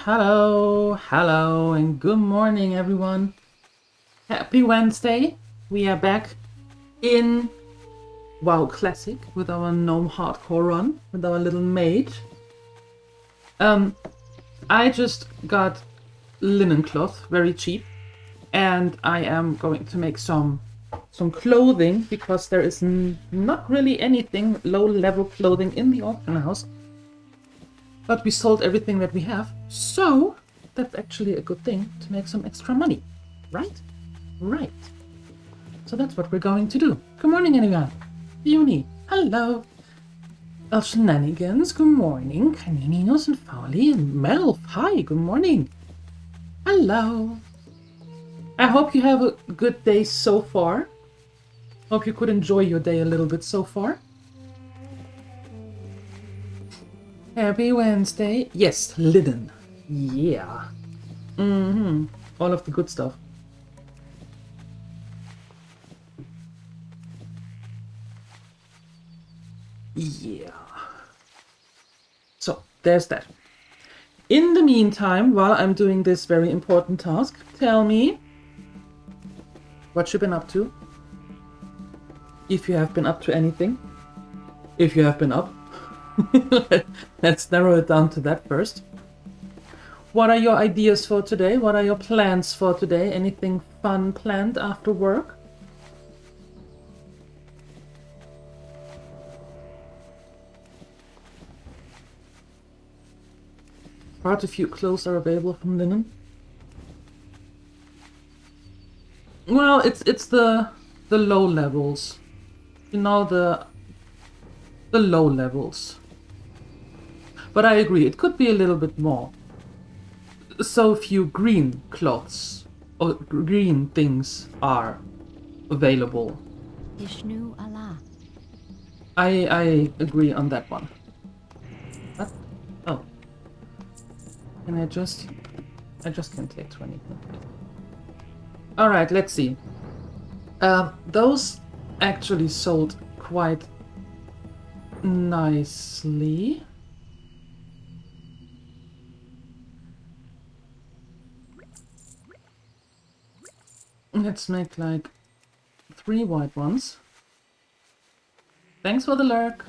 Hello, and good morning, everyone. Happy Wednesday. We are back in WoW Classic with our Gnome Hardcore run, with our little mage. I just got linen cloth, very cheap, and I am going to make some clothing because there is not really anything low-level clothing in the auction house. But we sold everything that we have, so that's actually a good thing to make some extra money, right? Right. So that's what we're going to do. Good morning, anyone. Uni, hello. El Shenanigans, good morning. Canininos and Fowley and Melf, hi, good morning. Hello. I hope you have a good day so far. Hope you could enjoy your day a little bit so far. Happy Wednesday. Yes, linen. Yeah. All of the good stuff. Yeah. So, there's that. In the meantime, while I'm doing this very important task, tell me what you've been up to. If you have been up to anything. If you have been up. Let's narrow it down to that first. What are your ideas for today? What are your plans for today? Anything fun planned after work? Quite a few clothes are available from linen. Well, it's the low levels. You know, the low levels. But I agree, it could be a little bit more. So few green cloths or green things are available. Ishnu Allah. I agree on that one. What? Oh. Can I just can take 20. Alright, let's see. Those actually sold quite nicely. Let's make like 3 white ones. Thanks for the lurk.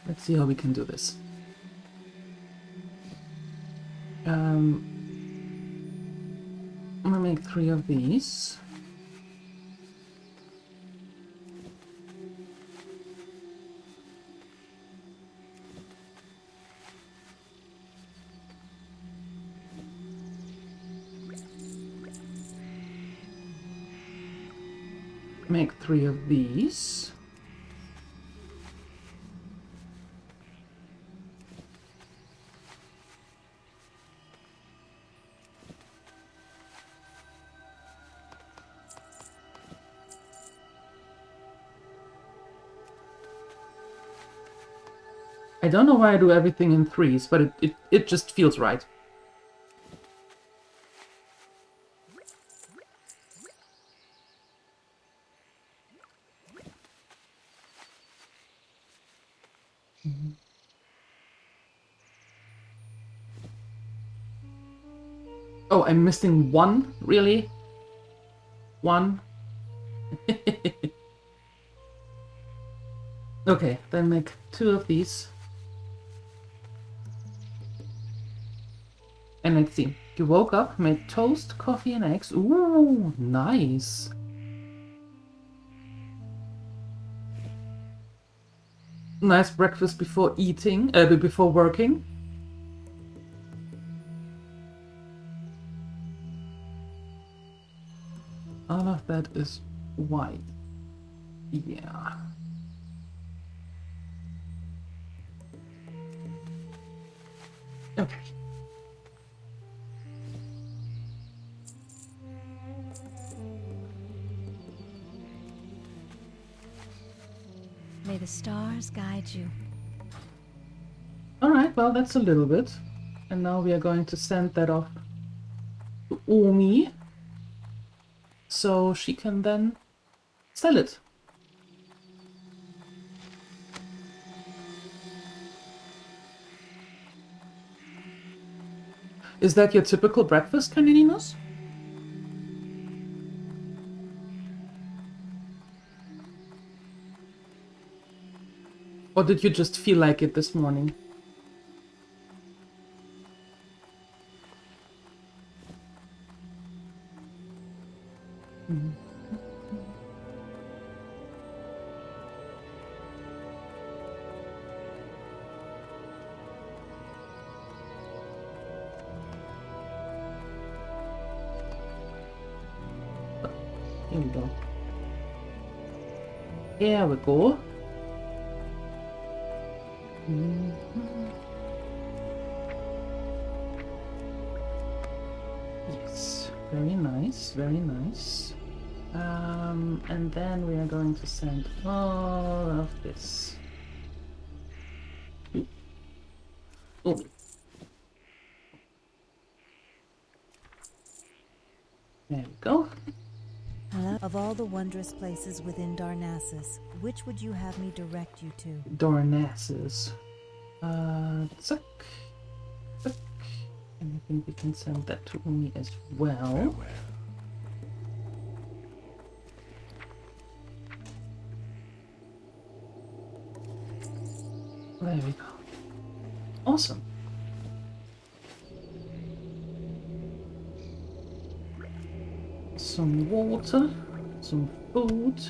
Let's see how we can do this. I'm gonna make 3 of these. Make 3 of these. I don't know why I do everything in 3s, but it just feels right. Oh, I'm missing 1? Really? 1? Okay, then make 2 of these. And let's see. You woke up, made toast, coffee, and eggs. Ooh, nice. Nice breakfast before eating, before working. All of that is white. Yeah. Okay. May the stars guide you. Alright, well, that's a little bit. And now we are going to send that off to Omi, so she can then sell it. Is that your typical breakfast, Canadinos? Or did you just feel like it this morning? Here we go. Here we go. Yes, very nice, very nice. And then we are going to send all of this. Oh. There we go. Hello? Of all the wondrous places within Darnassus, which would you have me direct you to? Darnassus. Zuck. Zuck. And I think we can send that to Umi as well. There we go. Awesome. Some water, some food.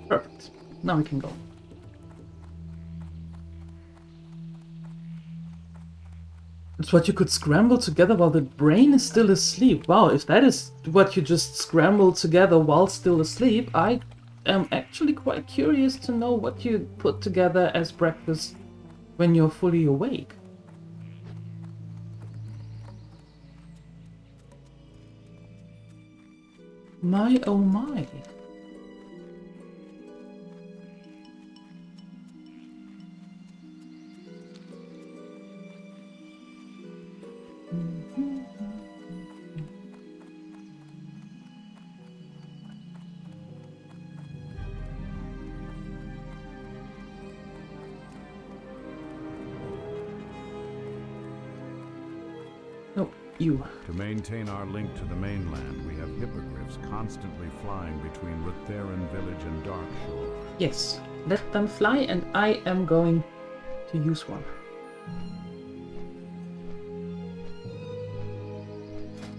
Perfect. Now we can go. It's what you could scramble together while the brain is still asleep. Wow, if that is what you just scrambled together while still asleep, I am actually quite curious to know what you put together as breakfast when you're fully awake. My oh my. Oh, you. To maintain our link to the mainland, we have hippogriffs constantly flying between Rutheran village and Darkshore. Yes, let them fly, and I am going to use one.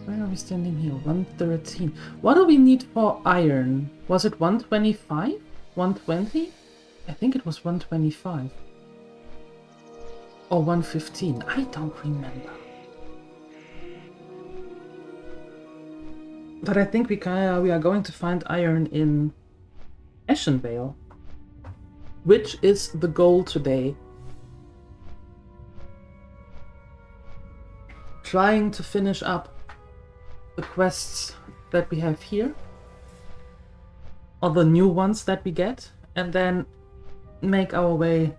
Where are we standing here? 113. What do we need for iron? Was it 125? 120? I think it was 125. Or 115. I don't remember. But I think we are going to find iron in Ashenvale, which is the goal today. Trying to finish up the quests that we have here, or the new ones that we get, and then make our way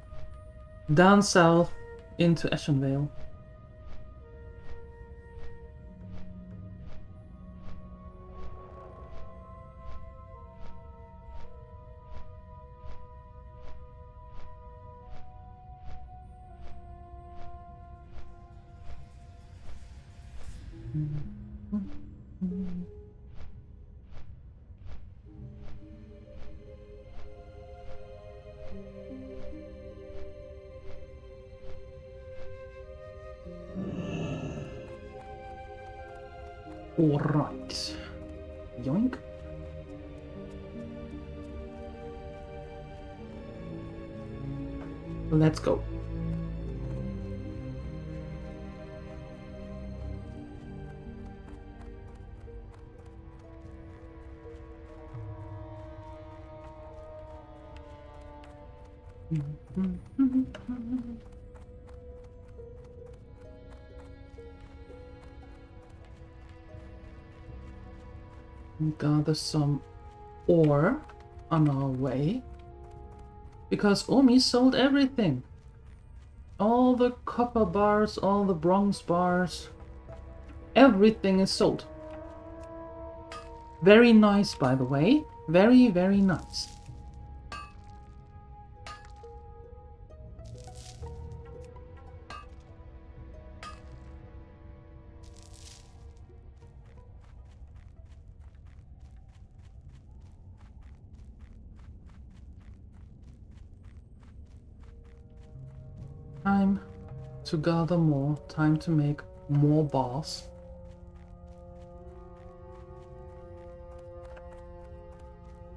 down south into Ashenvale. Alright. Yoink. Let's go. Gather some ore on our way, because Omi sold everything. All the copper bars, all the bronze bars, everything is sold. Very nice, by the way. Very, very nice. Time to gather more. Time to make more bars.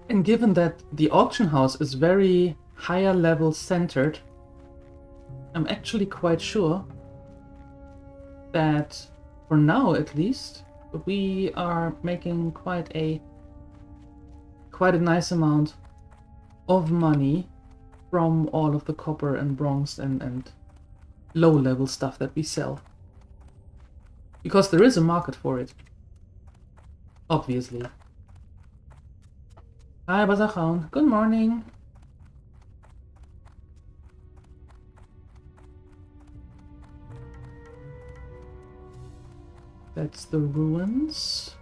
And given that the auction house is very higher level centered, I'm actually quite sure that, for now at least, we are making quite a nice amount of money from all of the copper and bronze and low level stuff that we sell. Because there is a market for it. Obviously. Hi Bazachan, good morning. That's the ruins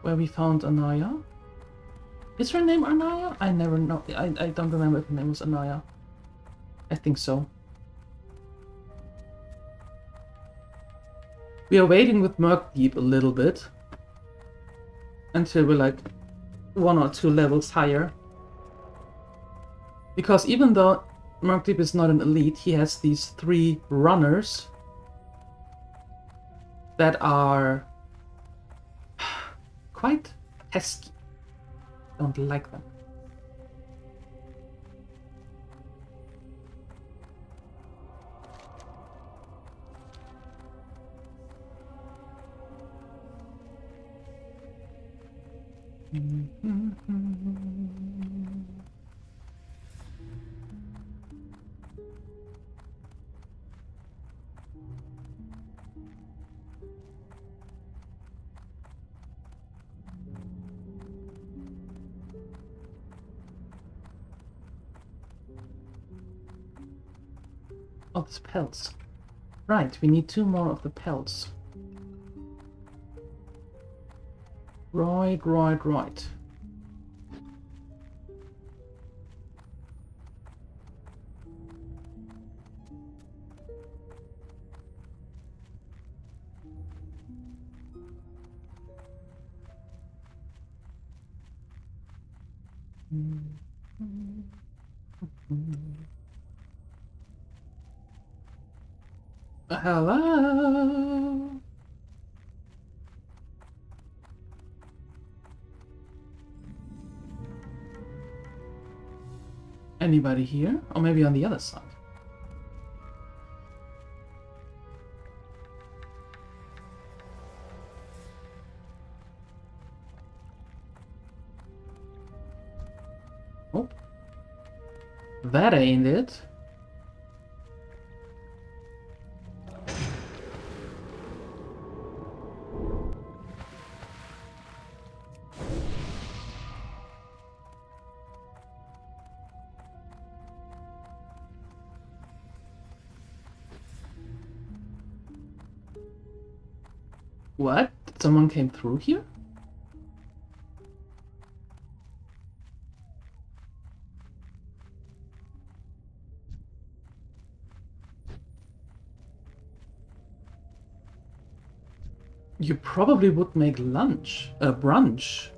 where we found Anaya. Is her name Anaya? I never know. I don't remember if her name was Anaya. I think so. We are waiting with Murkdeep a little bit until we're like 1 or 2 levels higher. Because even though Murkdeep is not an elite, he has these 3 runners that are quite pesky. Don't like them. Oh, this pelts. Right, we need 2 more of the pelts. Right. Hello? Anybody here? Or maybe on the other side? Oh. That ain't it. What? Someone came through here? You probably would make brunch.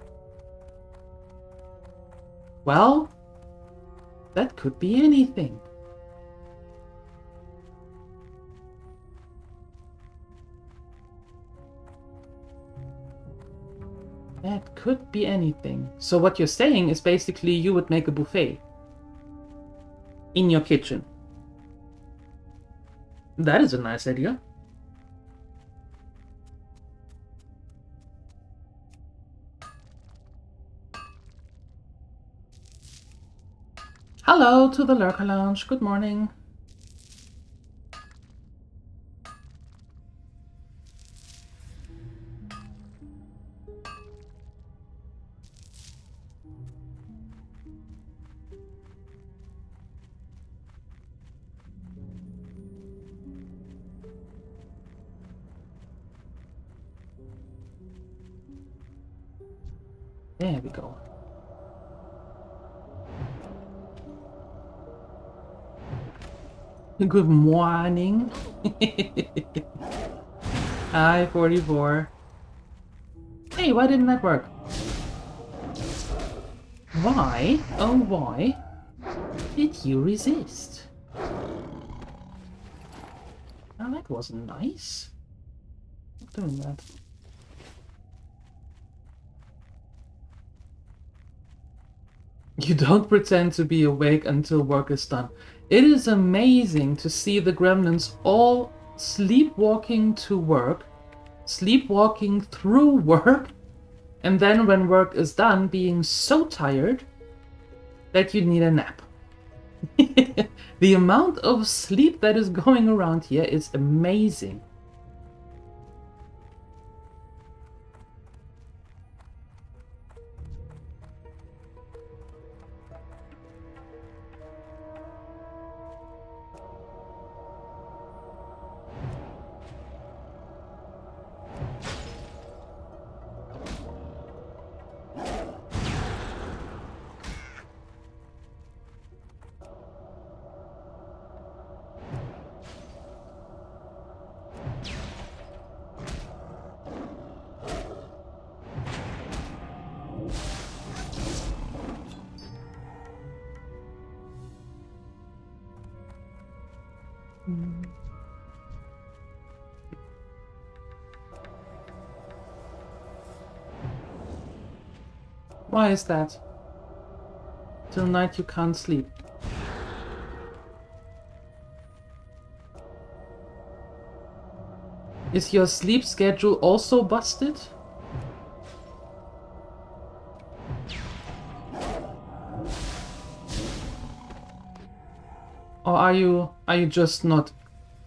Well, that could be anything. That could be anything. So what you're saying is basically you would make a buffet in your kitchen. That is a nice idea. Hello to the Lurker Lounge. Good morning. There we go. Good morning. Hi, 44. Hey, why didn't that work? Why? Oh, why did you resist? Oh, that was nice. Not doing that. You don't pretend to be awake until work is done. It is amazing to see the gremlins all sleepwalking to work, sleepwalking through work, and then when work is done, being so tired that you need a nap. The amount of sleep that is going around here is amazing. Why is that? Till night you can't sleep. Is your sleep schedule also busted? Or are you just not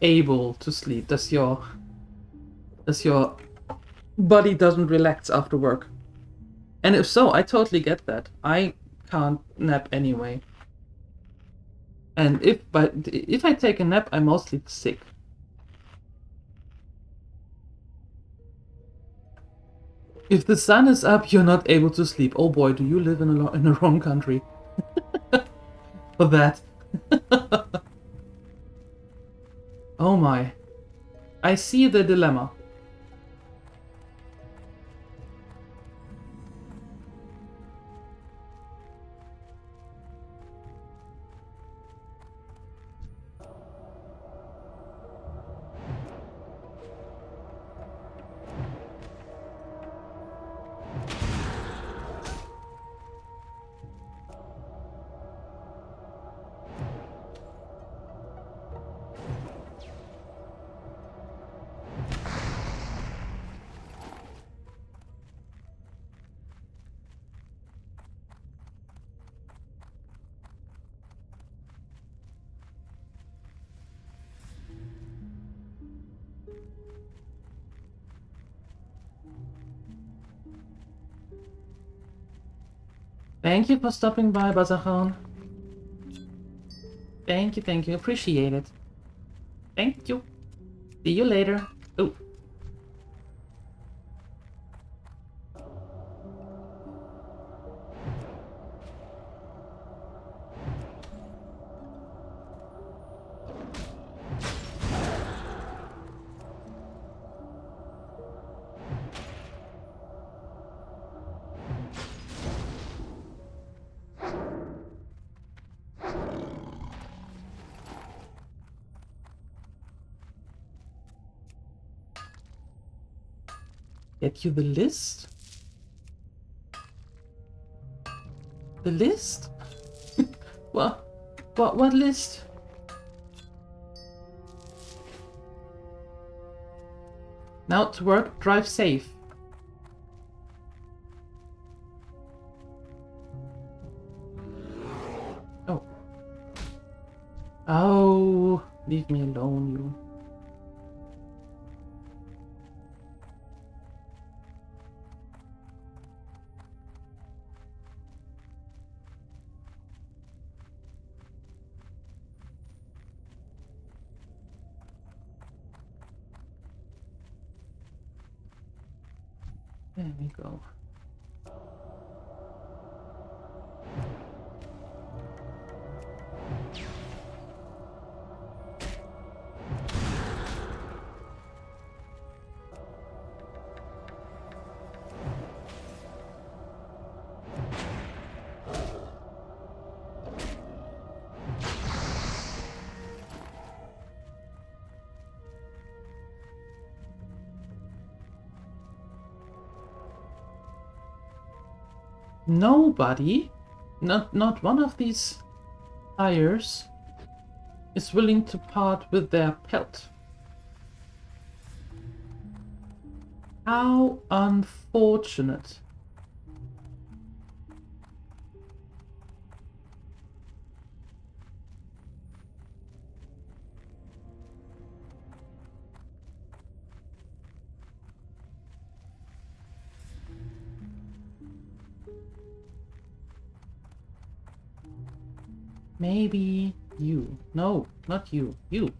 able to sleep? Does your body doesn't relax after work? And if so, I totally get that. I can't nap anyway. And if I take a nap, I'm mostly sick. If the sun is up, you're not able to sleep. Oh boy, do you live in the wrong country for that. Oh my. I see the dilemma. Thank you for stopping by, Bazahan. Thank you, appreciate it. Thank you. See you later. Oh. Get you the list? The list? What list? Now to work, drive safe. Oh. Oh, leave me alone, you. There we go. nobody, not one of these buyers is willing to part with their pelt. How unfortunate. Maybe you. No, not you. You.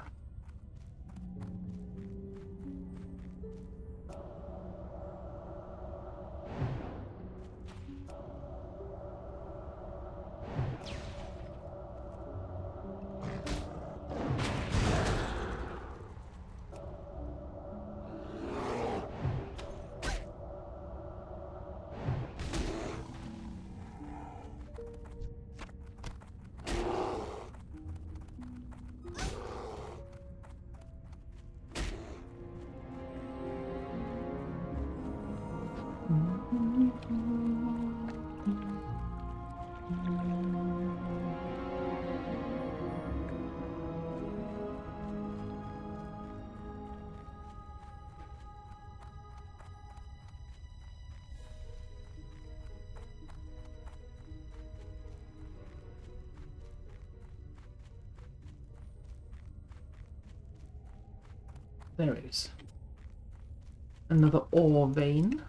There it is. Another ore vein.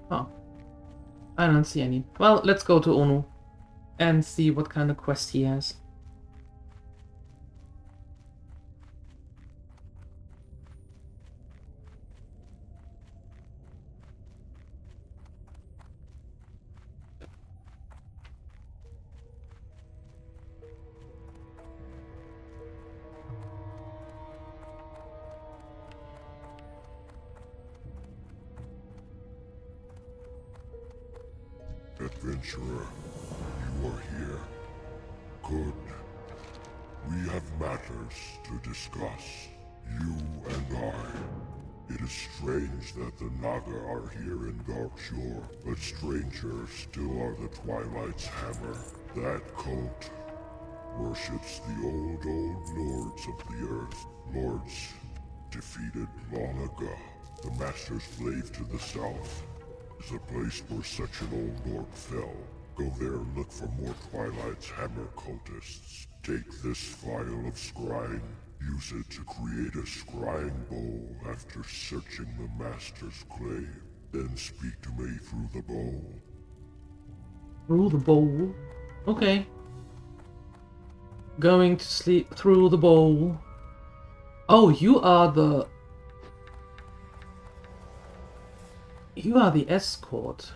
Oh, I don't see any. Well, let's go to Onu and see what kind of quest he has. Adventurer, you are here. Good. We have matters to discuss, you and I. It is strange that the Naga are here in Darkshore, but strangers still are the Twilight's hammer. That cult worships the old lords of the earth. Lords defeated long ago. The Master's Glaive to the south is a place where such an old lord fell. Go there and look for more Twilight's hammer cultists. Take this vial of scrying. Use it to create a scrying bowl after searching the Master's Glaive. Then speak to me through the bowl. Through the bowl? Okay. Going to sleep through the bowl. Oh, you are the... You are the escort.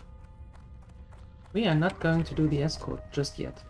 We are not going to do the escort just yet.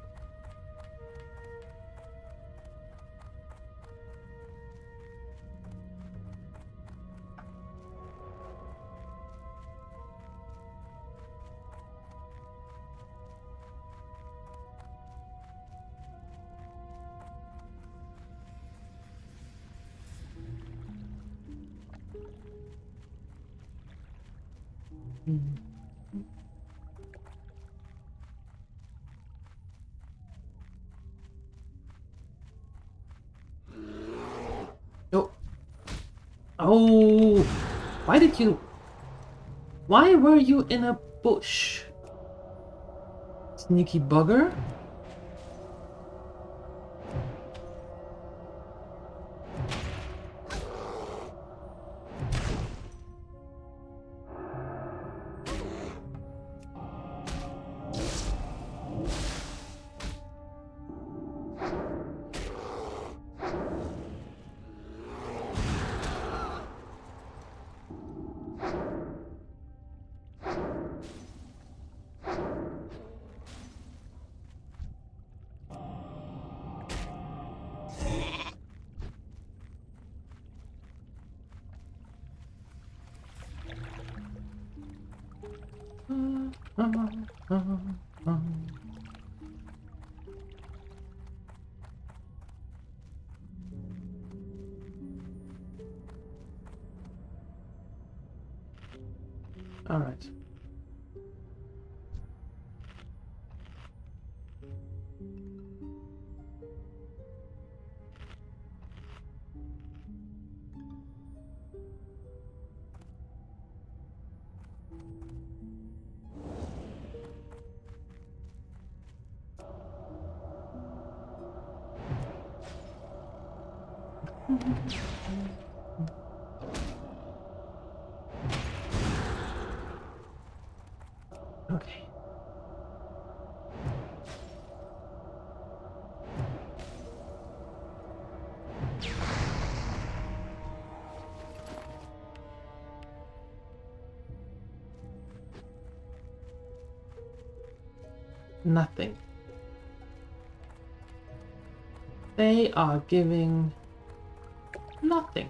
Oh. Oh. Why did you... Why were you in a bush? Sneaky bugger? All right. Okay. Nothing. They are giving nothing.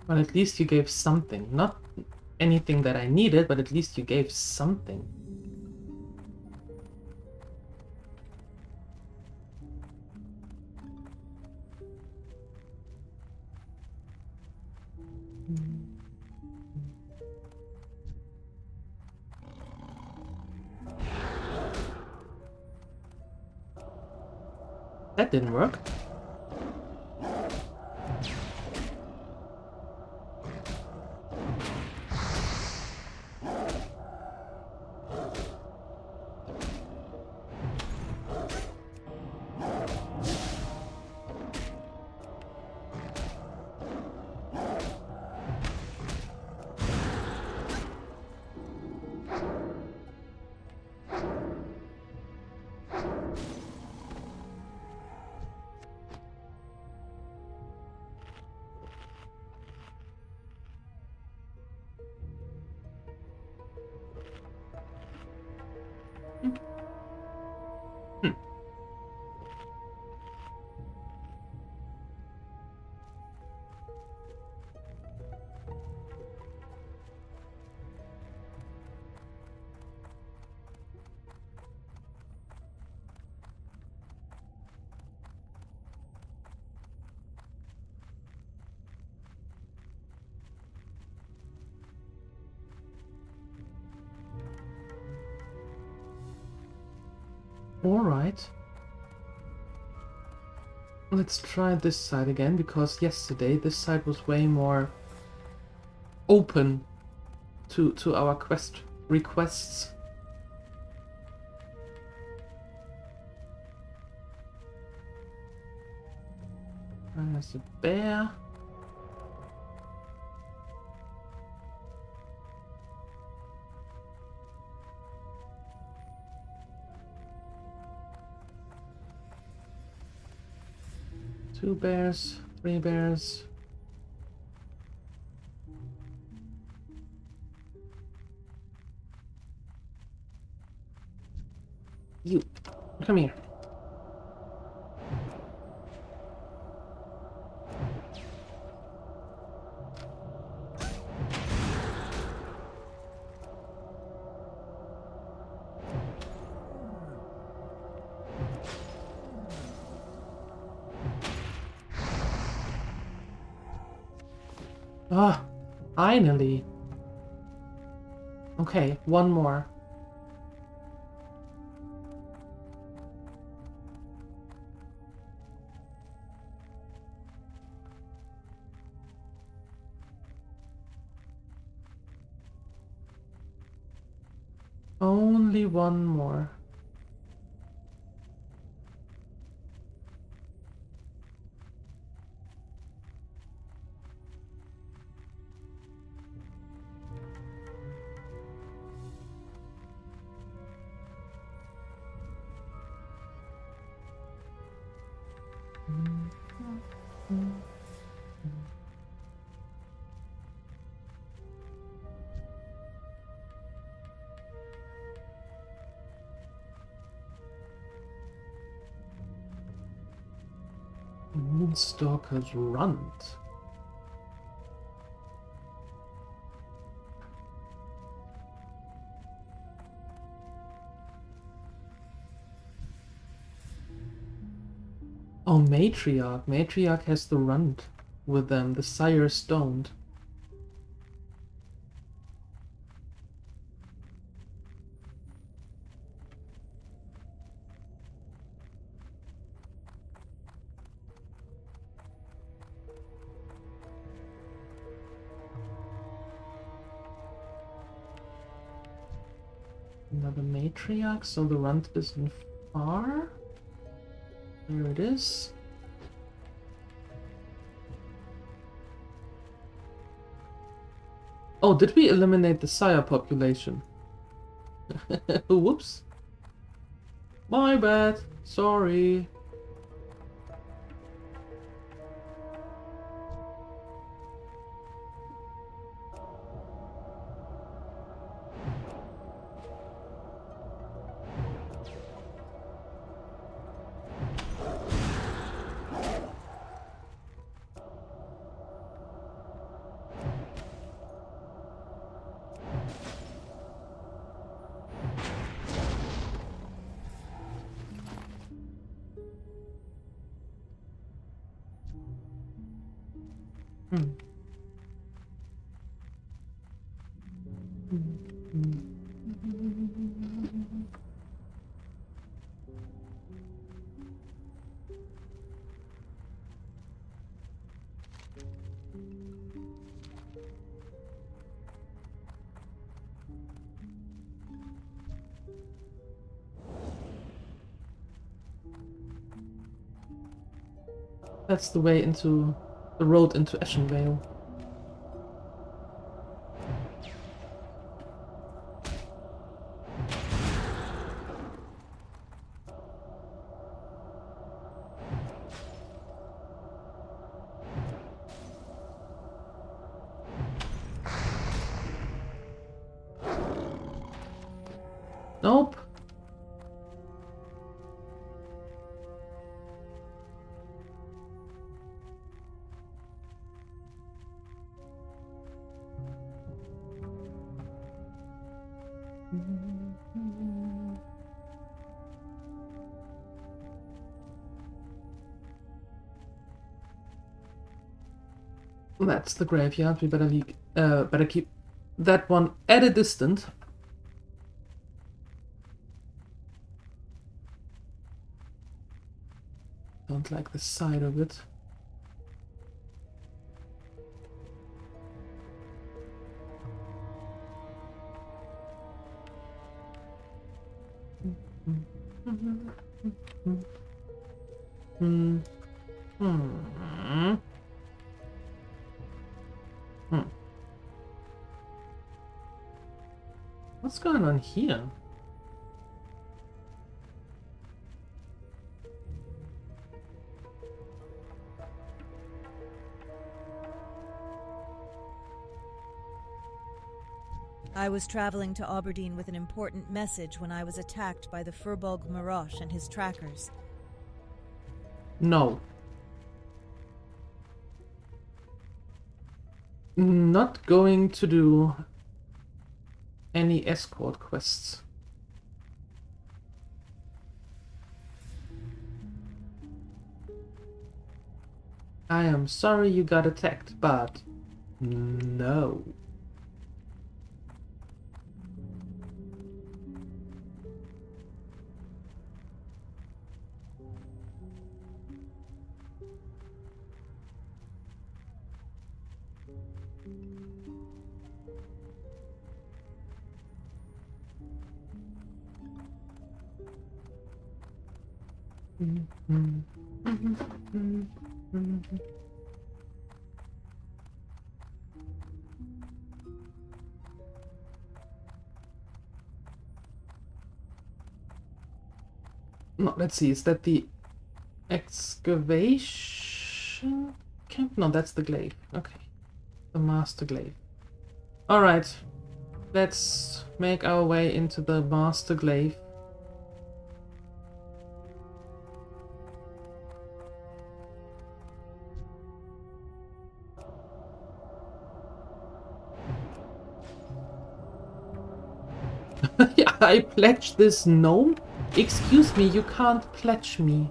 Well, at least you gave something. Not anything that I needed, but at least you gave something. That didn't work. Alright. Let's try this side again, because yesterday this side was way more open to our quest requests. There's a bear. Two bears, three bears. You, come here. Ah, finally. Okay, one more. Only one more. Moonstalker's Runt. Oh, Matriarch. Matriarch has the Runt with them. The Sires don't. Another Matriarch, so the Runt isn't far. There it is. Oh, did we eliminate the Sire population? Whoops. My bad. Sorry. That's the way into the road into Eschenvale. Nope. That's the graveyard. We better keep that one at a distance. Don't like the side of it. What's going on here? I was traveling to Aberdeen with an important message when I was attacked by the Furbolg Marosh and his trackers. No. Not going to do any escort quests. I am sorry you got attacked, but no. No, let's see, is that the excavation camp? No, that's the glaive. Okay. The master glaive. Alright. Let's make our way into the master glaive. Yeah, I pledged this gnome? Excuse me, you can't pledge me.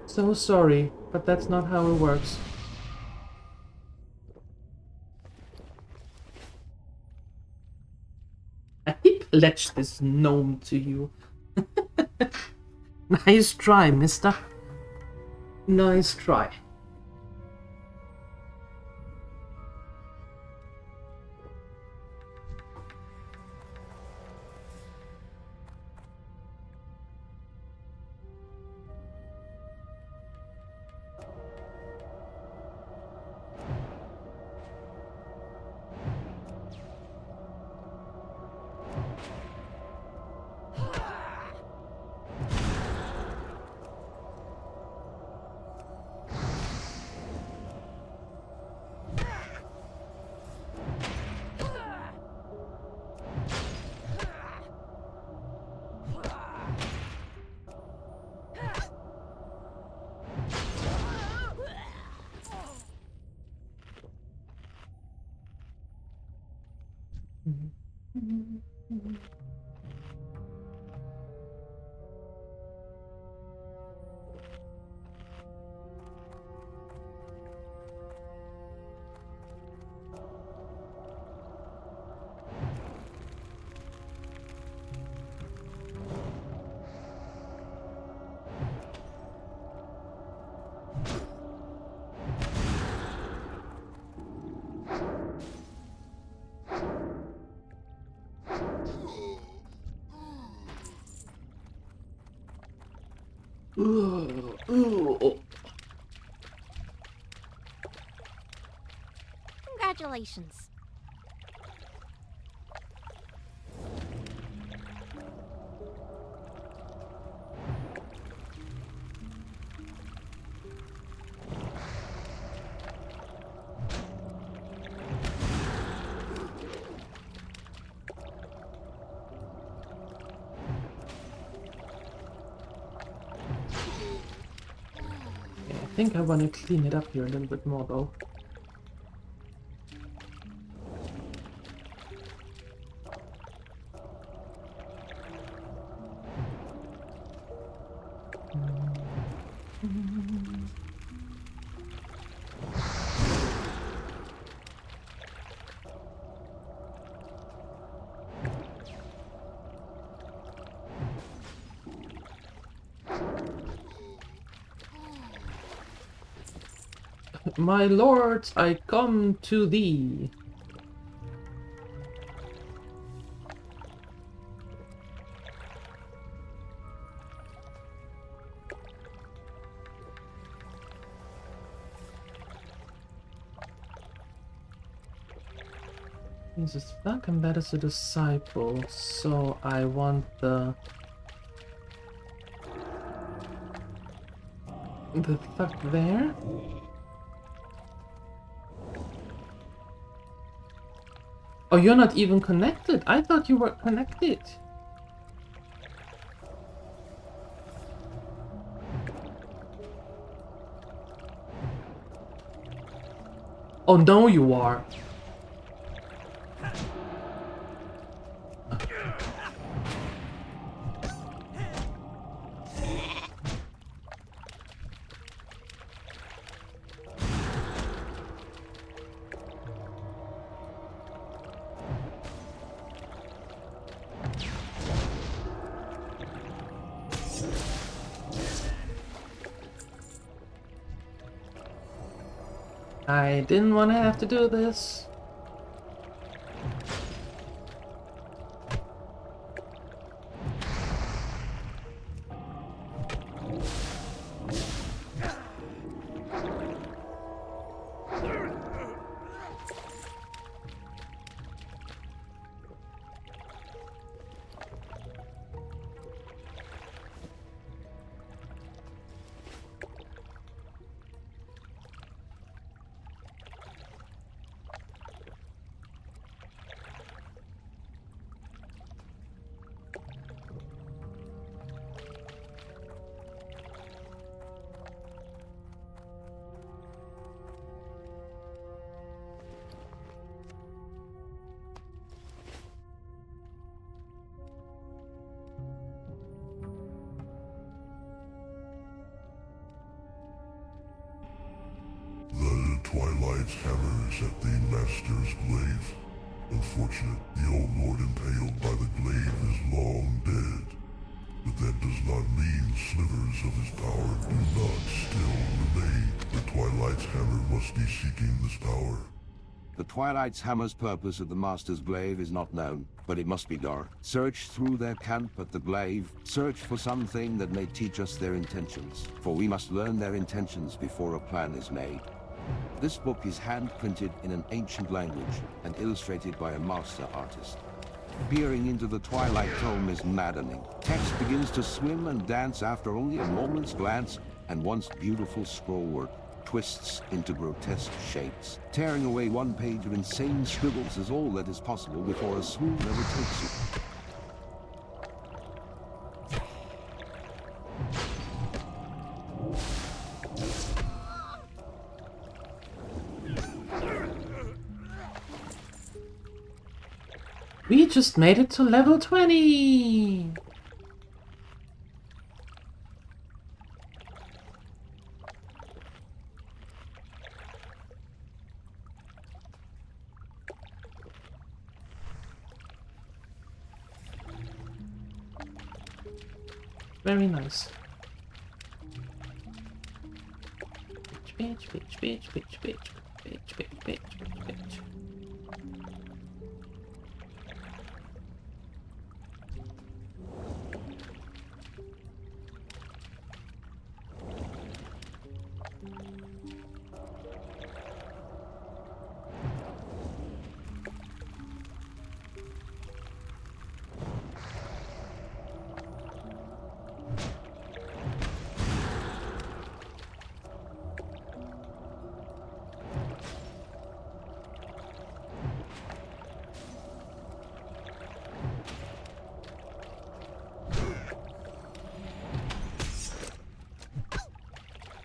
So sorry, but that's not how it works. I pledged this gnome to you. Nice try, mister. Nice try. Congratulations. I think I want to clean it up here a little bit more though. My lords, I come to thee. He's a stuck and that is a disciple, so I want the thug there. Oh, you're not even connected. I thought you were connected. Oh, no, you are. I didn't want to have to do this. The Twilight's hammer is at the Master's glaive. Unfortunate, the old lord impaled by the glaive is long dead. But that does not mean slivers of his power do not still remain. The Twilight's hammer must be seeking this power. The Twilight's hammer's purpose at the Master's glaive is not known, but it must be dark. Search through their camp at the glaive. Search for something that may teach us their intentions, for we must learn their intentions before a plan is made. This book is hand-printed in an ancient language and illustrated by a master artist. Peering into the Twilight tome is maddening. Text begins to swim and dance after only a moment's glance, and once beautiful scrollwork twists into grotesque shapes. Tearing away one page of insane scribbles is all that is possible before a swoon overtakes you. We just made it to level 20! Very nice. Bitch, bitch, bitch, bitch, bitch, bitch, bitch, bitch, bitch, bitch, bitch.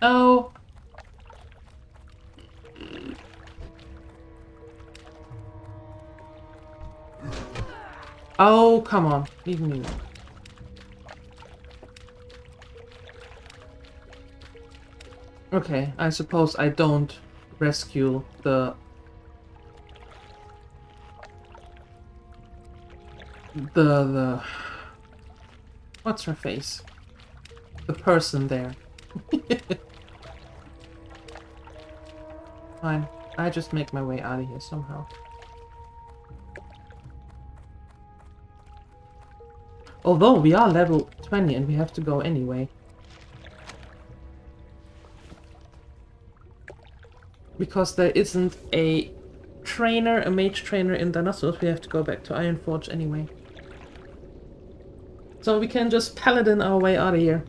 Oh. Oh, come on. Leave me alone. Okay, I suppose I don't rescue the what's her face? The person there. Fine. I just make my way out of here somehow. Although we are level 20 and we have to go anyway. Because there isn't a trainer, a mage trainer in Dionysus, we have to go back to Ironforge anyway. So we can just paladin our way out of here.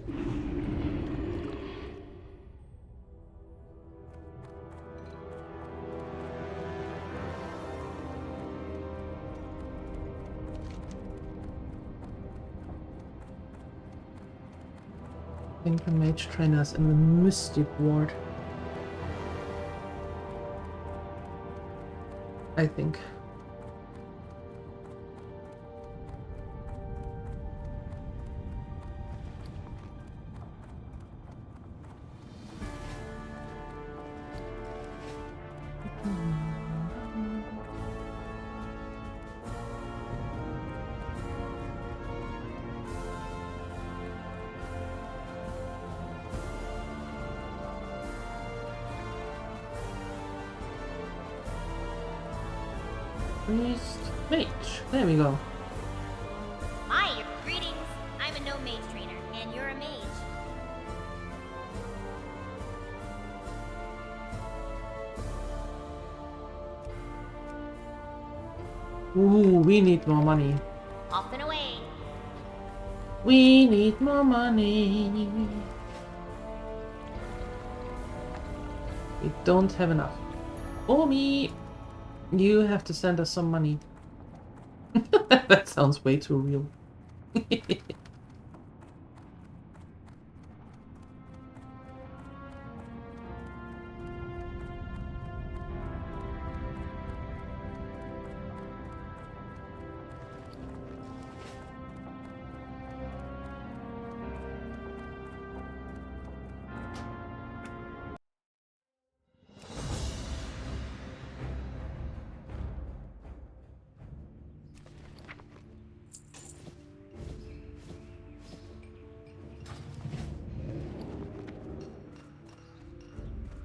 I think the mage trainers in the Mystic Ward. I think. Priest, mage. There we go. Hi, greetings. I'm a no mage trainer, and you're a mage. Ooh, we need more money. Off and away. We need more money. We don't have enough. Omi, you have to send us some money. That sounds way too real.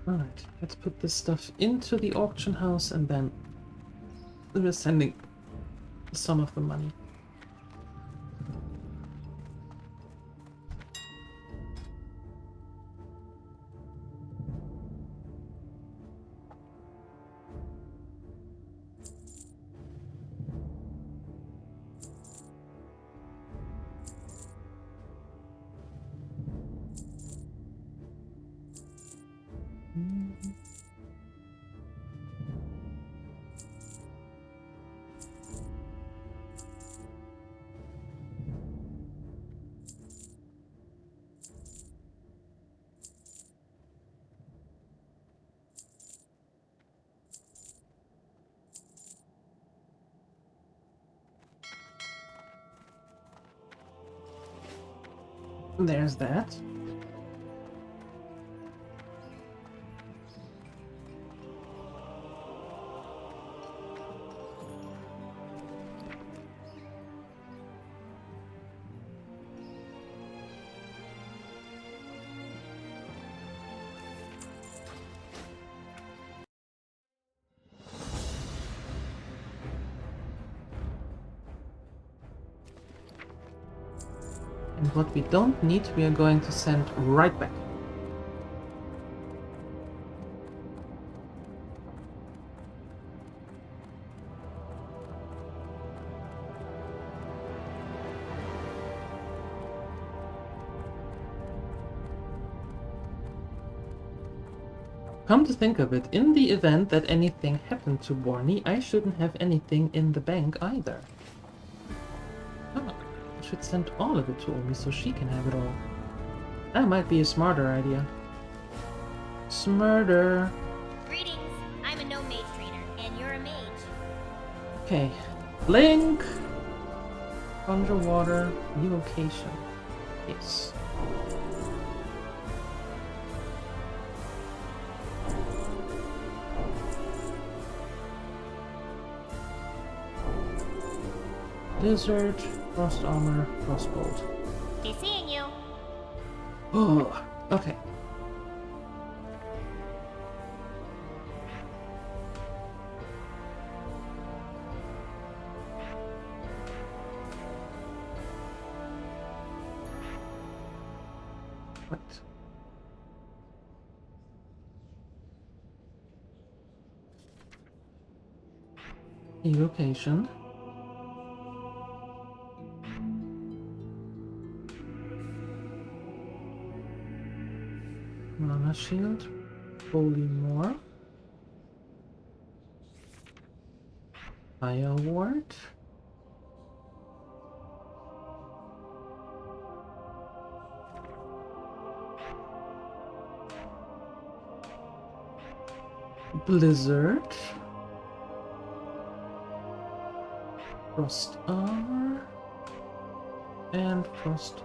Alright, let's put this stuff into the auction house and then we're sending some of the money. There's that. And what we don't need, we are going to send right back. Come to think of it, in the event that anything happened to Borny, I shouldn't have anything in the bank either. Oh. Should send all of it to Omi so she can have it all. That might be a smarter idea. Smarter. Greetings. I'm a no mage trainer, and you're a mage. Okay. Blink. Conjure water. Evocation. Yes. Lizard. Frost armor, frostbolt. Be seeing you. Oh, okay. What? Evocation. Mana shield, holy more, fire ward, blizzard, frost armor, and frost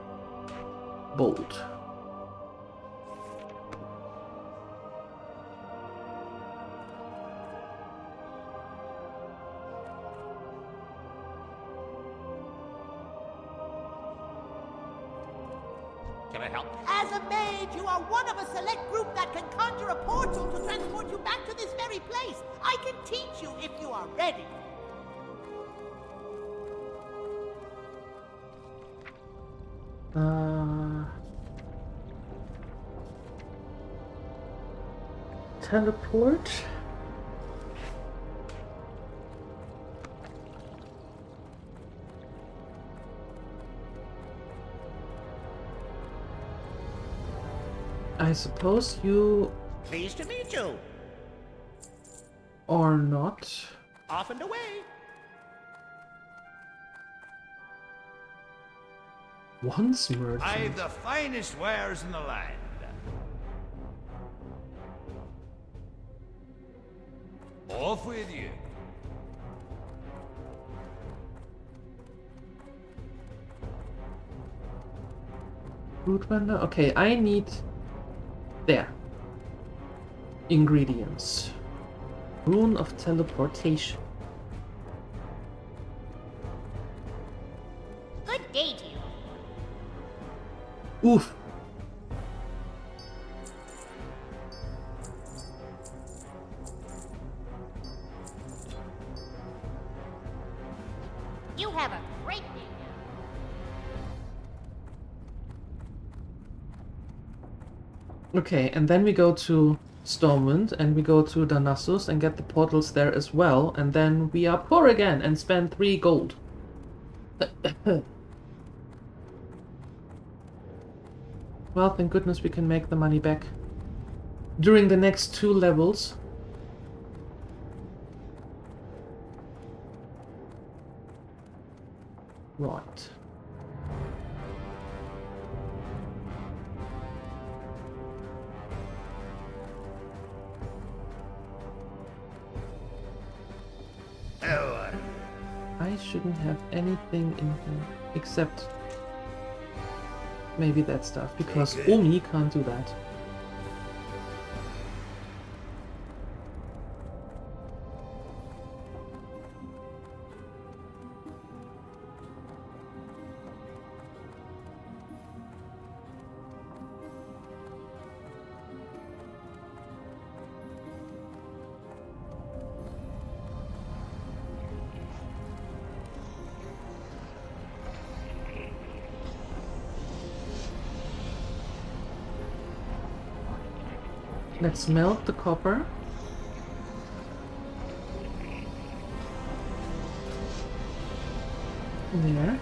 bolt. Can I help? As a mage, you are one of a select group that can conjure a portal to transport you back to this very place. I can teach you if you are ready. Teleport. I suppose you Pleased to meet you. or not. Off and away. Once merchant. I've the finest wares in the land. Off with you. Root vendor. Okay, I need there. Ingredients. Rune of teleportation. Good day to you. Oof. You have a great day now. Okay, and then we go to Stormwind and we go to Darnassus and get the portals there as well, and then we are poor again and spend 3 gold. Well, thank goodness we can make the money back during the next 2 levels. Right. Oh, I shouldn't have anything in here except maybe that stuff, because Okay. Omi can't do that. Let's melt the copper. There.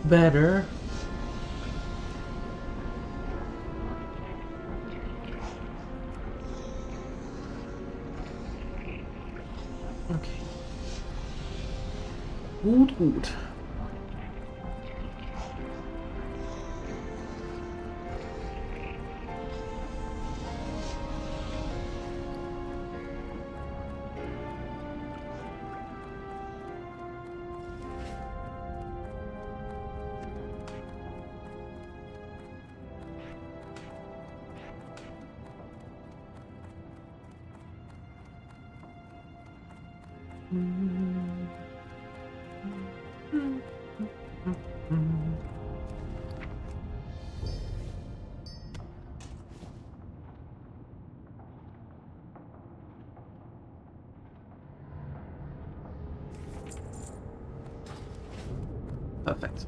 Better. Okay. Gut. Perfect.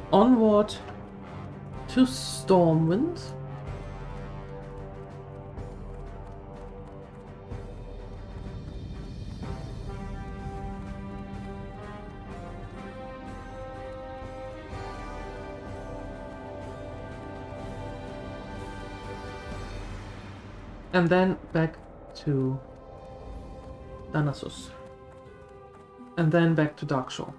Onward to Stormwind. And then back to Danasus. And then back to Darkshore.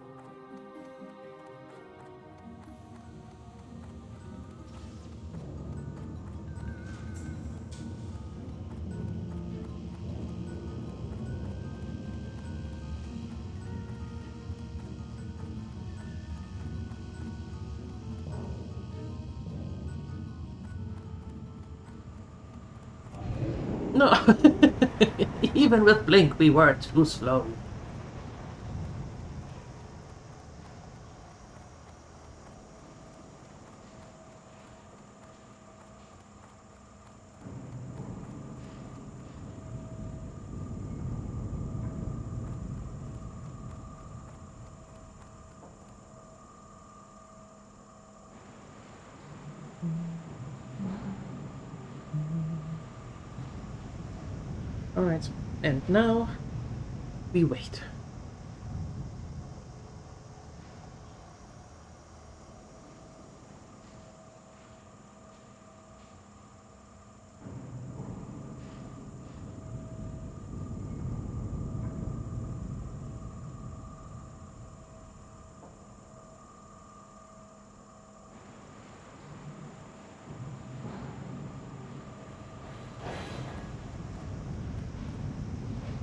No, even with Blink we were too slow. Alright, and now we wait.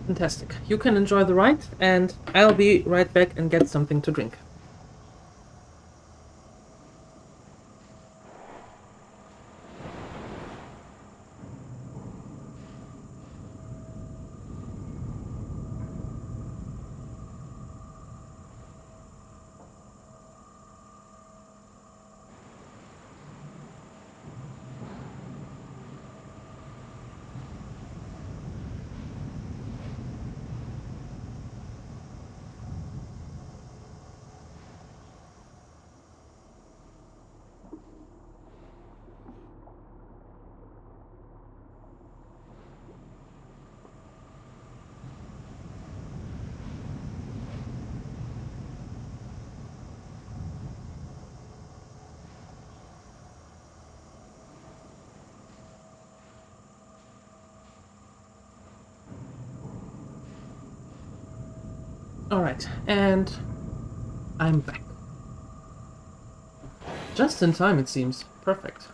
Fantastic. You can enjoy the ride, and I'll be right back and get something to drink. Alright, and I'm back. Just in time, it seems. Perfect.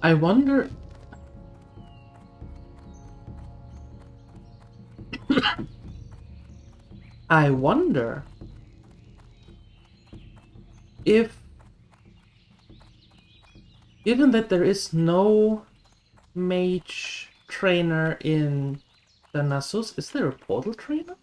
I wonder... I wonder if, given that there is no mage trainer in the Nasus, is there a portal trainer?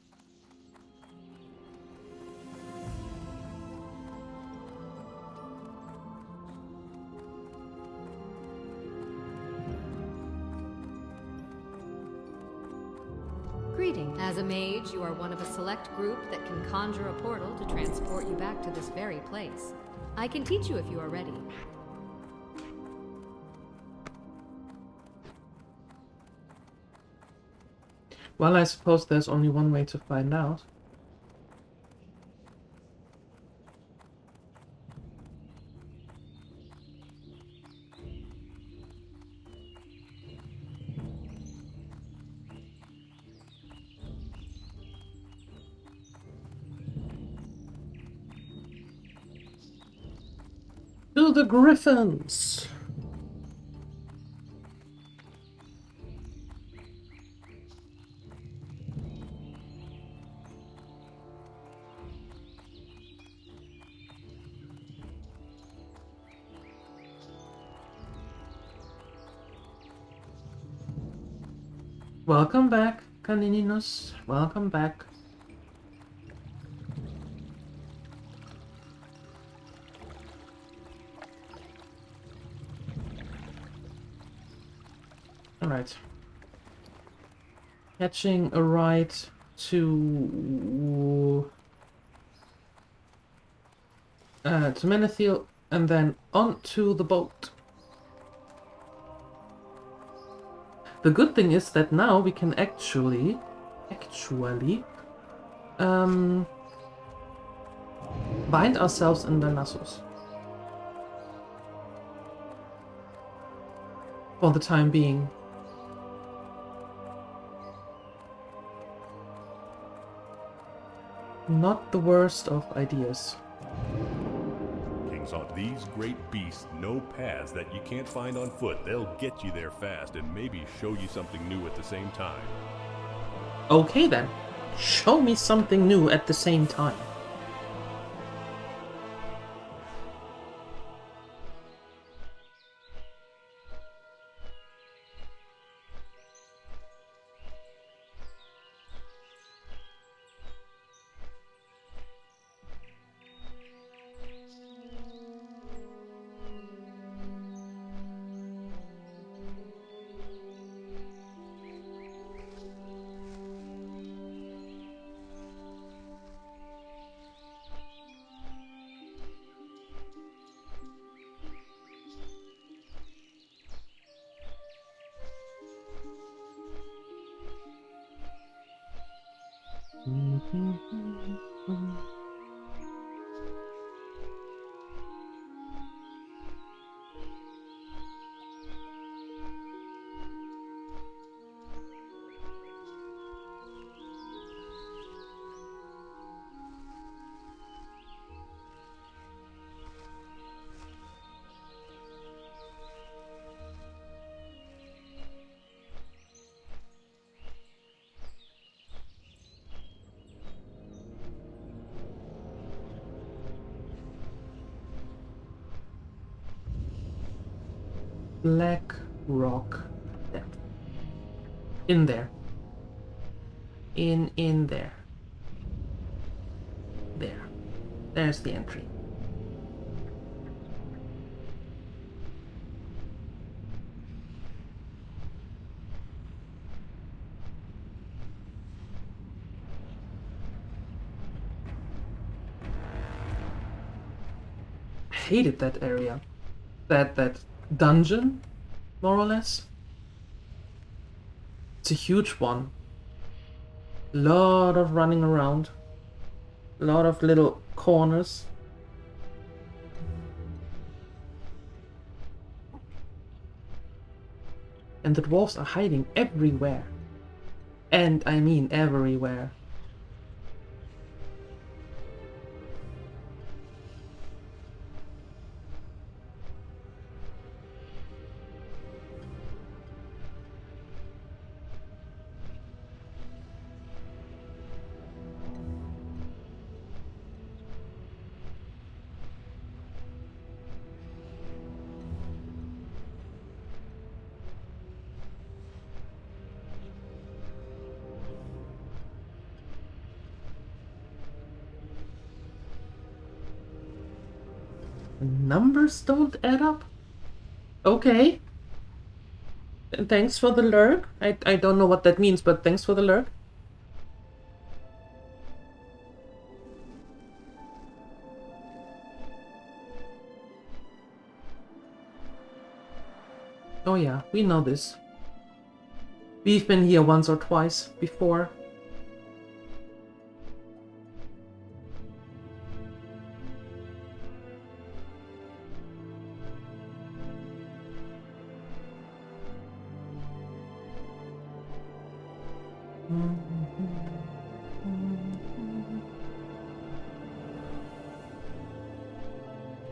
Greeting. As a mage, you are one of a select group that can conjure a portal to transport you back to this very place. I can teach you if you are ready. Well, I suppose there's only one way to find out. To the Griffins! Welcome back, Canininus. Welcome back. Alright. Catching a ride to Menethil and then onto the boat. The good thing is that now we can actually bind ourselves in the Nasus. For the time being. Not the worst of ideas. Kings on these great beasts know paths that you can't find on foot. They'll get you there fast and maybe show you something new at the same time. Okay then. Show me something new at the same time. Black rock depth. In there. In there. There. There's the entry. Hated that area. That dungeon, more or less. It's a huge one. Lot of running around. A lot of little corners. And the dwarves are hiding everywhere. And I mean everywhere. Numbers don't add up? Okay. Thanks for the lurk. I don't know what that means, but thanks for the lurk. Oh yeah, we know this. We've been here once or twice before.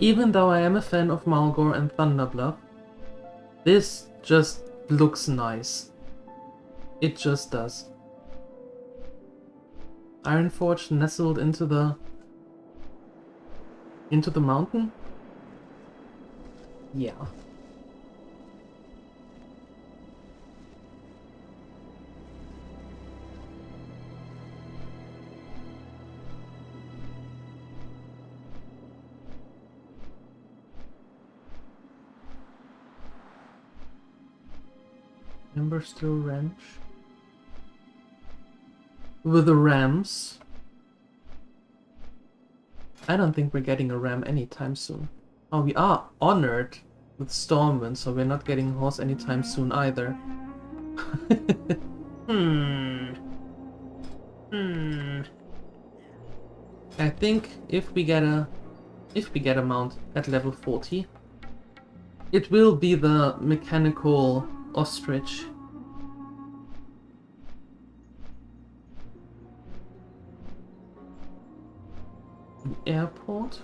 Even though I am a fan of Malgor and Thunderbluff, this just looks nice. It just does. Ironforge nestled into the mountain? Yeah. Embersteel Ranch. With the rams. I don't think we're getting a ram anytime soon. Oh, we are honored with Stormwind, so we're not getting a horse anytime soon either. I think if we get a mount at level 40, it will be the mechanical ostrich. The airport.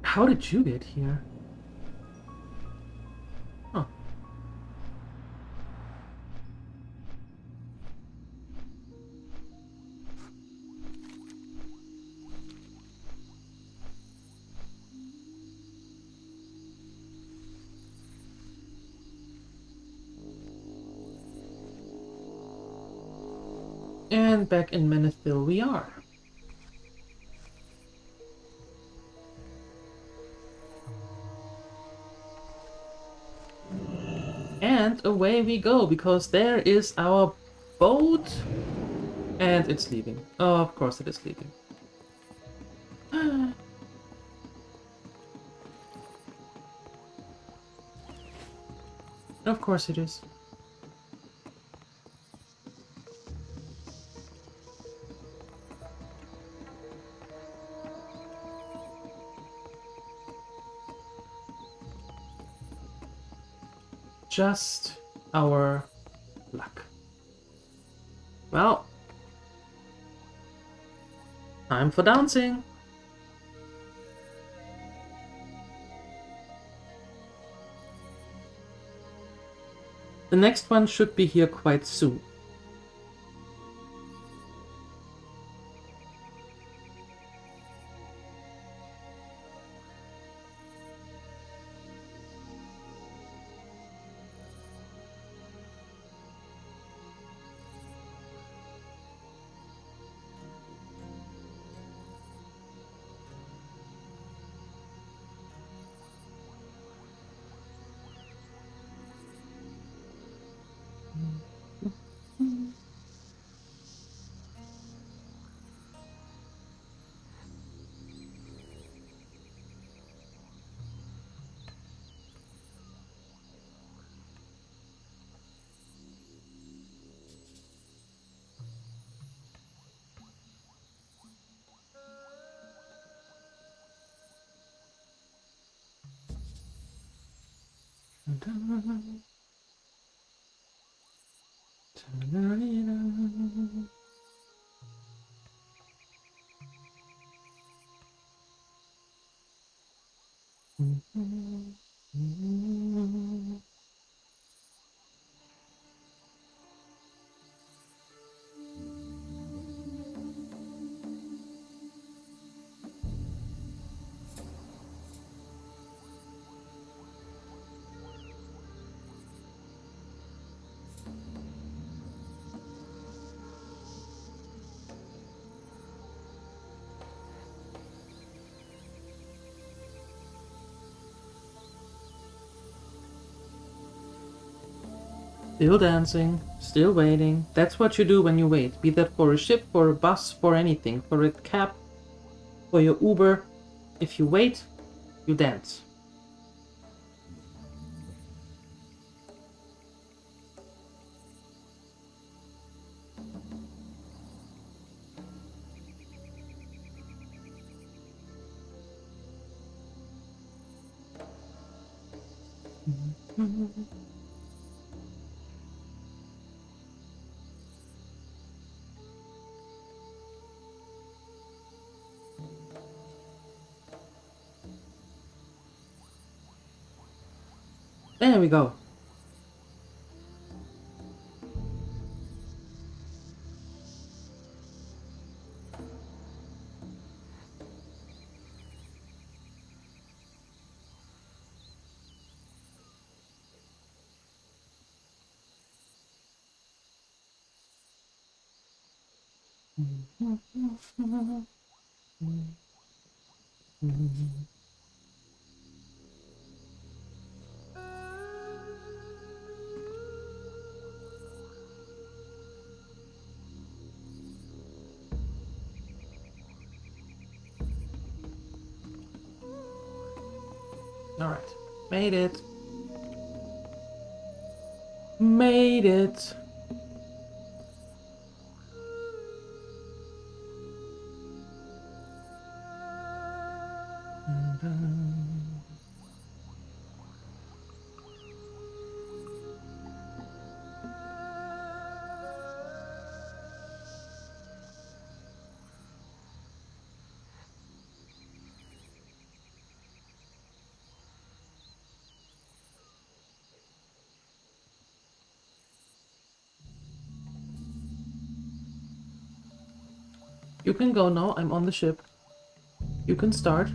How did you get here? Huh. And back in Menethil we are. And away we go, because there is our boat. And it's leaving. Oh, of course it is leaving. Of course it is. Just our luck. Well, time for dancing. The next one should be here quite soon. Still dancing, still waiting. That's what you do when you wait. Be that for a ship, for a bus, for anything. For a cab, for your Uber. If you wait, you dance. There we go. Alright, made it. Made it. You can go now, I'm on the ship. You can start.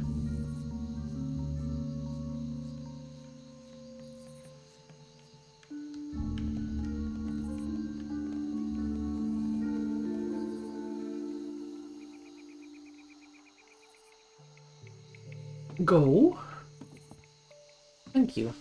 Go. Thank you.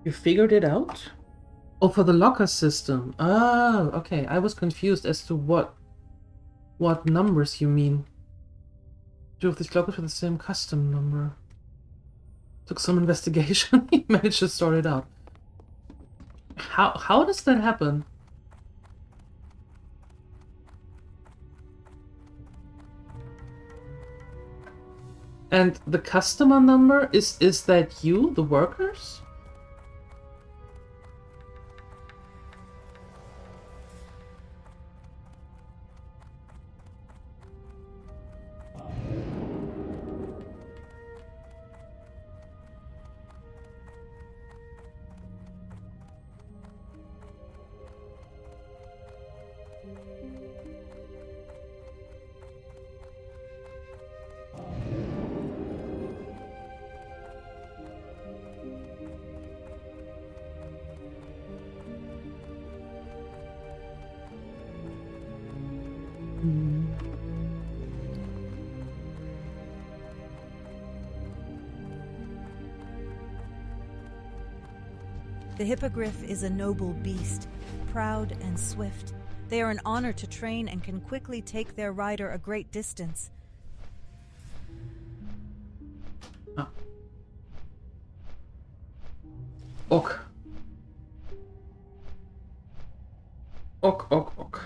You figured it out? Oh, for the locker system. Ah, okay. I was confused as to what numbers you mean. Two of these lockers with the same custom number. Took some investigation. He managed to sort it out. How does that happen? And the customer number is that you, the workers? The hippogriff is a noble beast, proud and swift. They are an honor to train and can quickly take their rider a great distance. Ah. Ok. Ok, ok, ok.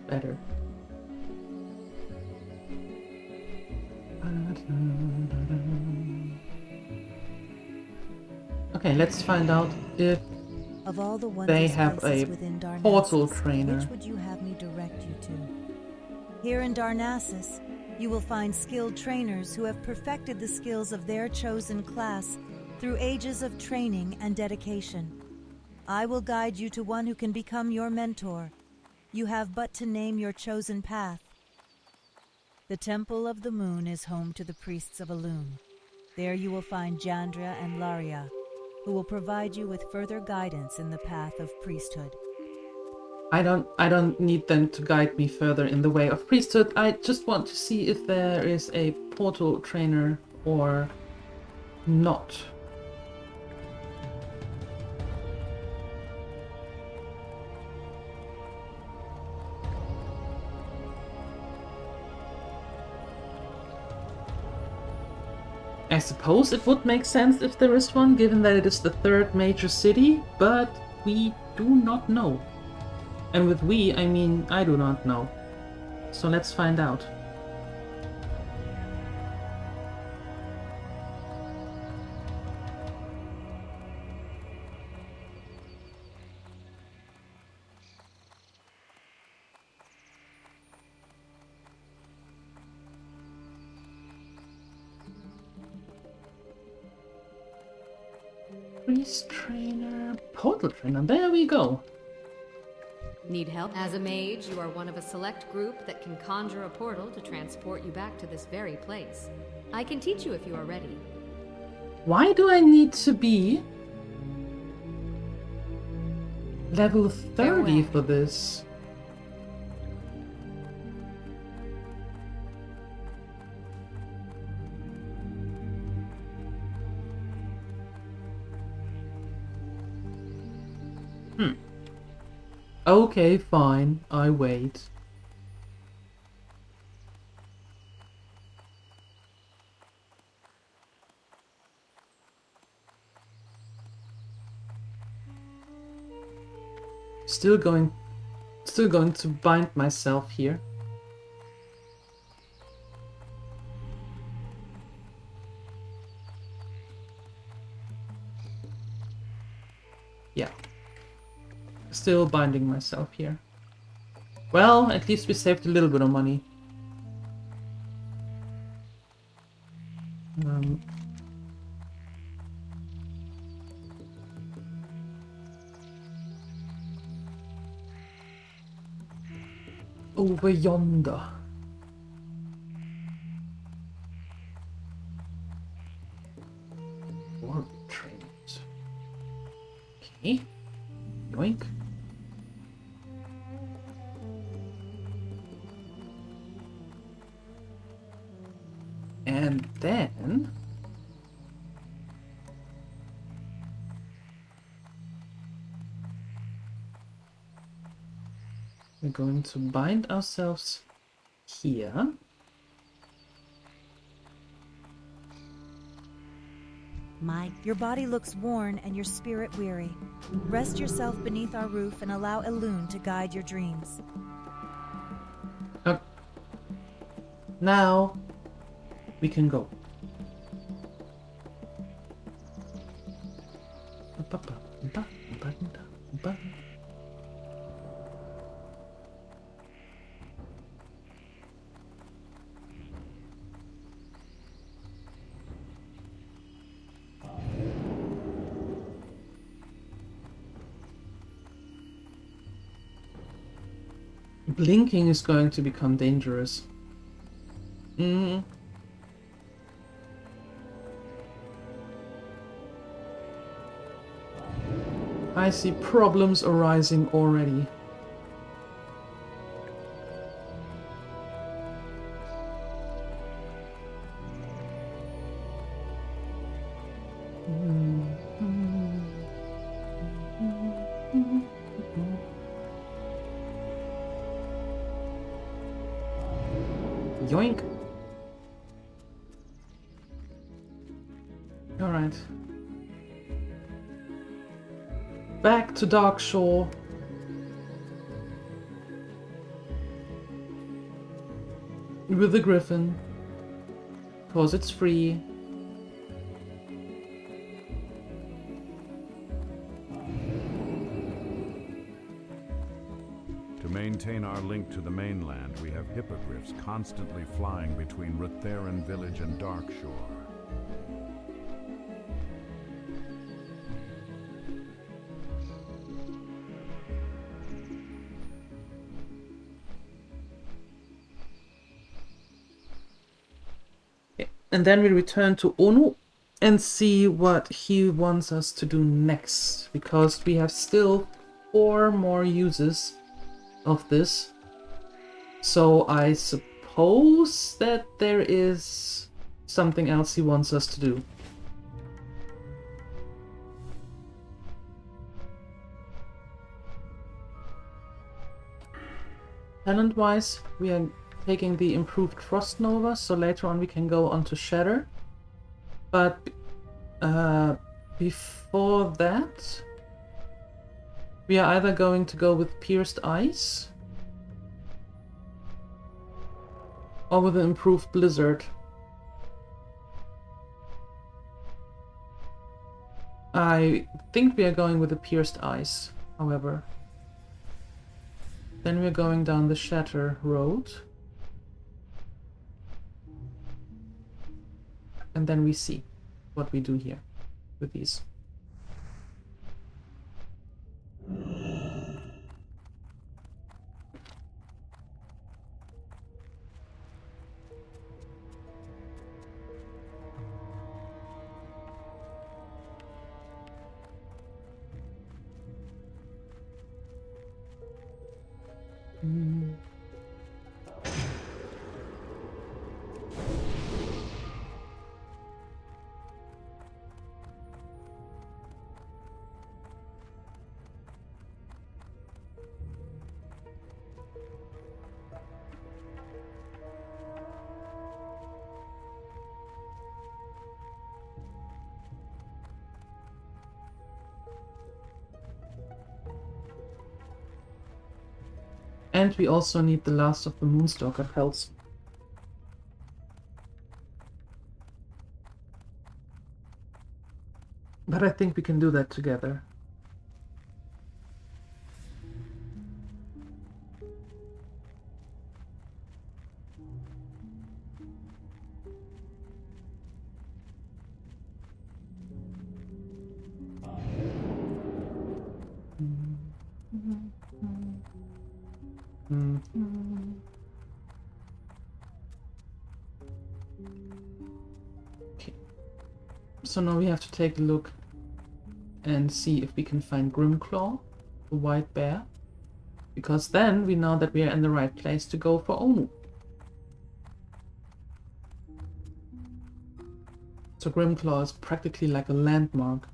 Better. Okay, let's find out if Of all the they wondrous have places a within Darnassus, portal trainer. which would you have me direct you to? Here in Darnassus, you will find skilled trainers who have perfected the skills of their chosen class through ages of training and dedication. I will guide you to one who can become your mentor. You have but to name your chosen path. The Temple of the Moon is home to the priests of Elune. There you will find Jandra and Laria, who will provide you with further guidance in the path of priesthood. I don't need them to guide me further in the way of priesthood. I just want to see if there is a portal trainer or not. I suppose it would make sense if there is one, given that it is the third major city, but we do not know. And with we, I mean I do not know. So let's find out. Priest trainer, portal trainer, there we go. Need help? As a mage, you are one of a select group that can conjure a portal to transport you back to this very place. I can teach you if you are ready. Why do I need to be level 30 for this? Okay, fine. I wait. Still going to bind myself here. Yeah. Still binding myself here. Well, at least we saved a little bit of money. Over yonder. War trainers. Okay. Yoink. And then we're going to bind ourselves here. Your body looks worn and your spirit weary. Rest yourself beneath our roof and allow Elune to guide your dreams. Now we can go. Blinking is going to become dangerous. I see problems arising already. Yoink. All right. Back to Darkshore. With the Griffin. Cause it's free. To maintain our link to the mainland, we have hippogriffs constantly flying between Rutheran Village and Darkshore. And then we return to Onu and see what he wants us to do next, because we have still 4 more uses of this. So I suppose that there is something else he wants us to do. Talent-wise, we are taking the improved Frost Nova, so later on we can go on to Shatter. But before that, we are either going to go with Pierced Ice or with an improved Blizzard. I think we are going with the Pierced Ice, however. Then we're going down the Shatter road. And then we see what we do here with these. And we also need the last of the Moonstalker pelts. But I think we can do that together. Okay. So now we have to take a look and see if we can find Grimclaw, the white bear. Because then we know that we are in the right place to go for Onu. So Grimclaw is practically like a landmark.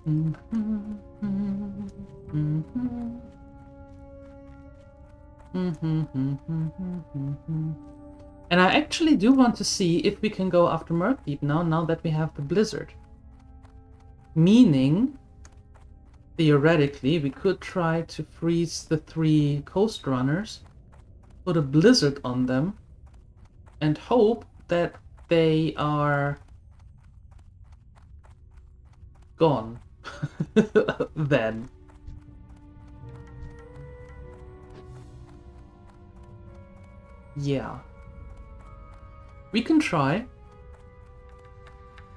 And I actually do want to see if we can go after Murkdeep now that we have the blizzard. Meaning, theoretically, we could try to freeze the 3 coast runners, put a blizzard on them, and hope that they are gone. Then. Yeah. We can try.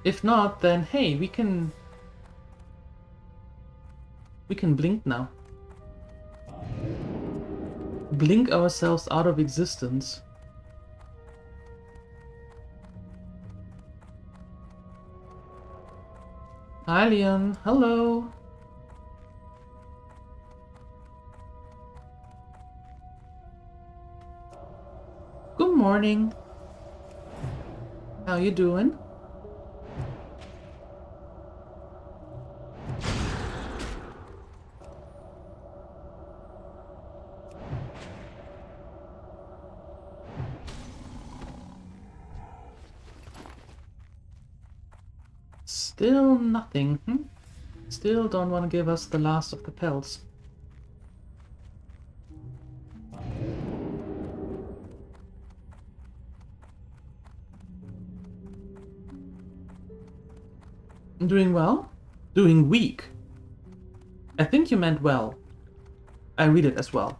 If not, then hey, we can blink now. Blink ourselves out of existence. Hi Leon, hello. Good morning. How you doing? Still nothing, Still don't want to give us the last of the pelts. Doing well? Doing weak? I think you meant well. I read it as well.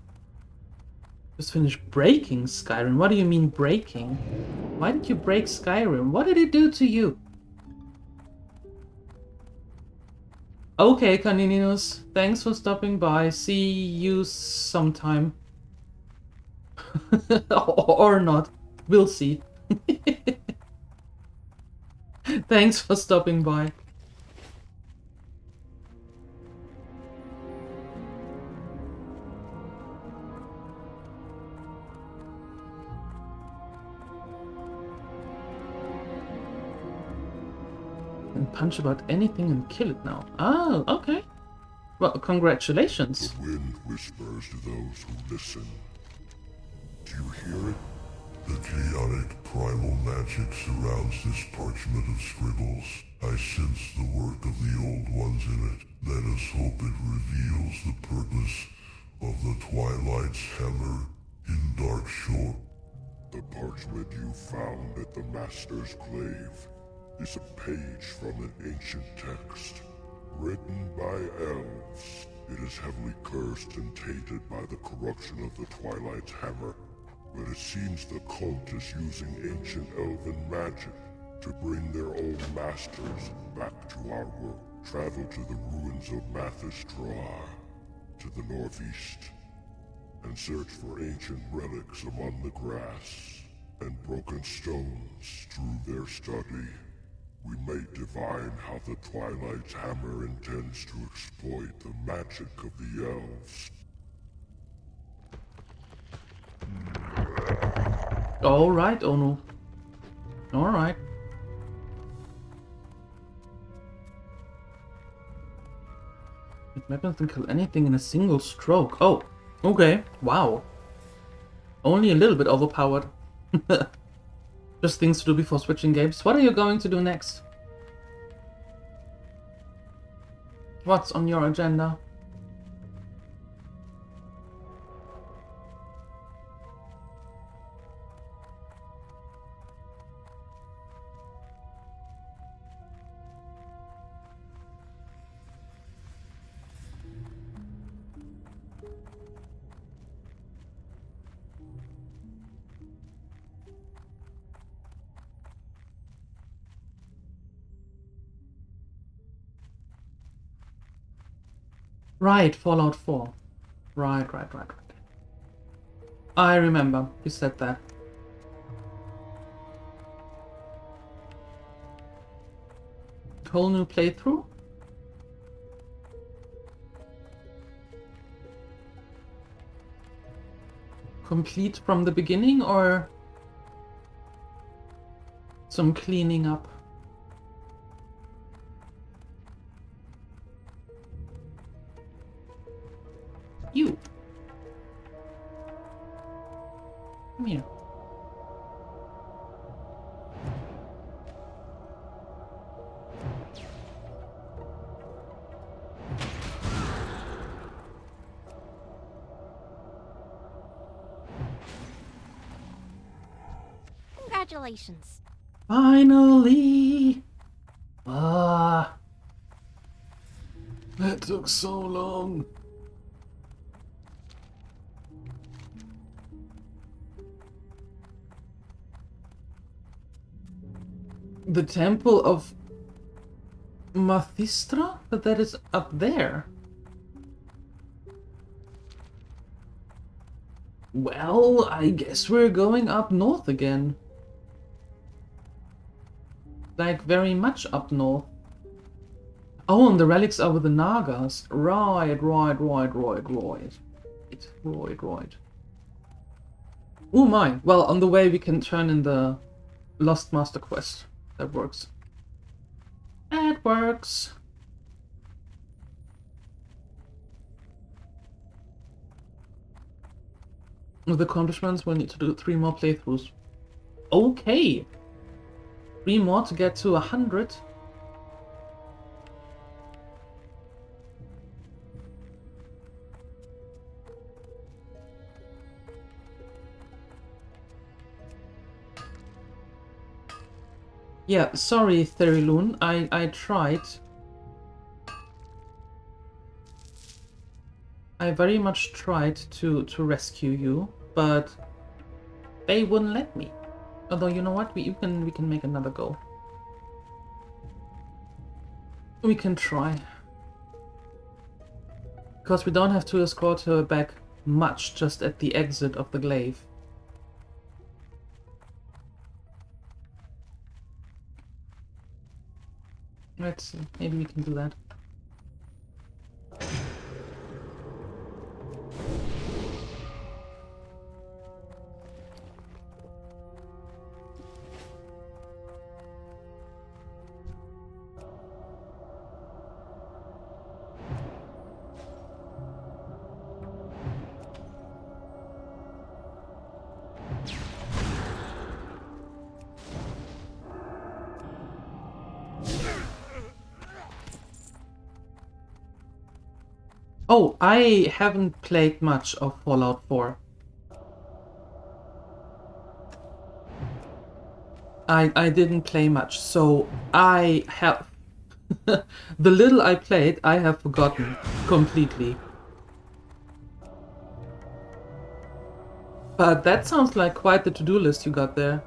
Just finished breaking Skyrim. What do you mean breaking? Why did you break Skyrim? What did it do to you? Okay, Canininus. Thanks for stopping by. See you sometime. Or not. We'll see. Thanks for stopping by. And punch about anything and kill it now. Oh, okay. Well, congratulations. The wind whispers to those who listen. Do you hear it? The chaotic primal magic surrounds this parchment of scribbles. I sense the work of the old ones in it. Let us hope it reveals the purpose of the Twilight's hammer in Dark Shore. The parchment you found at the Master's Glaive is a page from an ancient text, written by elves. It is heavily cursed and tainted by the corruption of the Twilight's hammer, but it seems the cult is using ancient elven magic to bring their own masters back to our world. Travel to the ruins of Mathistrar, to the northeast, and search for ancient relics among the grass and broken stones. Through their study, we may divine how the Twilight's hammer intends to exploit the magic of the elves. Alright, Ono. Alright. Weapons can kill anything in a single stroke. Oh, okay. Wow. Only a little bit overpowered. Just things to do before switching games. What are you going to do next? What's on your agenda? Right, Fallout 4. Right. I remember, you said that. Whole new playthrough? Complete from the beginning or some cleaning up? Congratulations. Finally! Ah. That took so long. The Temple of Mathistra? But that is up there. Well, I guess we're going up north again. Like, very much up north. Oh, and the relics are with the Nagas. Right. Oh my. Well, on the way we can turn in the Lost Master quest. That works. That works. With accomplishments, we'll need to do 3 more playthroughs. Okay. 3 more to get to 100. Yeah, sorry, Theriloon. I tried. I very much tried to rescue you, but they wouldn't let me. Although, you know what? We can make another go. We can try. Because we don't have to escort her back much, just at the exit of the glaive. Let's see, maybe we can do that. Oh, I haven't played much of Fallout 4. I didn't play much, so I have... the little I played, I have forgotten completely. But that sounds like quite the to-do list you got there.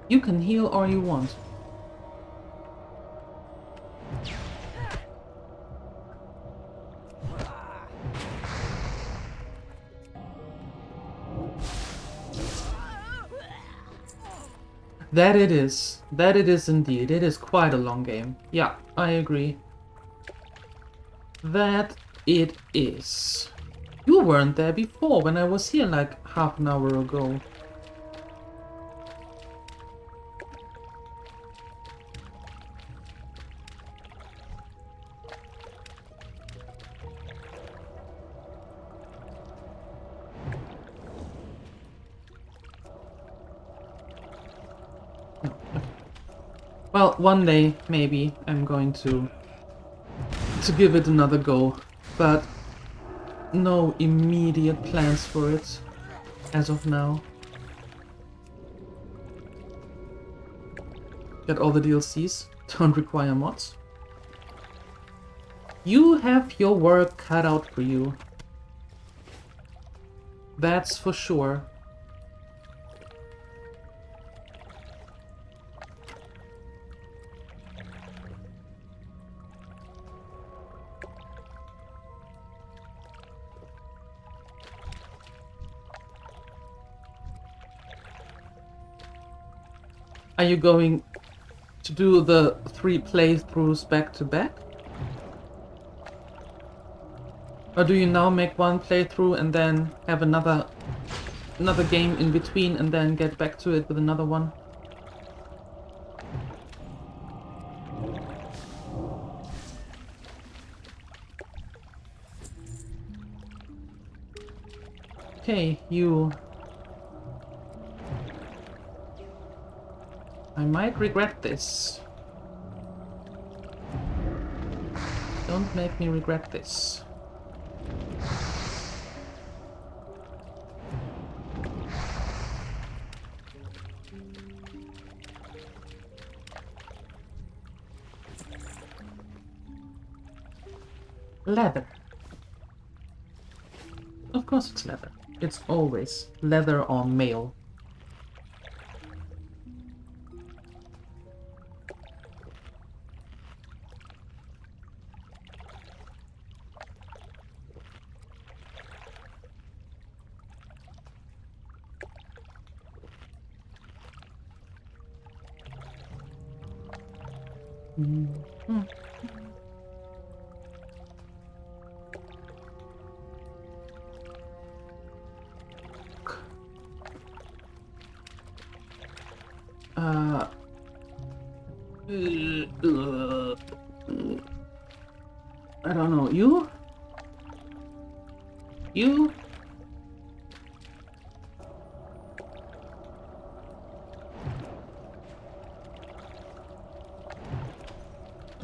You can heal all you want. That it is. That it is indeed. It is quite a long game. Yeah, I agree. That it is. You weren't there before when I was here like half an hour ago. Well, one day, maybe, I'm going to give it another go, but no immediate plans for it as of now. Get all the DLCs, don't require mods. You have your work cut out for you. That's for sure. Are you going to do the 3 playthroughs back to back? Or do you now make 1 playthrough and then have another game in between and then get back to it with another one? Okay, you... I might regret this. Don't make me regret this. Leather. Of course it's leather. It's always leather or mail. I don't know. You? You?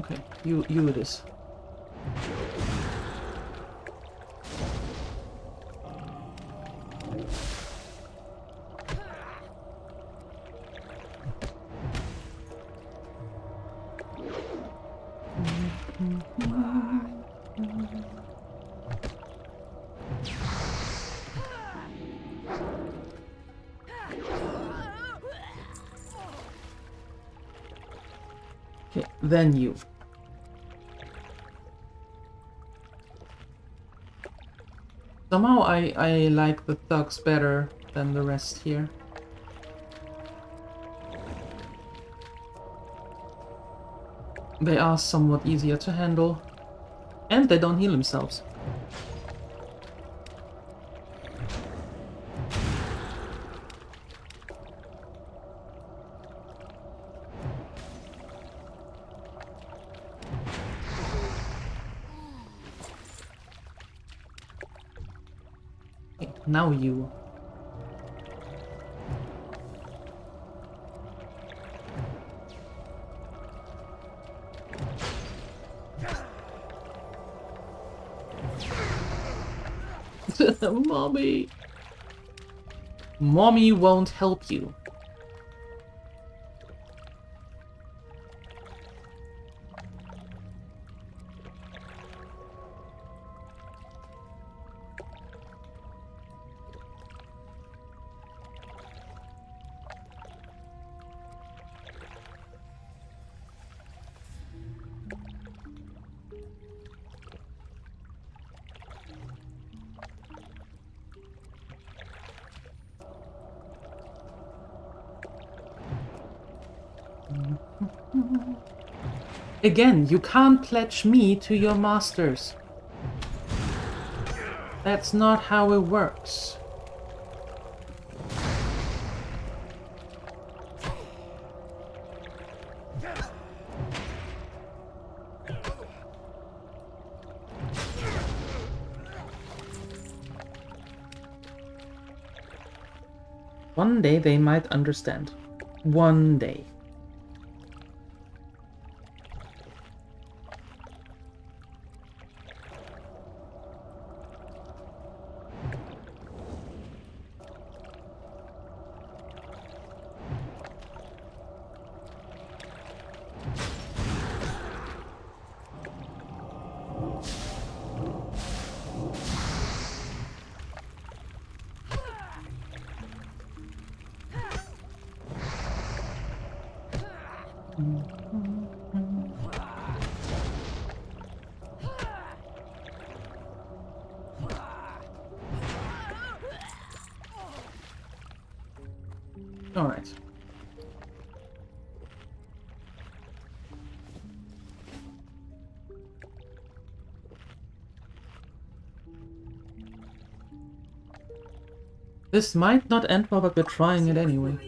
Okay, you it is. Okay, then you. Somehow I like the thugs better than the rest here. They are somewhat easier to handle. And they don't heal themselves. Okay, now you. Mommy. Mommy won't help you. Again, you can't pledge me to your masters. That's not how it works. One day they might understand. One day. All right. This might not end well, but we're trying it anyway.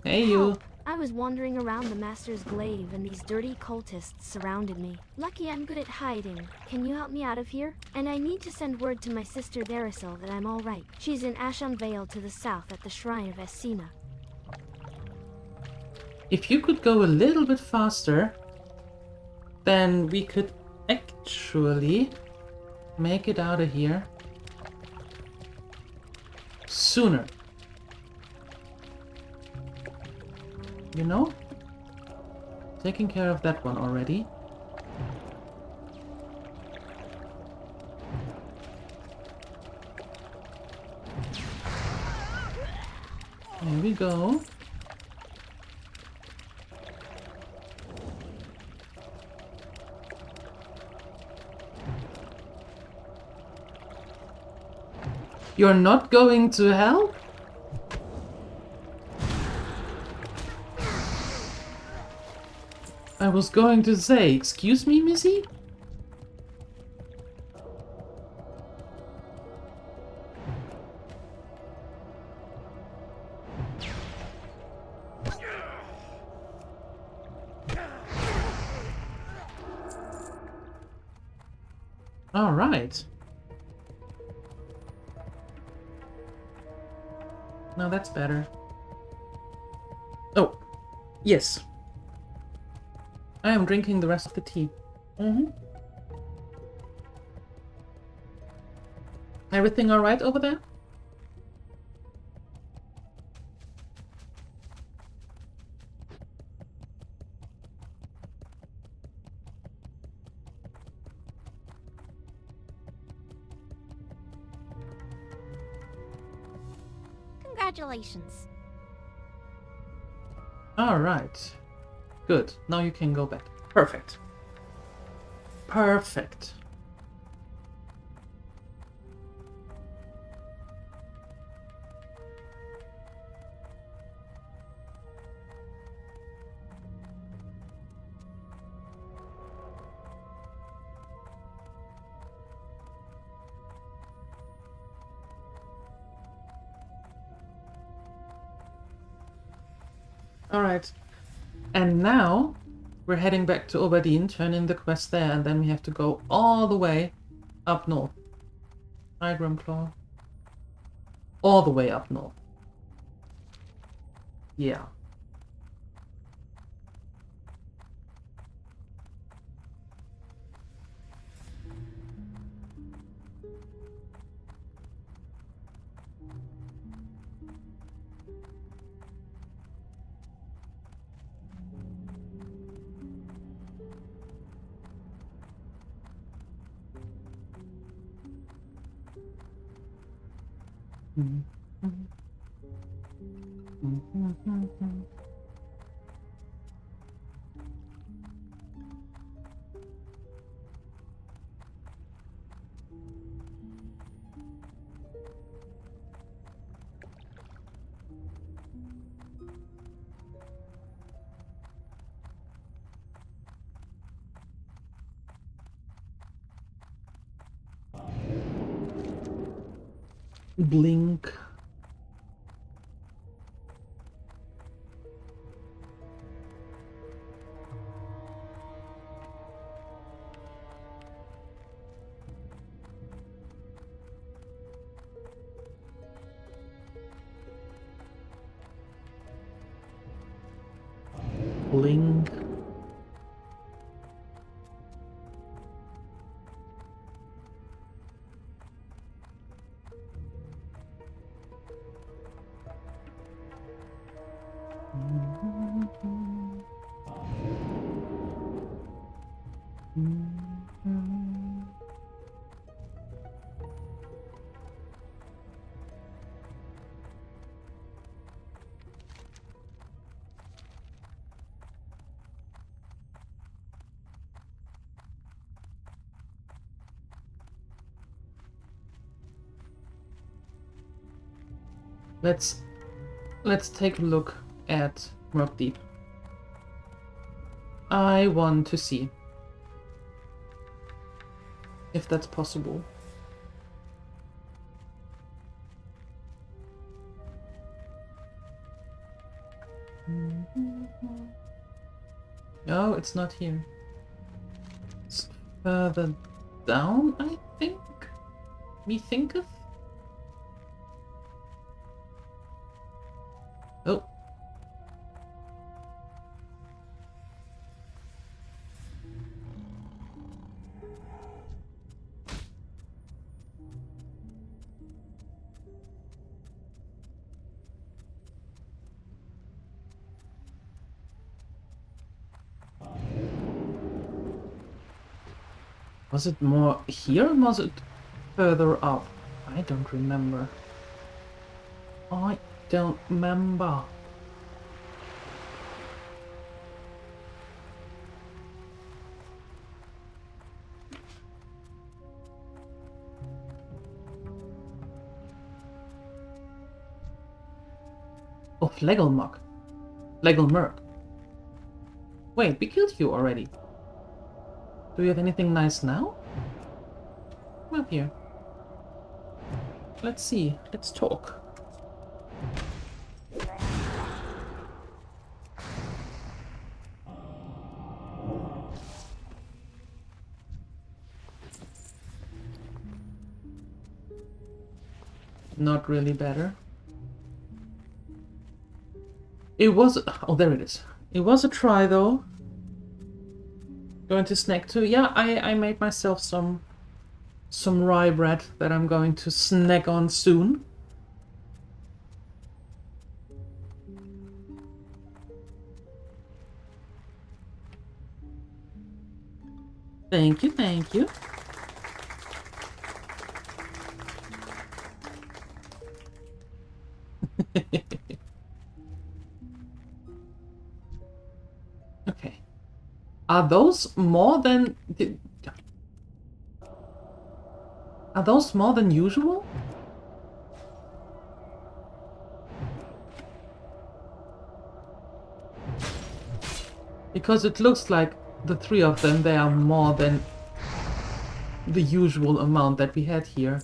Hey, you. I was wandering around the Master's glaive and these dirty cultists surrounded me. Lucky I'm good at hiding. Can you help me out of here? And I need to send word to my sister Darisil that I'm alright. She's in Asham Vale to the south at the shrine of Essina. If you could go a little bit faster, then we could actually make it out of here sooner. You know? Taking care of that one already. There we go. You're not going to help? I was going to say, excuse me, Missy? All right. No, that's better. Oh, yes. I am drinking the rest of the tea. Everything all right over there? Congratulations. All right. Good. Now you can go back. Perfect. Perfect. All right. And now we're heading back to Oberdeen, turn in the quest there, and then we have to go all the way up north. Right, Grimclaw? All the way up north. Yeah. Blink. Blink. Let's take a look at Murkdeep. I want to see if that's possible. No, it's not here. It's further down, I think. Me thinketh. Oh. Was it more here or was it further up? I don't remember. I don't remember. Oh, Legelmok. Legelmerk. Wait, we killed you already. Do you have anything nice now? Come up here. Let's see. Let's talk. Not really better. It was... Oh, there it is. It was a try, though. Going to snack too. Yeah, I made myself some rye bread that I'm going to snack on soon. Thank you, thank you. Okay. Are those more than... Are those more than usual? Because it looks like the three of them, they are more than the usual amount that we had here.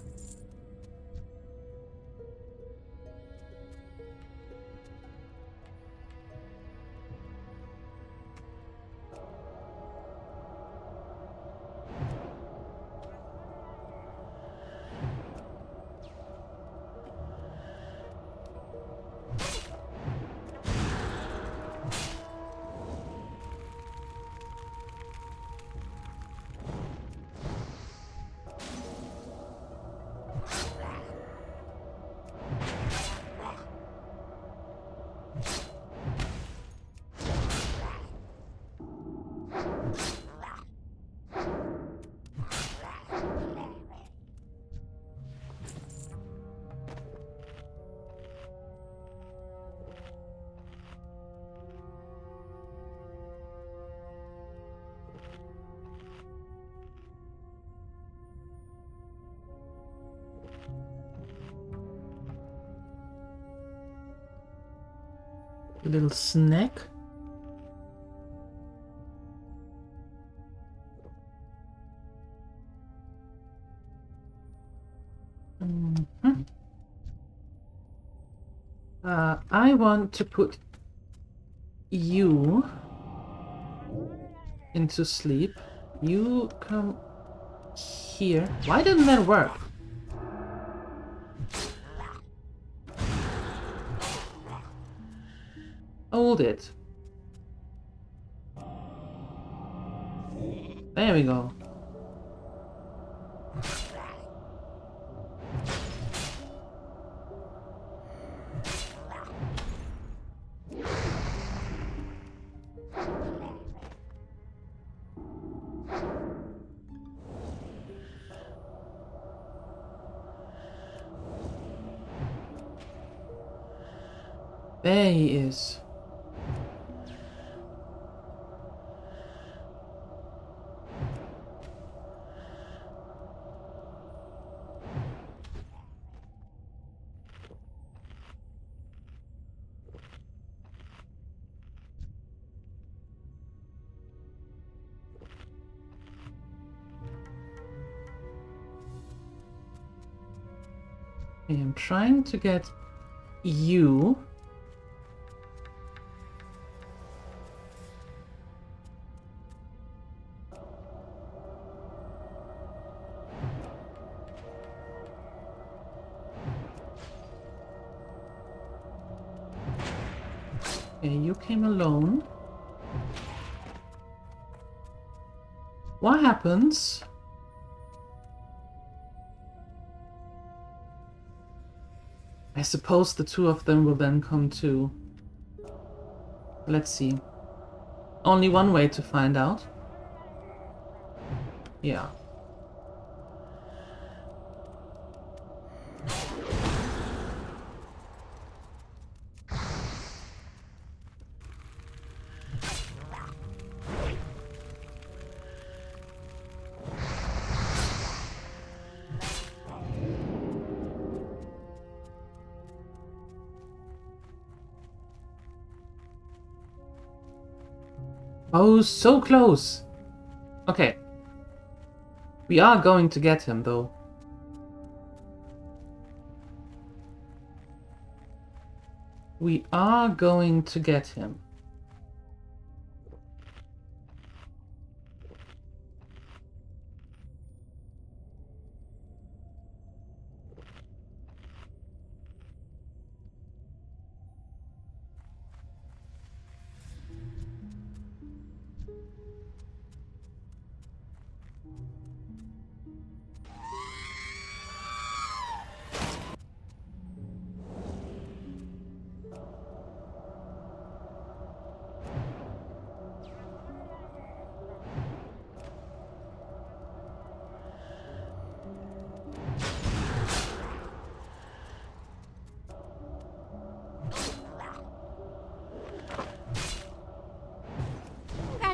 A little snack. I want to put you into sleep. You come here. Why didn't that work? Hold it. There we go. There he is. I am trying to get you Okay, you came alone. What happens? I suppose the two of them will then come to... Let's see. Only one way to find out. Yeah. Oh, so close! Okay. We are going to get him, though. We are going to get him.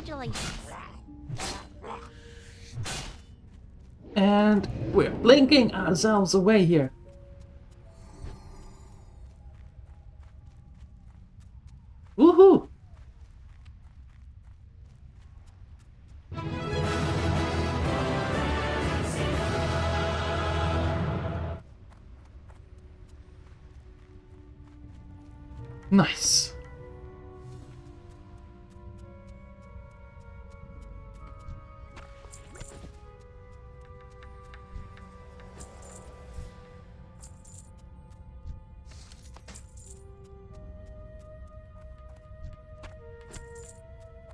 Congratulations. And we're blinking ourselves away here. Woohoo! Nice.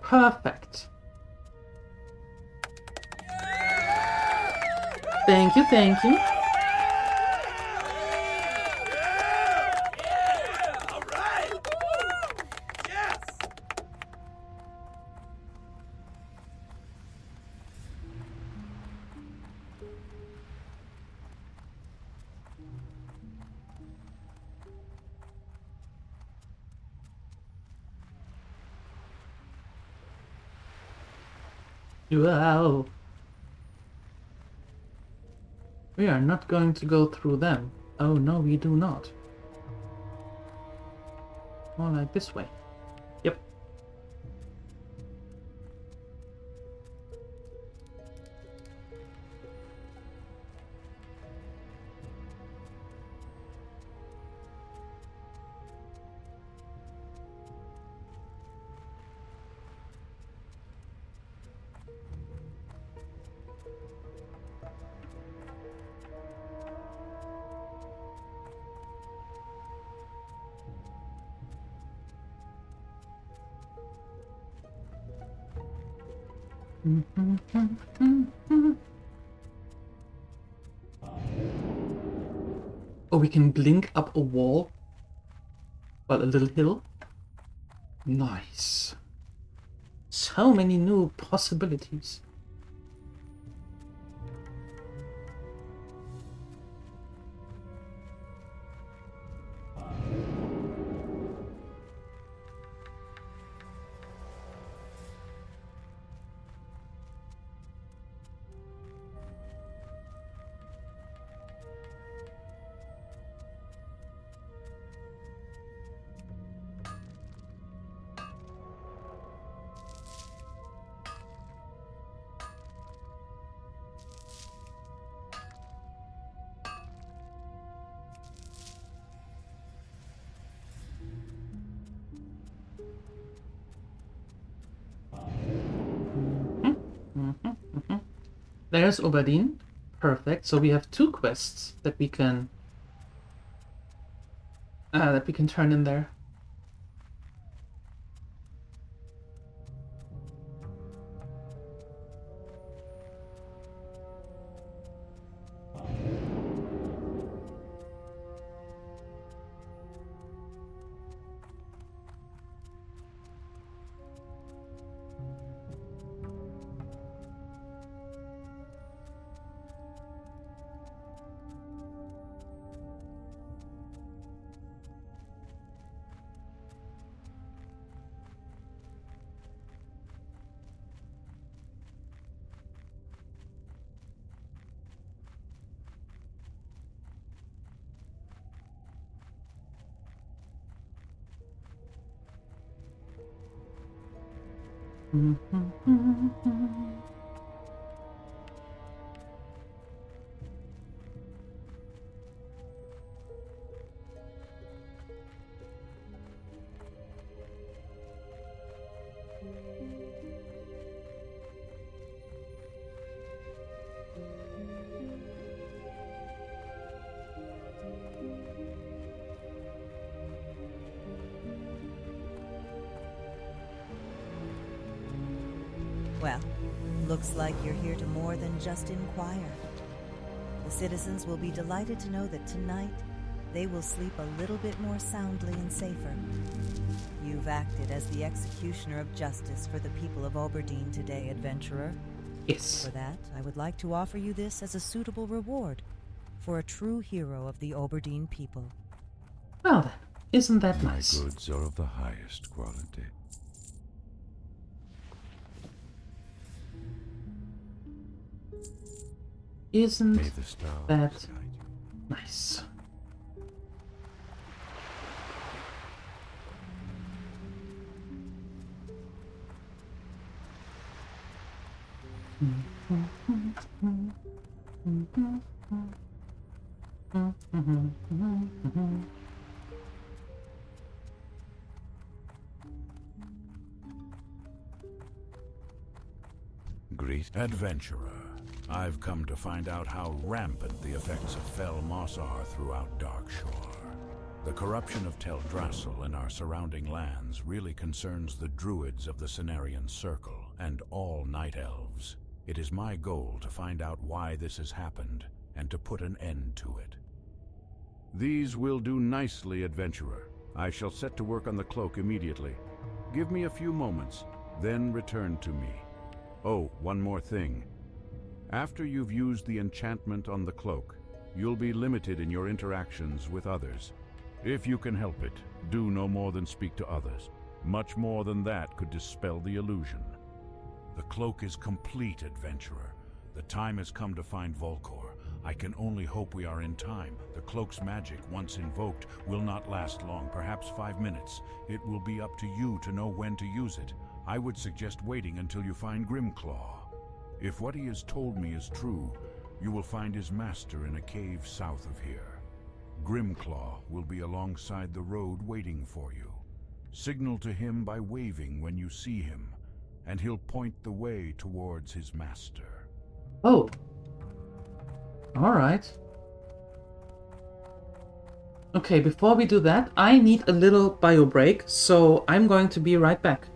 Perfect. Thank you, thank you. Wow. We are not going to go through them. Oh no, we do not. More like this way. Yep. Oh, we can blink up a wall. Well, a little hill. Nice. So many new possibilities. There's Obadin. Perfect. So we have two quests that we can turn in there. Well, looks like you're here to more than just inquire. The citizens will be delighted to know that tonight they will sleep a little bit more soundly and safer. You've acted as the executioner of justice for the people of Oberdeen today, adventurer. Yes. For that, I would like to offer you this as a suitable reward for a true hero of the Oberdeen people. Well then, isn't that nice? My goods are of the highest quality. Isn't May the stars that guide you. nice? Greet adventurer. I've come to find out how rampant the effects of Fel Moss are throughout Darkshore. The corruption of Teldrassil and our surrounding lands really concerns the druids of the Cenarian Circle and all Night Elves. It is my goal to find out why this has happened and to put an end to it. These will do nicely, adventurer. I shall set to work on the cloak immediately. Give me a few moments, then return to me. Oh, one more thing. After you've used the enchantment on the cloak, you'll be limited in your interactions with others. If you can help it, do no more than speak to others. Much more than that could dispel the illusion. The cloak is complete, adventurer. The time has come to find Volcor. I can only hope we are in time. The cloak's magic, once invoked, will not last long, perhaps 5 minutes. It will be up to you to know when to use it. I would suggest waiting until you find Grimclaw. If what he has told me is true, you will find his master in a cave south of here. Grimclaw will be alongside the road waiting for you. Signal to him by waving when you see him, and he'll point the way towards his master. Oh. Alright. Okay, before we do that, I need a little bio break, so I'm going to be right back.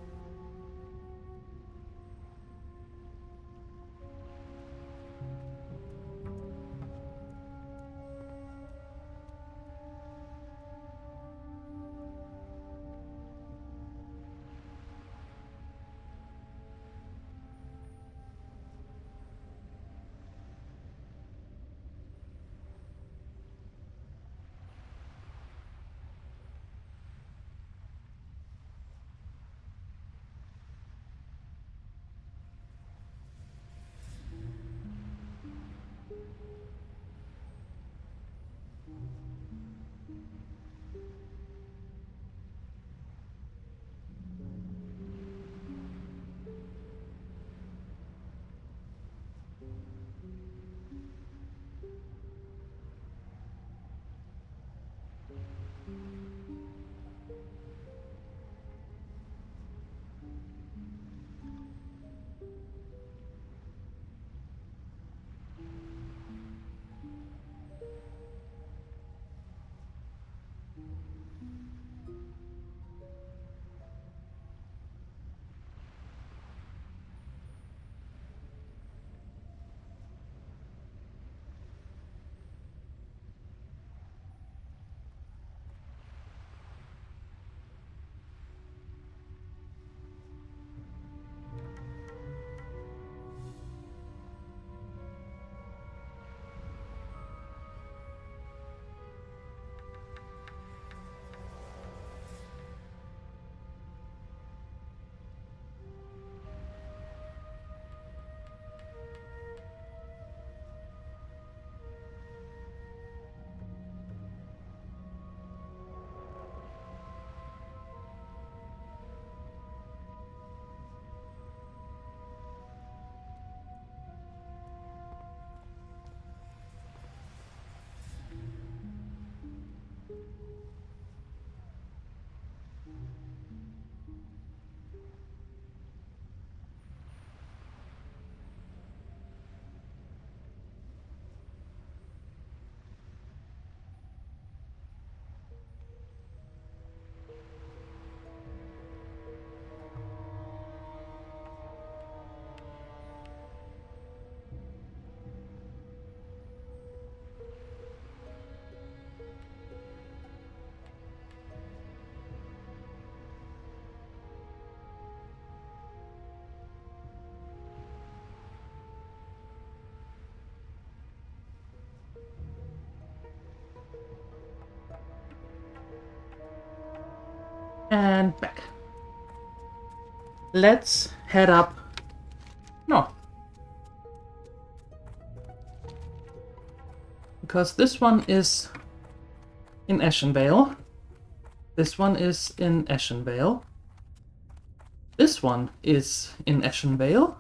And back. Let's head up north. Because this one is in Ashenvale. This one is in Ashenvale. This one is in Ashenvale.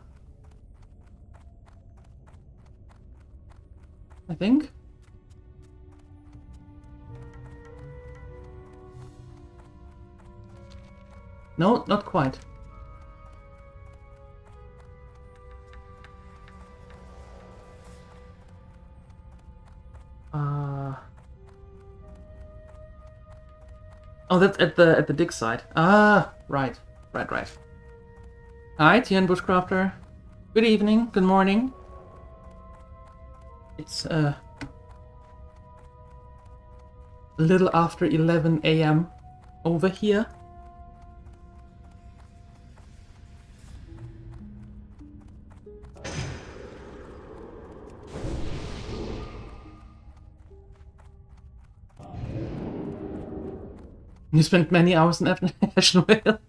I think. No, not quite. Oh, that's at the dig site. Ah, right. Hi, TN Bushcrafter. Good evening, good morning. It's a little after 11 a.m. over here. You spent many hours in Ashenvale.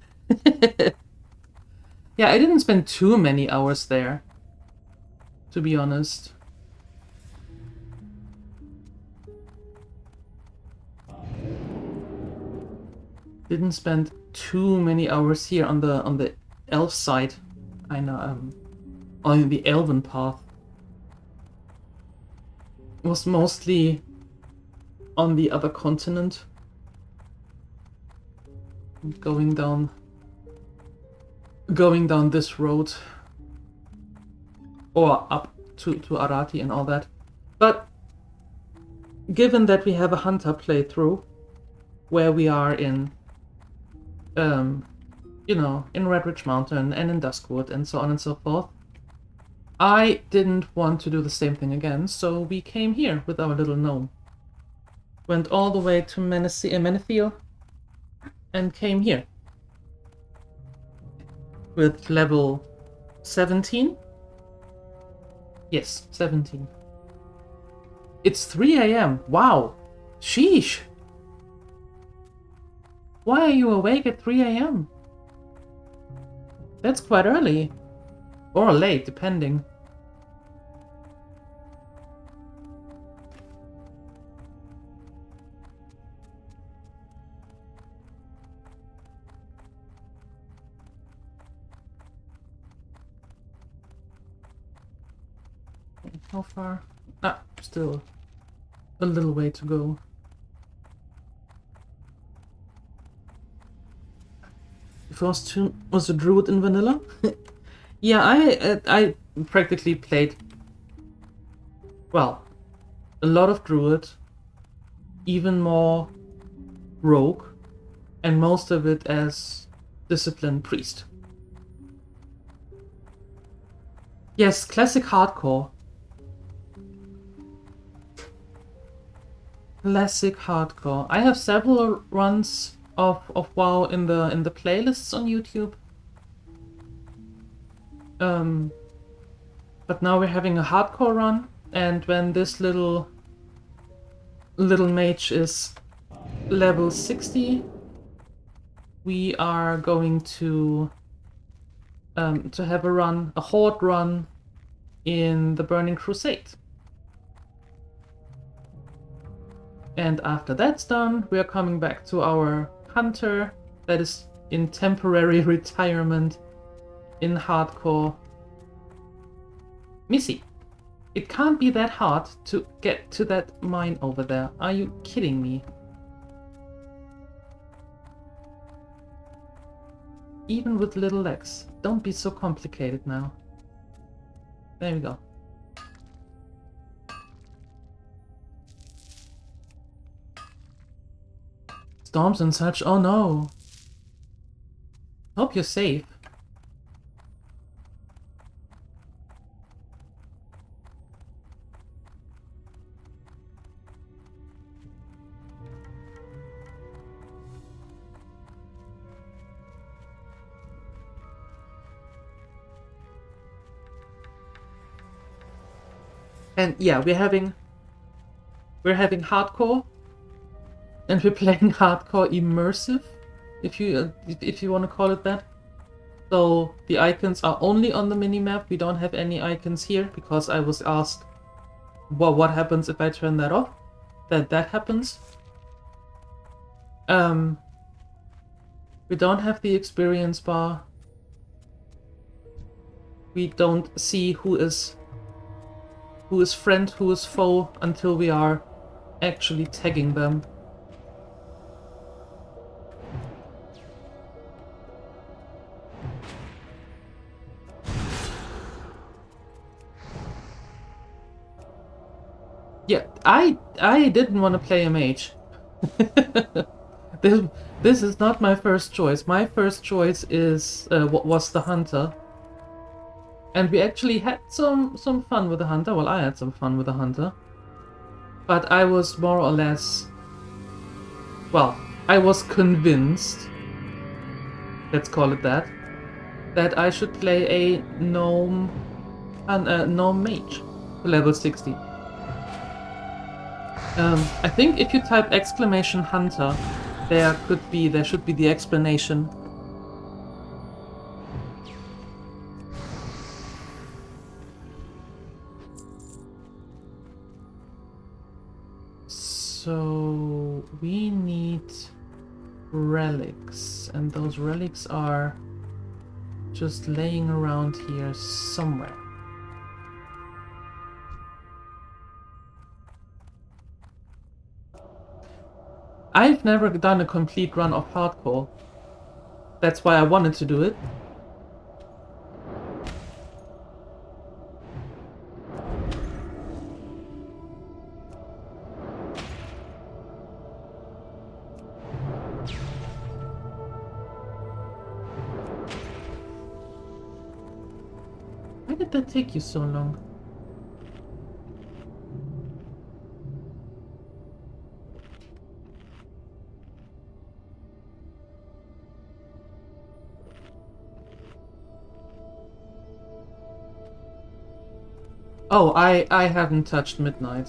Yeah, I didn't spend too many hours there, to be honest. Didn't spend too many hours here on the elf side. I know, on the elven path. It was mostly on the other continent. Going down this road, or up to Arati and all that. But given that we have a hunter playthrough where we are in you know, in Redridge Mountain and in Duskwood and so on and so forth, I didn't want to do the same thing again, so we came here with our little gnome. Went all the way to Menethil and came here with level 17. Yes, 17. It's 3 a.m. Wow. Sheesh. Why are you awake at 3 a.m.? That's quite early. Or late, depending. How far? Ah, still a little way to go. Frost was a druid in vanilla? Yeah, I practically played, well, a lot of druid, even more rogue, and most of it as disciplined priest. Yes, classic hardcore. Classic hardcore. I have several runs of WoW in the playlists on YouTube. But now we're having a hardcore run, and when this little mage is level 60, we are going to have a run, a horde run in the Burning Crusade. And after that's done, we are coming back to our hunter that is in temporary retirement in hardcore. Missy, it can't be that hard to get to that mine over there. Are you kidding me? Even with little legs. Don't be so complicated now. There we go. Storms and such, oh no. Hope you're safe. And yeah, we're having hardcore, and we're playing hardcore immersive, if you want to call it that. So the icons are only on the minimap. We don't have any icons here because I was asked, well, what happens if I turn that off? That happens. We don't have the experience bar. We don't see who is friend, who is foe until we are actually tagging them. Yeah, I didn't want to play a mage. This is not my first choice. My first choice is was the hunter. And we actually had some fun with the hunter. Well, I had some fun with the hunter. But I was more or less... Well, I was convinced, let's call it that I should play a gnome mage to level 60. I think if you type exclamation hunter, there should be the explanation. So we need relics, and those relics are just laying around here somewhere. I've never done a complete run of hardcore. That's why I wanted to do it. Why did that take you so long? Oh, I haven't touched Midnight.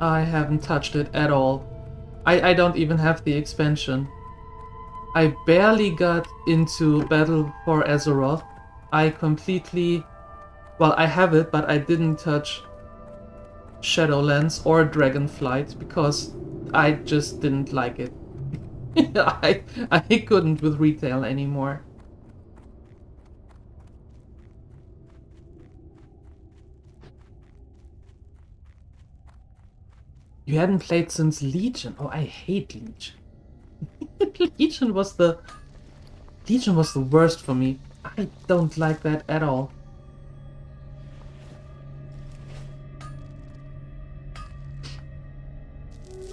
I haven't touched it at all. I don't even have the expansion. I barely got into Battle for Azeroth. I completely... Well, I have it, but I didn't touch Shadowlands or Dragonflight because I just didn't like it. I couldn't with retail anymore. You hadn't played since Legion? Oh, I hate Legion. Legion was the worst for me. I don't like that at all.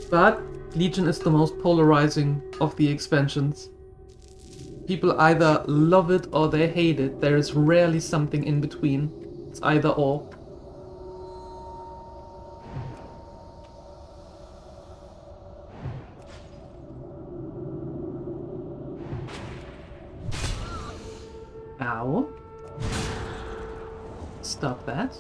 But Legion is the most polarizing of the expansions. People either love it or they hate it. There is rarely something in between. It's either or. Ow. Stop that.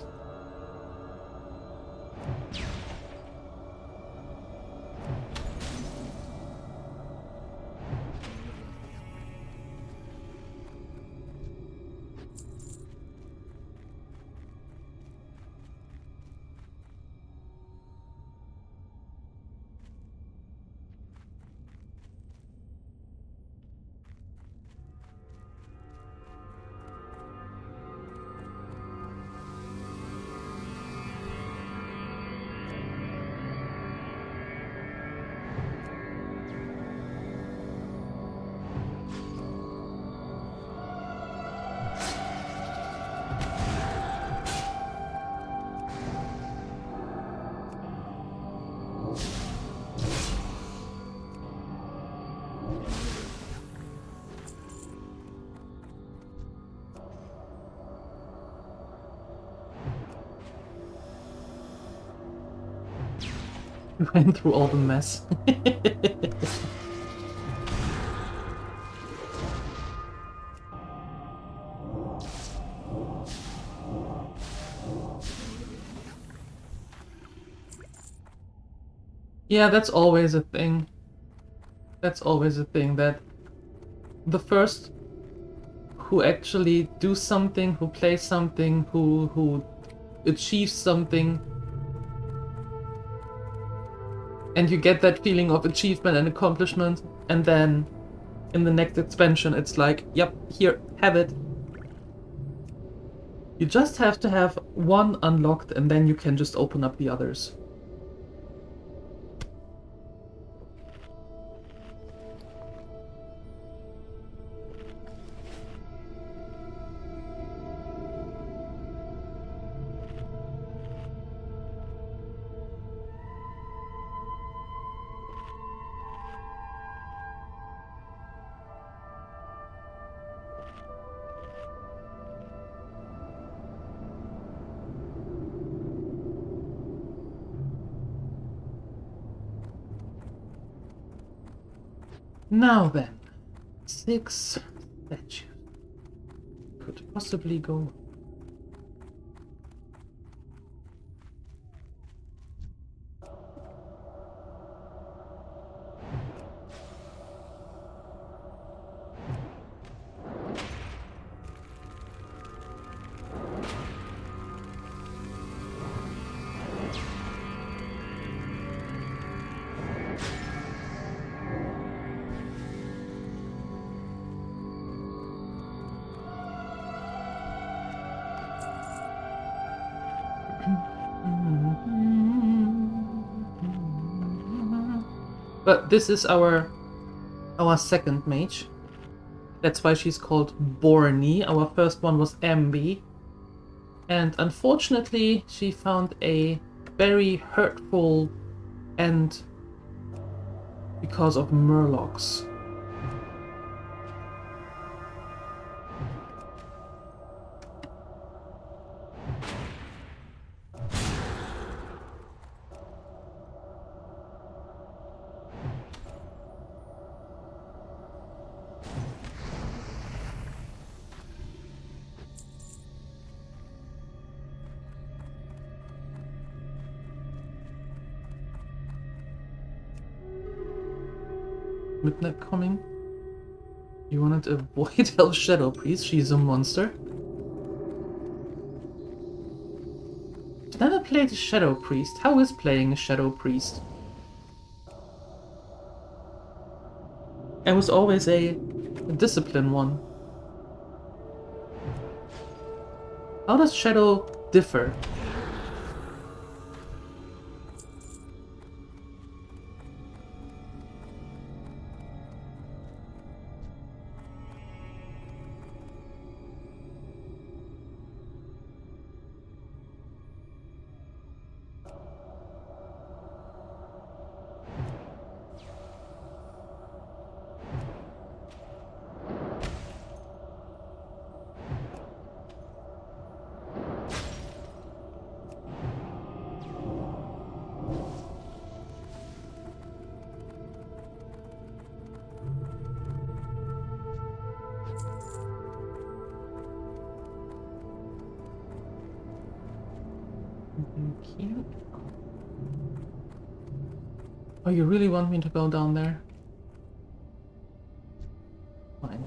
Went through all the mess. Yeah, that's always a thing. That's always a thing, that the first who actually do something, who play something, who achieves something, and you get that feeling of achievement and accomplishment, and then in the next expansion it's like, yep, here, have it. You just have to have one unlocked and then you can just open up the others. Now then, 6 statues. Could possibly go. But this is our second mage. That's why she's called Borny. Our first one was Ambi. And unfortunately, she found a very hurtful end because of murlocs. Midnight coming. You wanted to avoid El Shadow Priest, she's a monster. I've never played a Shadow Priest. How is playing a Shadow Priest? I was always a discipline one. How does Shadow differ? Cute. Oh, you really want me to go down there? Fine.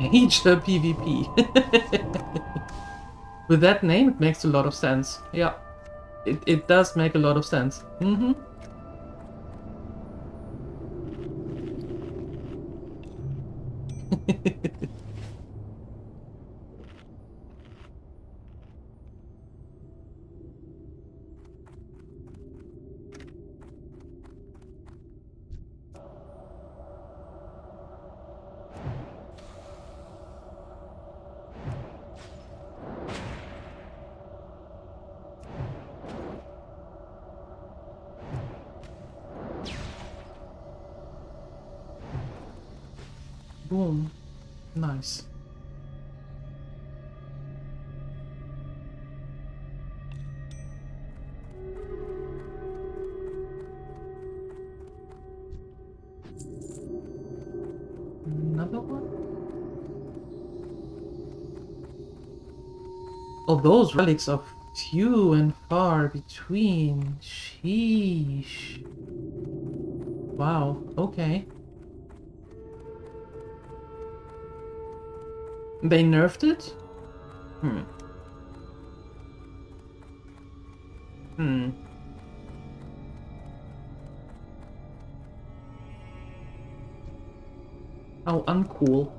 Major PvP. With that name, it makes a lot of sense. Yeah, it does make a lot of sense. Mm-hmm. Boom. Nice. another one? Oh, those relics are few and far between. Sheesh. Wow, okay. They nerfed it? Hmm. How uncool.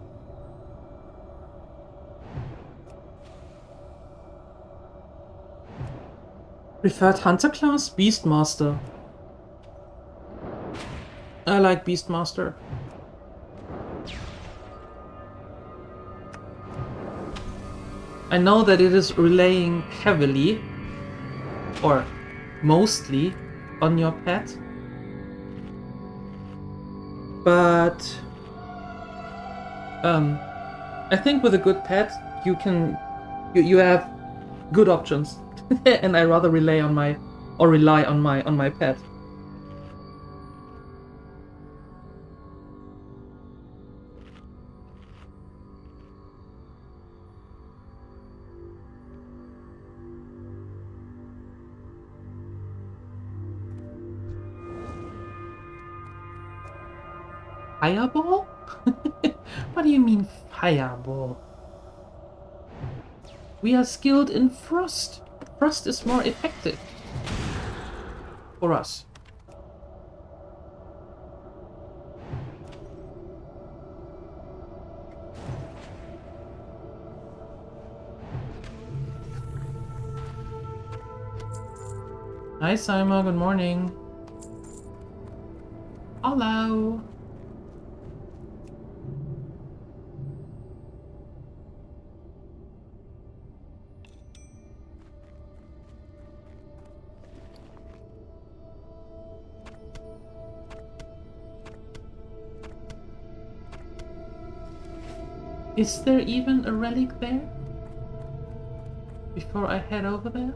Preferred hunter class? Beastmaster. I like Beastmaster. I know that it is relying heavily, or mostly, on your pet. But I think with a good pet you can you have good options. And I rather rely on my pet. Fireball? What do you mean fireball? We are skilled in frost. Frost is more effective for us. Hi Simon, good morning. Hello. Is there even a relic there? Before I head over there?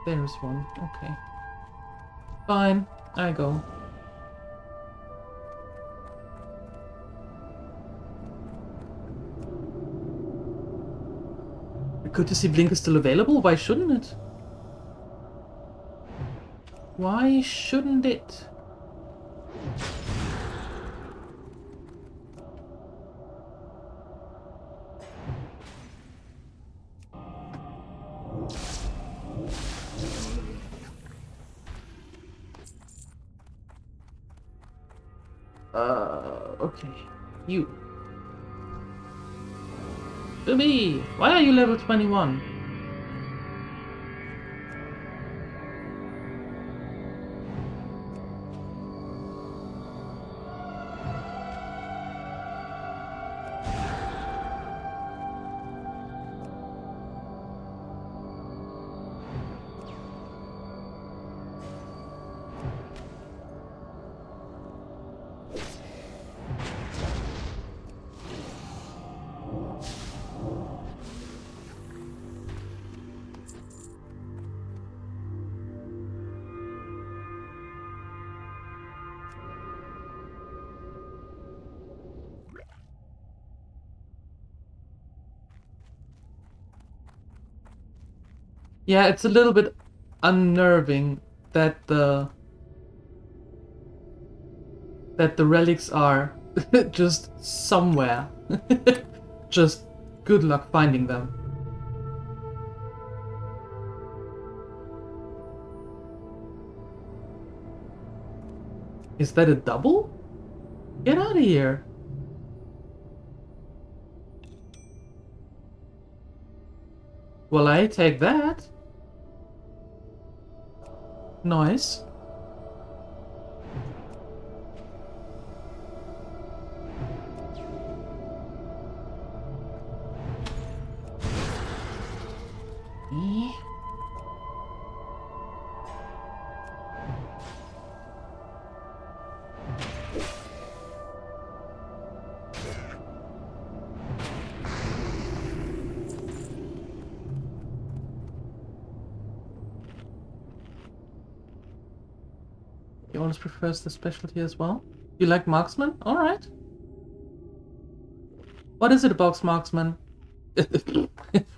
There's one, okay. Fine, I go. Good to see Blink is still available, why shouldn't it? Why shouldn't it? Okay. You. Booby! Why are you level 21? Yeah, it's a little bit unnerving that the relics are just somewhere. Just good luck finding them. Is that a double? Get out of here. Well, I take that. Nice. He always prefers the specialty as well. You like marksman? Alright. What is it about marksman?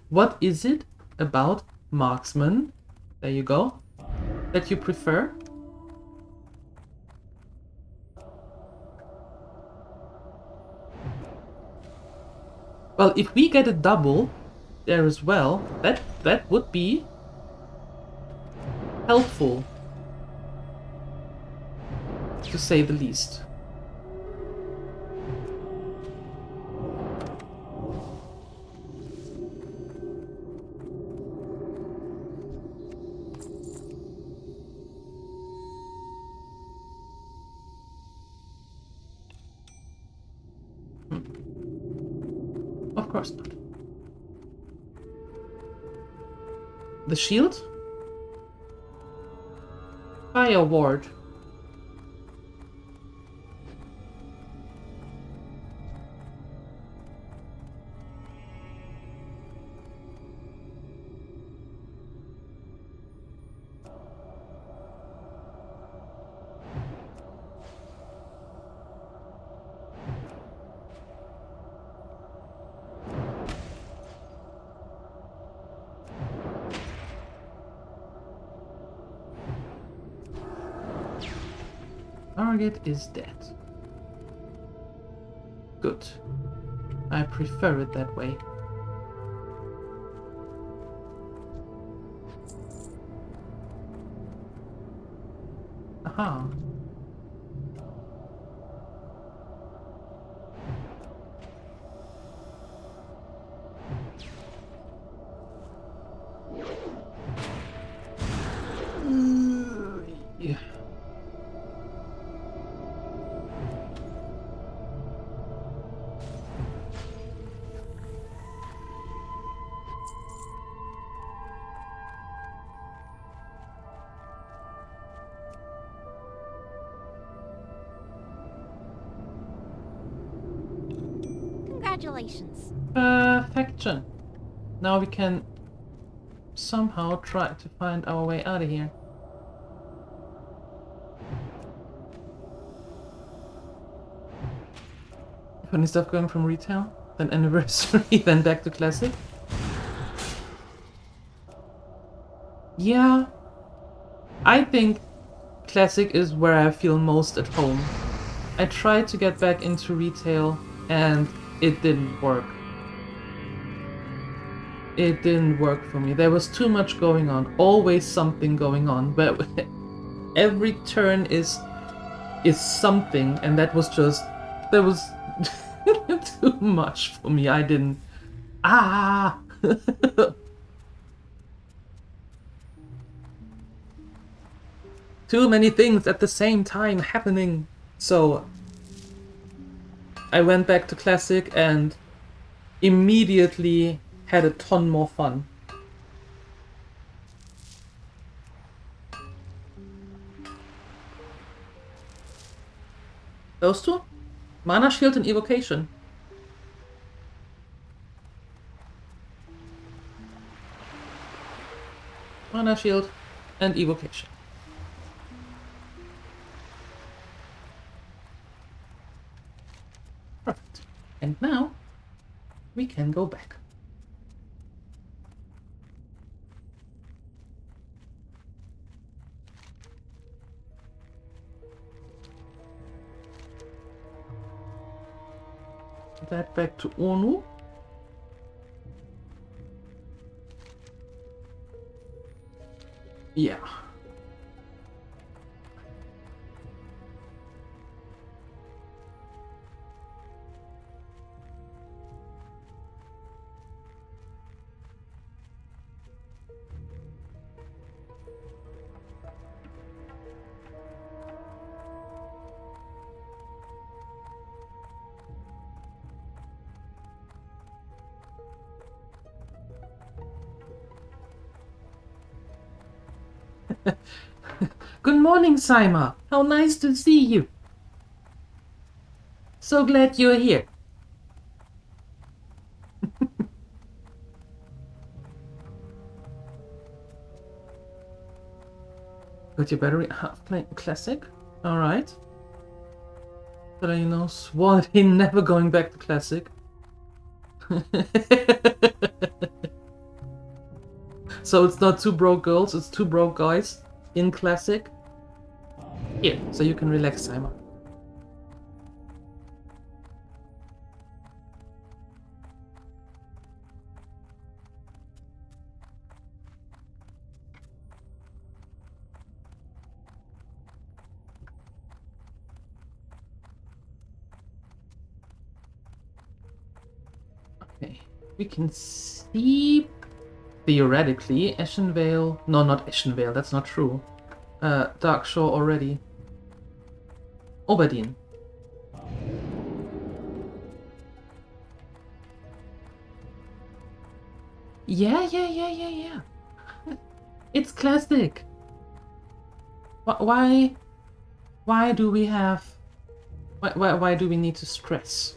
What is it about marksman? There you go. That you prefer? Well, if we get a double there as well, that would be helpful, to say the least. Of course not. The shield? Fire ward. Target is dead. Good. I prefer it that way. Aha. Yeah. Congratulations. Perfection. Now we can somehow try to find our way out of here. Funny stuff going from retail, then anniversary, then back to classic. Yeah, I think classic is where I feel most at home. I tried to get back into retail and it didn't work. It didn't work for me. There was too much going on, always something going on, but every turn is something, and that was just, there was too much for me. I didn't. Ah! Too many things at the same time happening. So I went back to classic and immediately had a ton more fun. Those two? Mana Shield and Evocation. Mana Shield and Evocation. Perfect. And now we can go back. That back to Onu. Yeah. Good morning, Saima. How nice to see you. So glad you're here. Got your battery half playing classic? Alright. But you know, swore he never going back to Classic. So it's not two broke girls, it's two broke guys in Classic. Here, so you can relax, Simon. Okay, we can see theoretically Ashenvale. No, not Ashenvale, that's not true. Darkshore already. Oberdeen. Yeah. It's Classic. Why do we have... Why do we need to stress?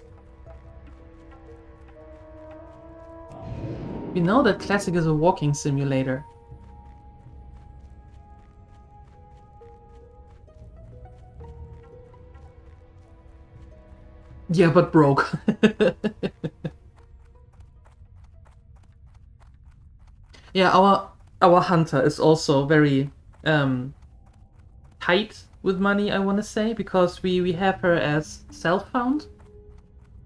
We know that Classic is a walking simulator. Yeah, but broke. Yeah, our hunter is also very tight with money, I want to say, because we have her as self-found,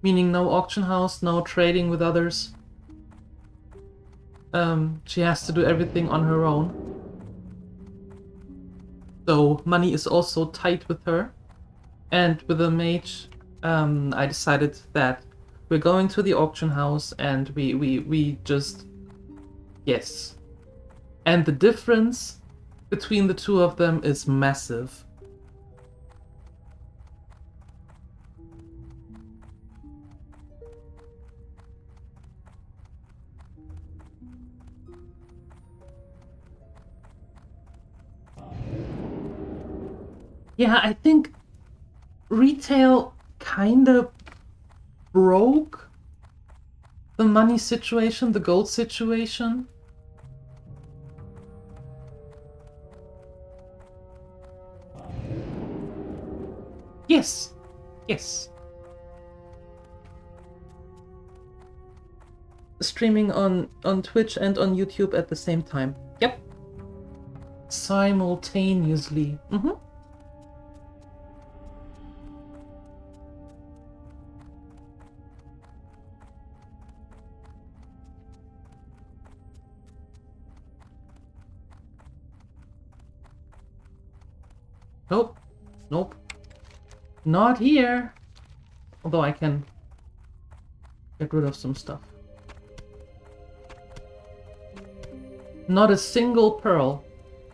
meaning no auction house, no trading with others. She has to do everything on her own. So money is also tight with her. And with the mage, I decided that we're going to the auction house and we just... Yes. And the difference between the two of them is massive. Yeah, I think retail kinda broke the money situation, the gold situation. Yes. Streaming on Twitch and on YouTube at the same time. Yep. Simultaneously. Nope. Not here. Although I can get rid of some stuff. Not a single pearl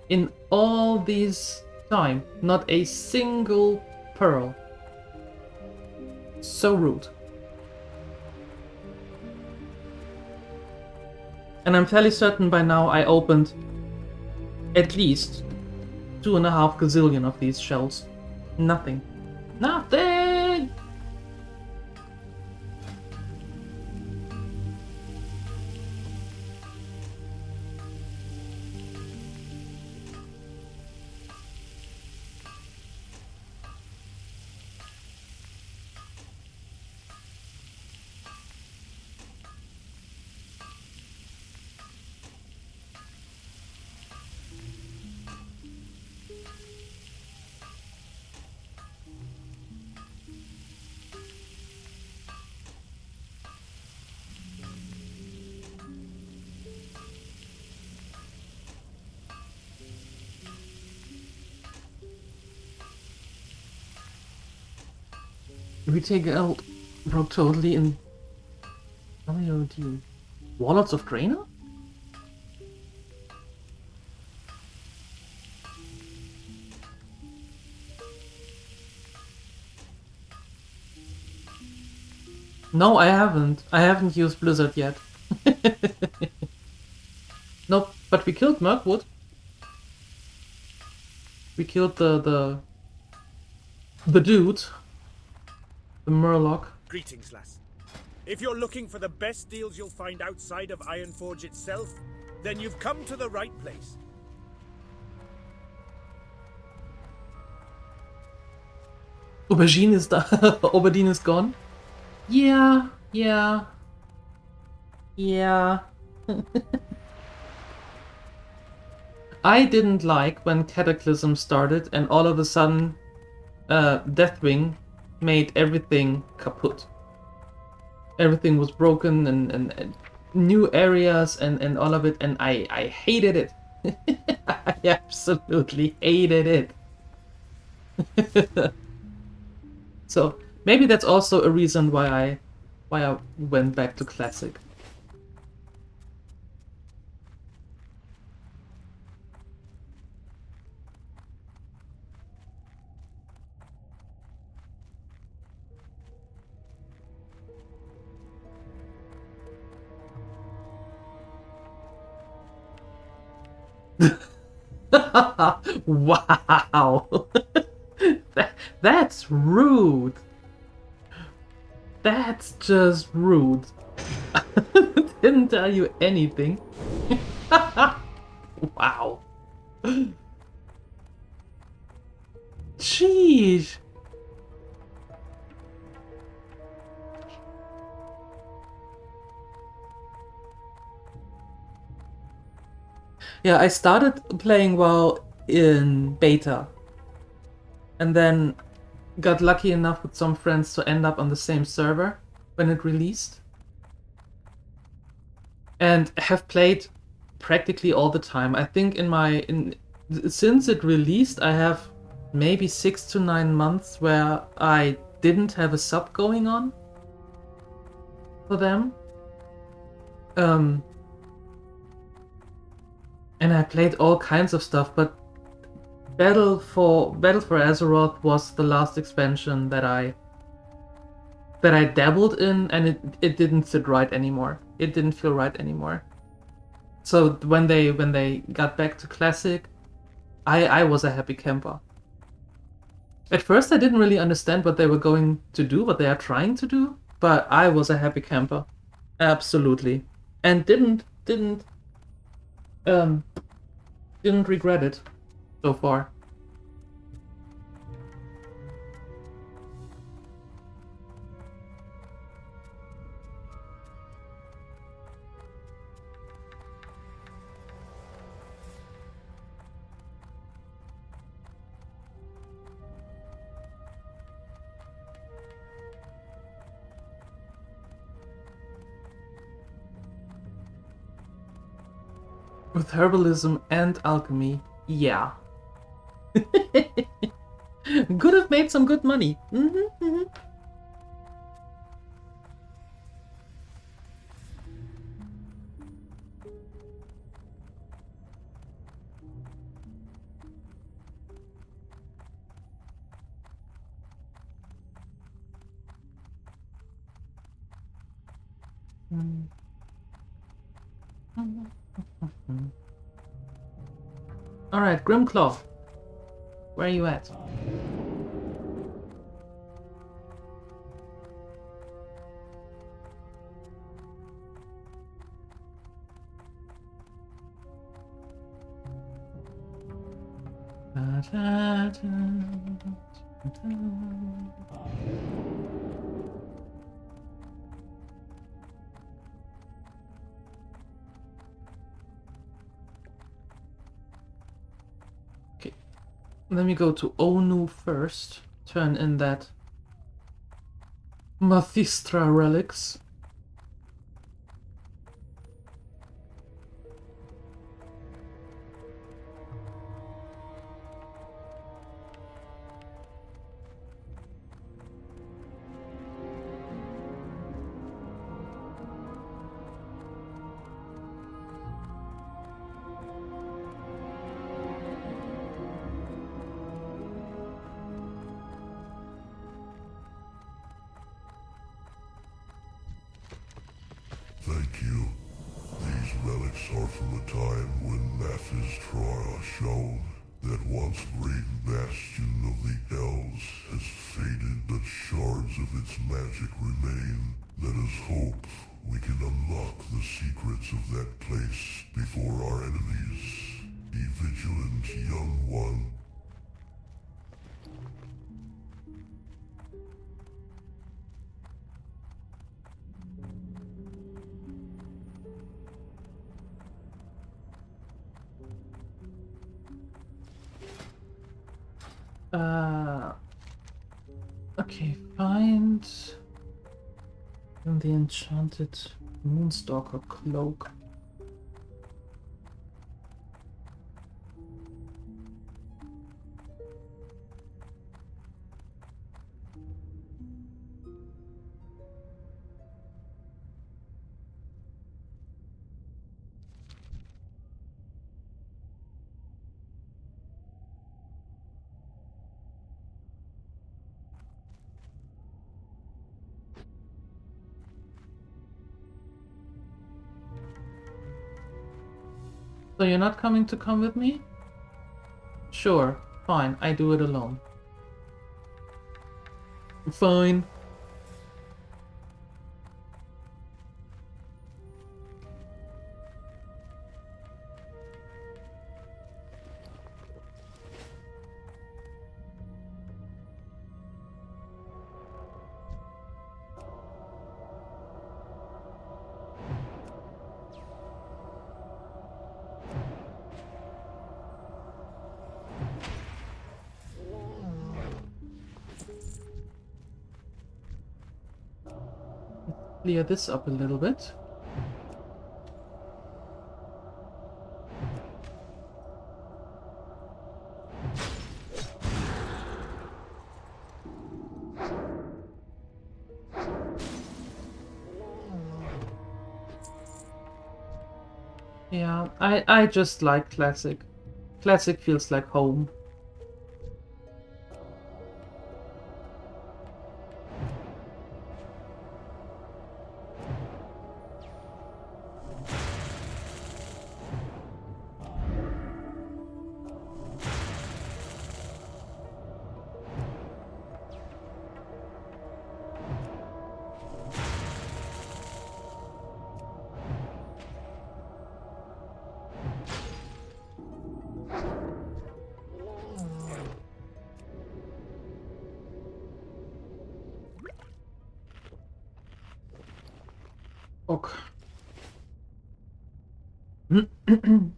in all these time. Not a single pearl. So rude. And I'm fairly certain by now I opened at least 2.5 gazillion of these shells. Nothing. Nothing! Retail broke totally in WOD. Warlords of Draenor? No, I haven't. I haven't used Blizzard yet. Nope, but we killed Mirkwood. We killed the dude. The Murloc. Greetings, lass. If you're looking for the best deals you'll find outside of Ironforge itself, then you've come to the right place. Aubergine is da. Aubergine is gone. Yeah. I didn't like when Cataclysm started and all of a sudden Deathwing made everything kaput. Everything was broken and new areas and all of it, and I hated it. I absolutely hated it. So maybe that's also a reason why I went back to Classic. Wow. That's rude. That's just rude. Didn't tell you anything. Wow. Jeez. Yeah, I started playing WoW in beta. And then got lucky enough with some friends to end up on the same server when it released. And have played practically all the time. I think since it released, I have maybe 6 to 9 months where I didn't have a sub going on for them. And I played all kinds of stuff, but Battle for Azeroth was the last expansion that I dabbled in, and it didn't sit right anymore. It didn't feel right anymore. So when they got back to Classic, I was a happy camper. At first I didn't really understand what they were going to do, what they are trying to do, but I was a happy camper. Absolutely. And didn't regret it so far. With herbalism and alchemy, yeah. Could have made some good money. Alright, Grimclaw. Where are you at? Okay, let me go to Onu first. Turn in that Mathistra relics. Thank you. These relics are from a time when Mathistra shone. That once great bastion of the Elves has faded, but shards of its magic remain. Let us hope we can unlock the secrets of that place before our enemies. Be vigilant, young one. Okay, find the enchanted Moonstalker cloak. So you're not coming to come with me? Sure, fine, I do it alone. Fine. Clear this up a little bit. Yeah, I just like classic. Classic feels like home. Okay. And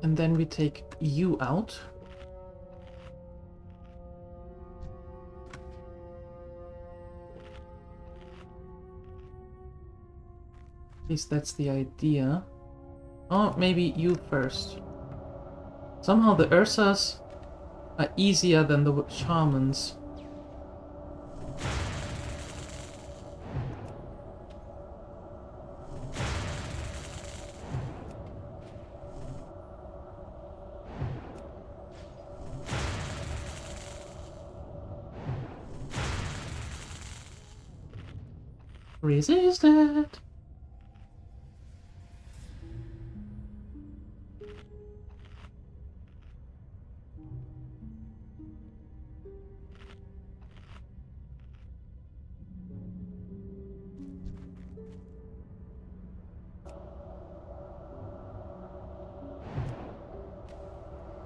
then we take you out. At least that's the idea. Oh, maybe you first. Somehow the Ursas are easier than the Shamans. Resist it.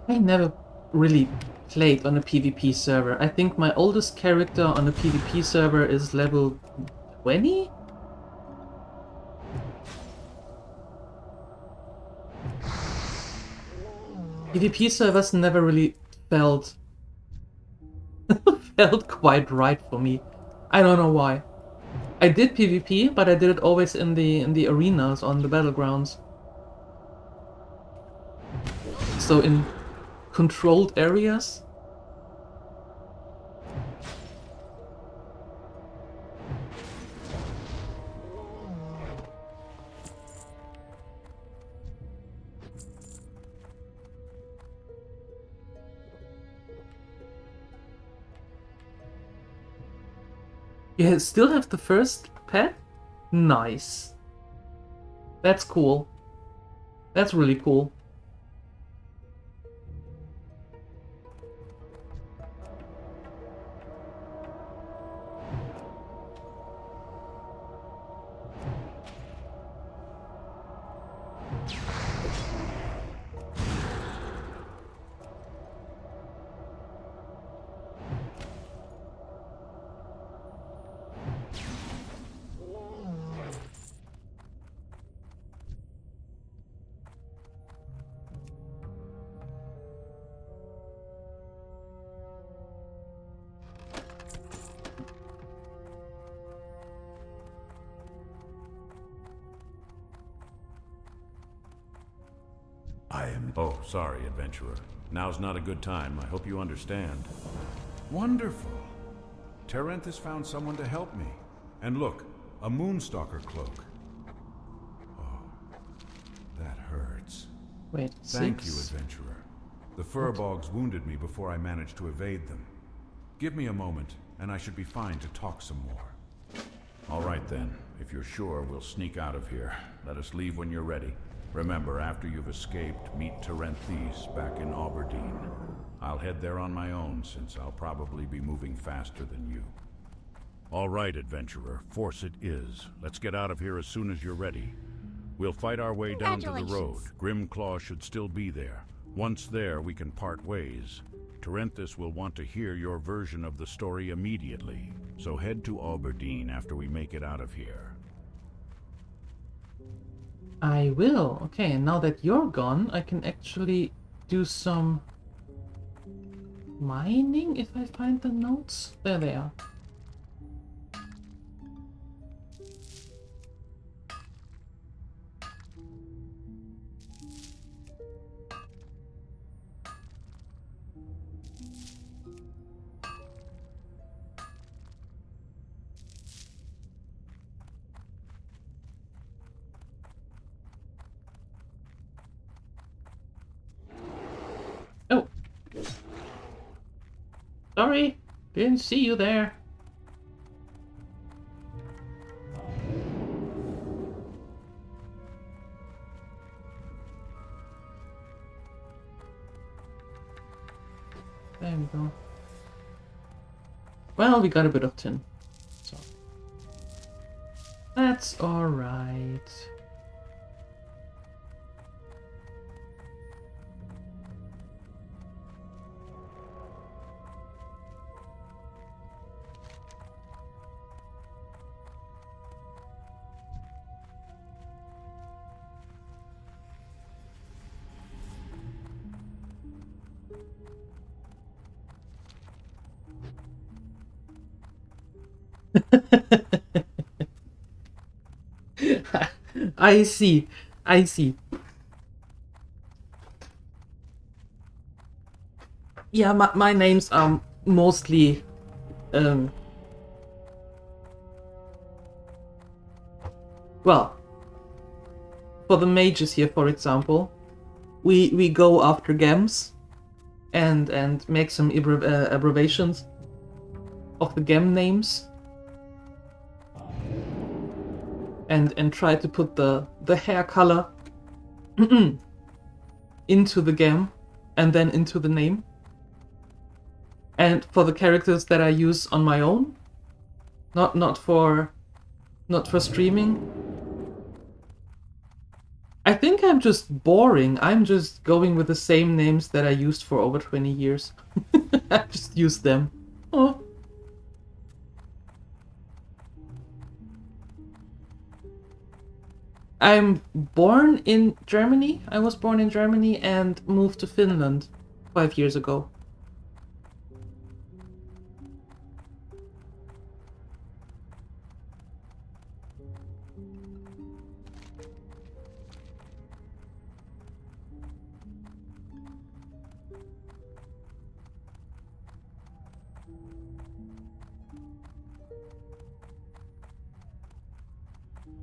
I never really played on a PvP server. I think my oldest character on a PvP server is level 20? PvP servers never really felt quite right for me. I don't know why. I did PvP, but I did it always in the arenas on the battlegrounds. So in controlled areas. You still have the first pet? Nice. That's cool. That's really cool. Oh, sorry, adventurer. Now's not a good time. I hope you understand. Wonderful. Terenth has found someone to help me. And look, a Moonstalker cloak. Oh, that hurts. Wait, Thank you, 6? adventurer. The furbogs wounded me before I managed to evade them. Give me a moment, and I should be fine to talk some more. All right then. If you're sure, we'll sneak out of here. Let us leave when you're ready. Remember, after you've escaped, meet Terenthes back in Aberdeen. I'll head there on my own, since I'll probably be moving faster than you. All right, adventurer. Force it is. Let's get out of here as soon as you're ready. We'll fight our way down to the road. Grimclaw should still be there. Once there, we can part ways. Terenthes will want to hear your version of the story immediately. So head to Aberdeen after we make it out of here. I will. Okay, and now that you're gone, I can actually do some mining if I find the notes. There they are. Oh! Sorry, didn't see you there. There we go. Well, we got a bit of tin, so that's alright. I see. I see. Yeah, my names are mostly well, for the mages here, for example, we go after gems and make some abbreviations of the gem names. And try to put the hair color into the gem and then into the name. And for the characters that I use on my own, not for streaming, I think I'm just boring. I'm just going with the same names that I used for over 20 years. I just use them. Oh. I'm born in Germany. I was born in Germany and moved to Finland 5 years ago.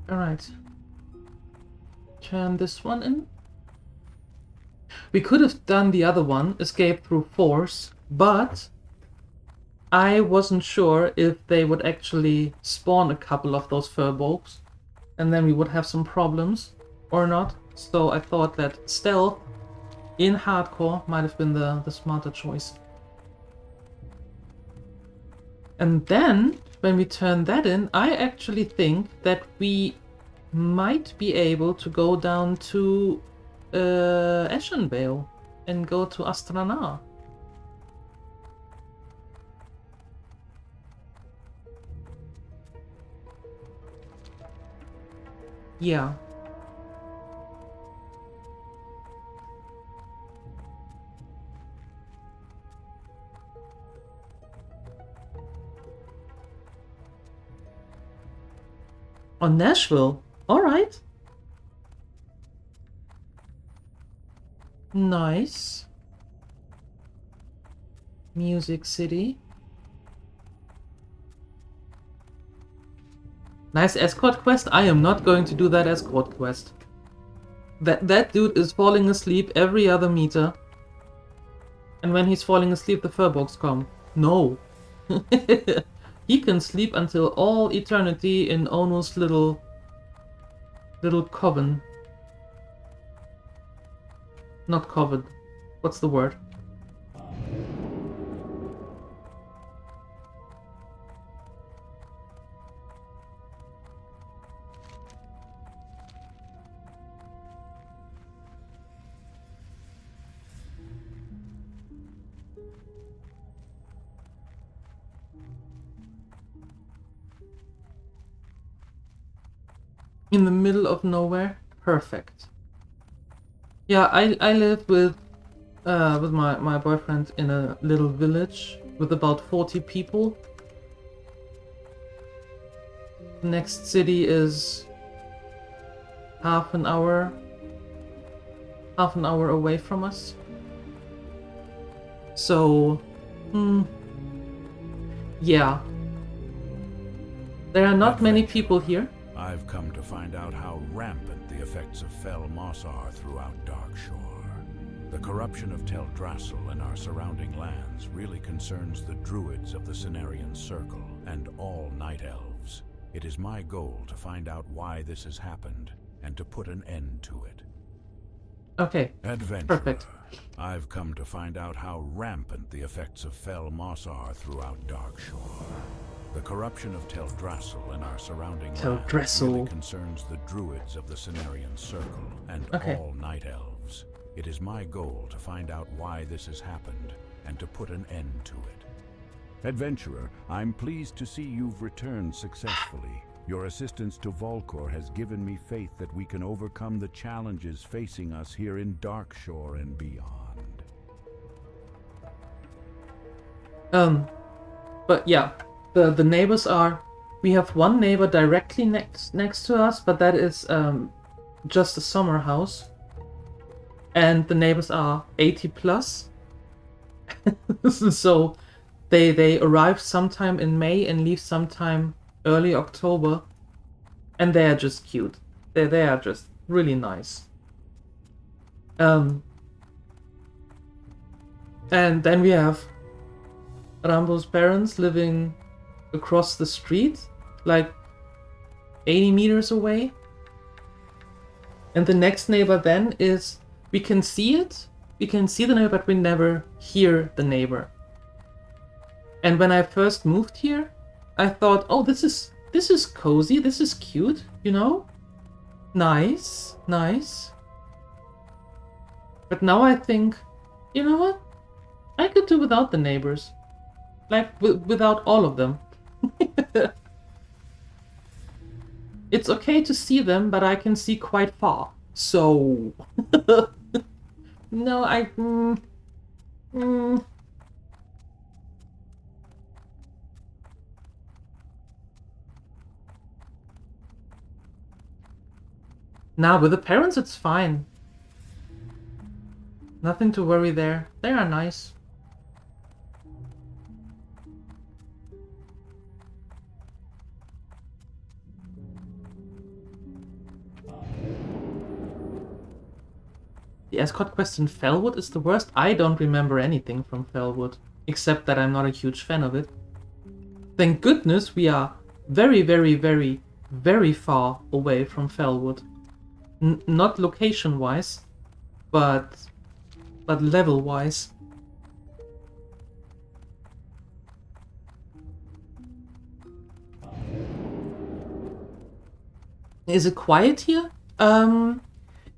All right. Turn this one in. We could have done the other one, escape through force, but I wasn't sure if they would actually spawn a couple of those furbolgs, and then we would have some problems, or not. So I thought that stealth in hardcore might have been the smarter choice. And then, when we turn that in, I actually think that we might be able to go down to Eschenvale and go to Astrana. Yeah. On Nashville? Alright. Nice. Music City. Nice escort quest. I am not going to do that escort quest. That dude is falling asleep every other meter. And when he's falling asleep, the furbolgs come. No. He can sleep until all eternity in Ono's little coven. Not coven. What's the word? In the middle of nowhere? Perfect. Yeah, I live with my boyfriend in a little village with about 40 people. The next city is half an hour away from us. So, yeah. There are not many people here. I've come to find out how rampant the effects of Fel Moss are throughout Darkshore. The corruption of Teldrassil and our surrounding lands really concerns the druids of the Cenarian Circle and all Night Elves. It is my goal to find out why this has happened and to put an end to it. Okay, Adventurer, perfect. I've come to find out how rampant the effects of Fel Moss are throughout Darkshore. The corruption of Teldrassil and our surrounding lands really concerns the druids of the Cenarian Circle and all Night Elves. It is my goal to find out why this has happened and to put an end to it. Adventurer, I'm pleased to see you've returned successfully. Your assistance to Volcor has given me faith that we can overcome the challenges facing us here in Darkshore and beyond. But yeah. The neighbors are... We have one neighbor directly next to us, but that is just a summer house. And the neighbors are 80 plus. So they arrive sometime in May and leave sometime early October. And they are just cute. They are just really nice. And then we have Rambo's parents living across the street, like 80 meters away. And the next neighbor then is, we can see it, we can see the neighbor, but we never hear the neighbor. And when I first moved here, I thought, oh, this is cozy, this is cute, you know? Nice, nice. But now I think, you know what? I could do without the neighbors. Like, without all of them. It's okay to see them, but I can see quite far. So... No, I... Nah, with the parents it's fine. Nothing to worry there. They are nice. The escort quest in Felwood is the worst. I don't remember anything from Felwood, except that I'm not a huge fan of it. Thank goodness we are very, very, very, very far away from Felwood. Not location-wise, but level-wise. Is it quiet here?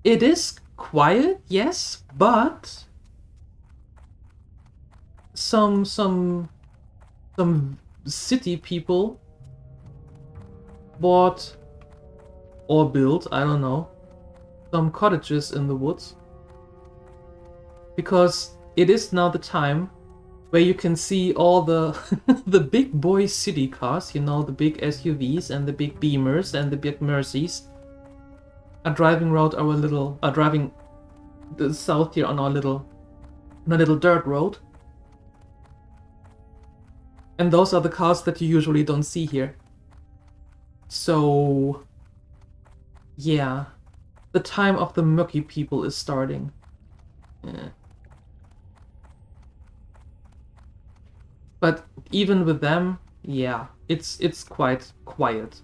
It is quiet, yes, but some city people bought or built, I don't know, some cottages in the woods, because it is now the time where you can see all the the big boy city cars, you know, the big SUVs and the big Beamers and the big Mercies are driving around our little the south here on a little dirt road. And those are the cars that you usually don't see here. So yeah, the time of the murky people is starting. Yeah. But even with them, yeah, it's quite quiet.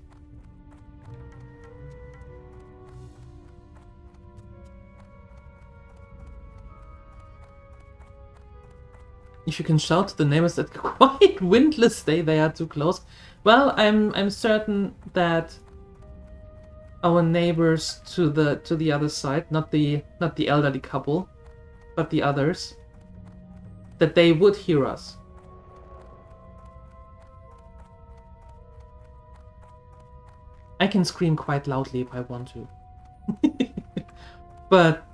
If you can shout to the neighbors that quite windless day they are too close. Well, I'm certain that our neighbors to the other side, not the elderly couple, but the others, that they would hear us. I can scream quite loudly if I want to. But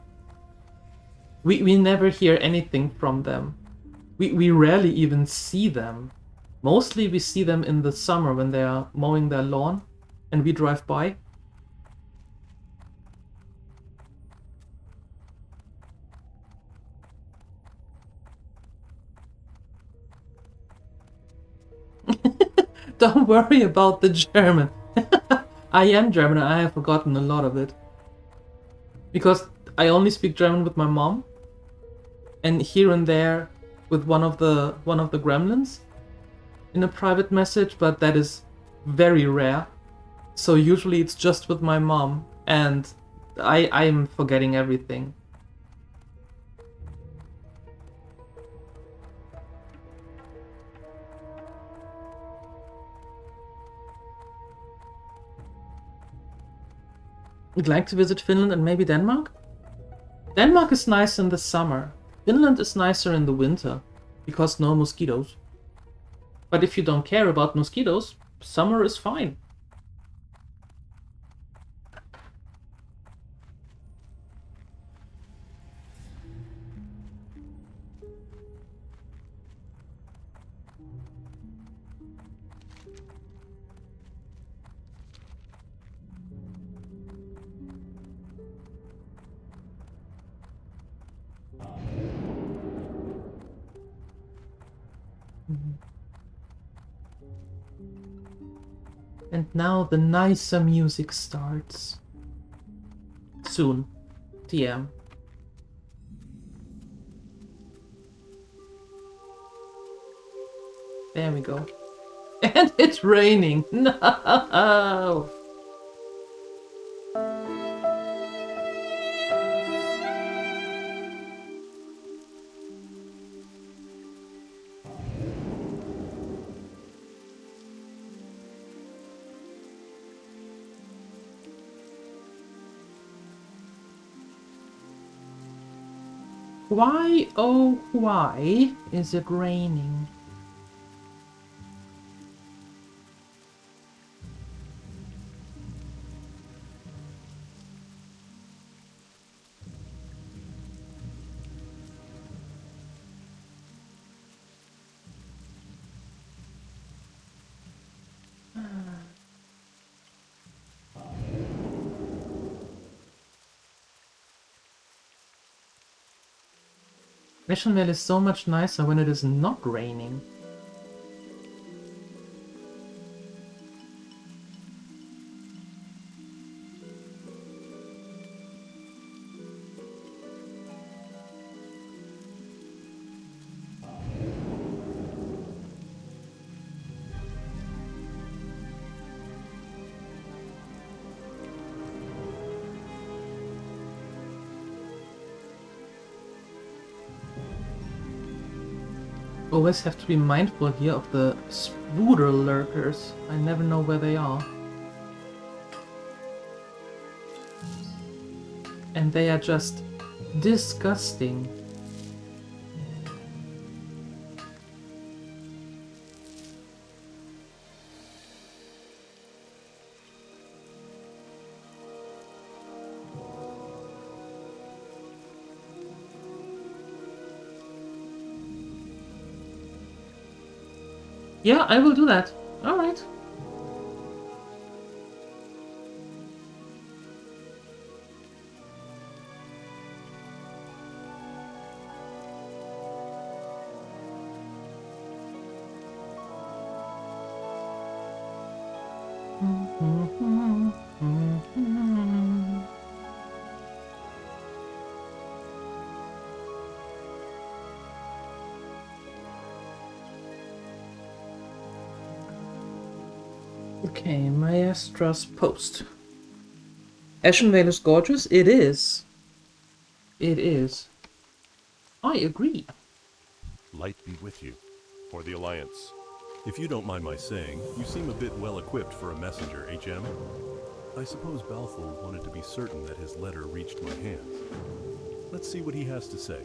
we never hear anything from them. We rarely even see them. Mostly we see them in the summer when they are mowing their lawn and we drive by. Don't worry about the German. I am German and I have forgotten a lot of it. Because I only speak German with my mom. And here and there with one of the gremlins in a private message, but that is very rare. So usually it's just with my mom and I'm forgetting everything. Would like to visit Finland and maybe Denmark? Denmark is nice in the summer. Finland is nicer in the winter, because no mosquitoes. But if you don't care about mosquitoes, summer is fine. And now the nicer music starts. Soon. TM. There we go. And it's raining! No! Why, oh why is it raining? Nationville is so much nicer when it is not raining. Always have to be mindful here of the spooder lurkers. I never know where they are. And they are just disgusting. Yeah, I will do that. Alright. Okay, Maestra's post. Ashenvale is gorgeous? It is. It is. I agree. Light be with you. For the Alliance. If you don't mind my saying, you seem a bit well equipped for a messenger, HM. I suppose Balfour wanted to be certain that his letter reached my hands. Let's see what he has to say.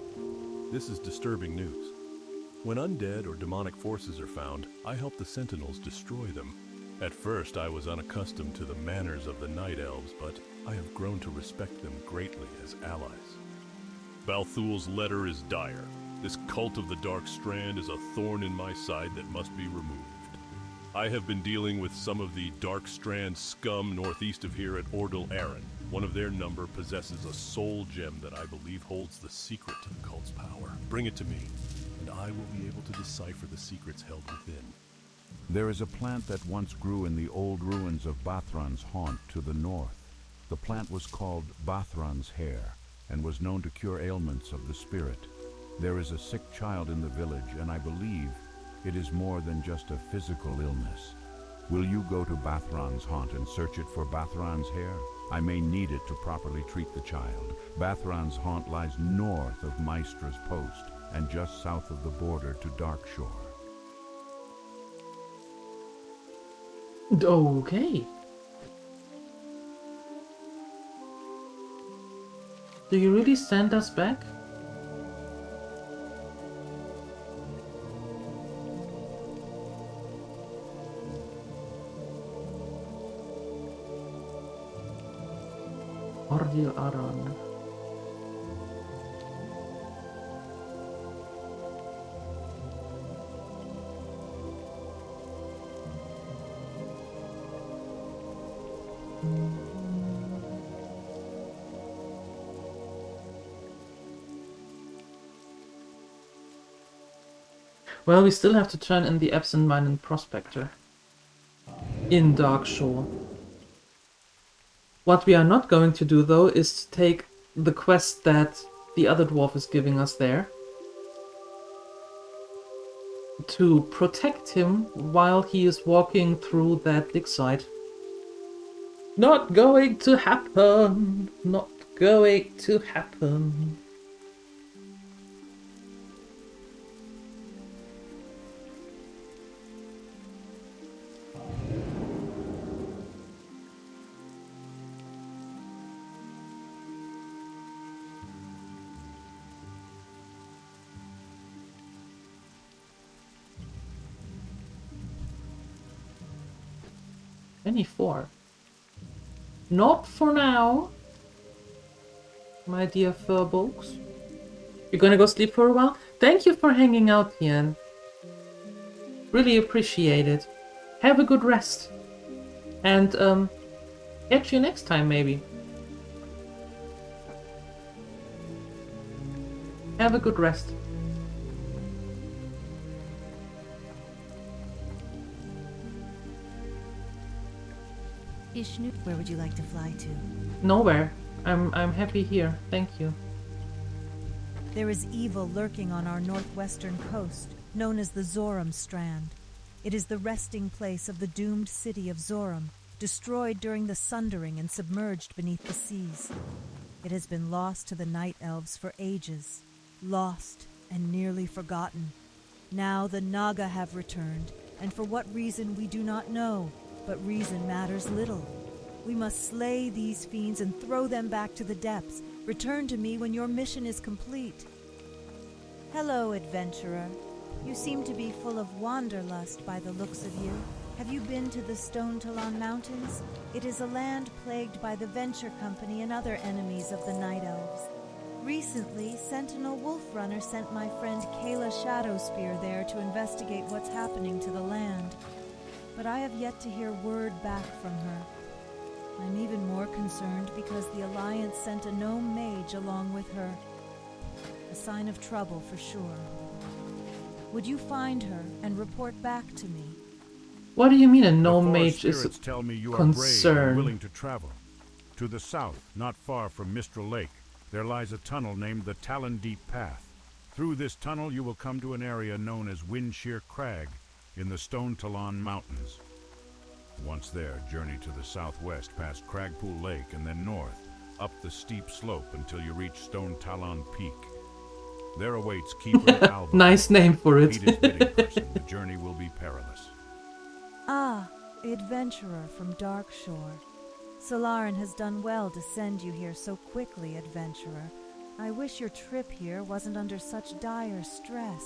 This is disturbing news. When undead or demonic forces are found, I help the Sentinels destroy them. At first, I was unaccustomed to the manners of the Night Elves, but I have grown to respect them greatly as allies. Balthul's letter is dire. This cult of the Dark Strand is a thorn in my side that must be removed. I have been dealing with some of the Dark Strand scum northeast of here at Ordal Aaron. One of their number possesses a soul gem that I believe holds the secret to the cult's power. Bring it to me, and I will be able to decipher the secrets held within. There is a plant that once grew in the old ruins of Bathran's haunt to the north. The plant was called Bathran's hair, and was known to cure ailments of the spirit. There is a sick child in the village, and I believe it is more than just a physical illness. Will you go to Bathran's haunt and search it for Bathran's hair? I may need it to properly treat the child. Bathran's haunt lies north of Maestra's post, and just south of the border to Darkshore. Okay. Do you really send us back? Ordal Aaron. Well, we still have to turn in the absent-minded prospector in Darkshore. What we are not going to do, though, is to take the quest that the other dwarf is giving us there to protect him while he is walking through that dig site. Not going to happen! Not going to happen. Any four. Not for now, my dear furbolgs. You're gonna go sleep for a while? Thank you for hanging out, Ian. Really appreciate it. Have a good rest. And, catch you next time, maybe. Have a good rest. Ishnu, where would you like to fly to? Nowhere. I'm happy here. Thank you. There is evil lurking on our northwestern coast, known as the Zoram Strand. It is the resting place of the doomed city of Zoram, destroyed during the Sundering and submerged beneath the seas. It has been lost to the Night Elves for ages, lost and nearly forgotten. Now the Naga have returned, and for what reason we do not know, but reason matters little. We must slay these fiends and throw them back to the depths. Return to me when your mission is complete. Hello, adventurer. You seem to be full of wanderlust by the looks of you. Have you been to the Stone Talon Mountains? It is a land plagued by the Venture Company and other enemies of the Night Elves. Recently, Sentinel Wolfrunner sent my friend Kayla Shadowspear there to investigate what's happening to the land. But I have yet to hear word back from her. I'm even more concerned because the Alliance sent a gnome mage along with her. A sign of trouble for sure. Would you find her and report back to me? What do you mean a gnome mage is Spirits tell me you are brave concerned? and willing to travel. To the south, not far from Mistral Lake, there lies a tunnel named the Talon Deep Path. Through this tunnel you will come to an area known as Windshear Crag in the Stone Talon Mountains. Once there, journey to the southwest past Cragpool Lake and then north, up the steep slope until you reach Stone Talon Peak. There awaits Keeper Alba. Nice name for it. Meet his bidding person. The journey will be perilous. Ah, adventurer from Darkshore. Solaran has done well to send you here so quickly, adventurer. I wish your trip here wasn't under such dire stress.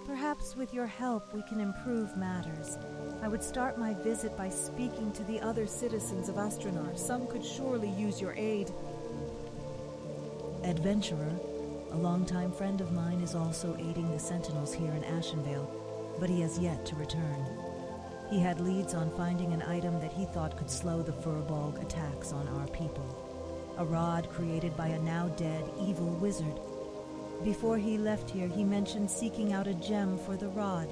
Perhaps with your help we can improve matters. I would start my visit by speaking to the other citizens of Astranar. Some could surely use your aid. Adventurer, a longtime friend of mine, is also aiding the Sentinels here in Ashenvale, but he has yet to return. He had leads on finding an item that he thought could slow the Frostball attacks on our people. A rod created by a now-dead evil wizard. Before he left here, he mentioned seeking out a gem for the rod.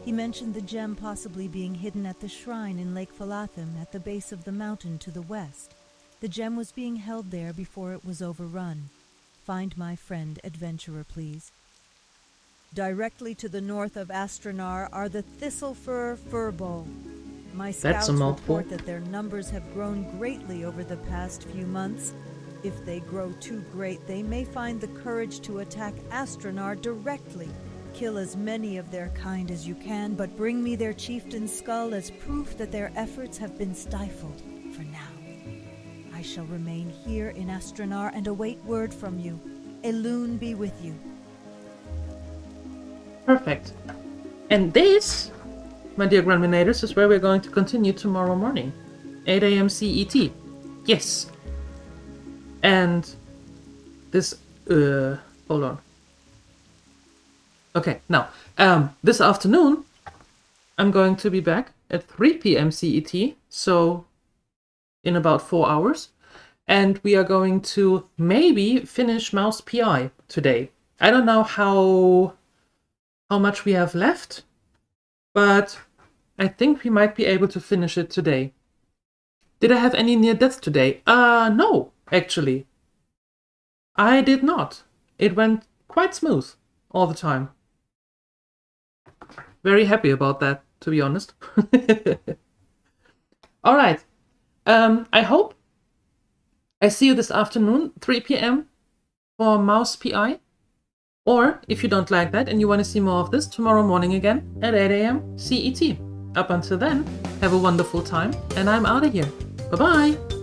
He mentioned the gem possibly being hidden at the shrine in Lake Falathim at the base of the mountain to the west. The gem was being held there before it was overrun. Find my friend, adventurer, please. Directly to the north of Astranar are the Thistlefur Frostball. My scouts report that their numbers have grown greatly over the past few months. If they grow too great, they may find the courage to attack Astranar directly. Kill as many of their kind as you can, but bring me their chieftain's skull as proof that their efforts have been stifled for now. I shall remain here in Astranar and await word from you. Elune be with you. Perfect. And this, my dear Grandminators, is where we're going to continue tomorrow morning. 8 a.m. CET. Yes. And this, hold on. Okay, now, this afternoon, I'm going to be back at 3 p.m. CET, so in about 4 hours. And we are going to maybe finish Mouse PI today. I don't know how much we have left, but I think we might be able to finish it today. Did I have any near deaths today? No, actually. I did not. It went quite smooth all the time. Very happy about that, to be honest. Alright. I hope I see you this afternoon, 3 p.m. for Mouse PI. Or, if you don't like that and you want to see more of this, tomorrow morning again at 8 a.m. CET. Up until then, have a wonderful time, and I'm out of here. Bye-bye!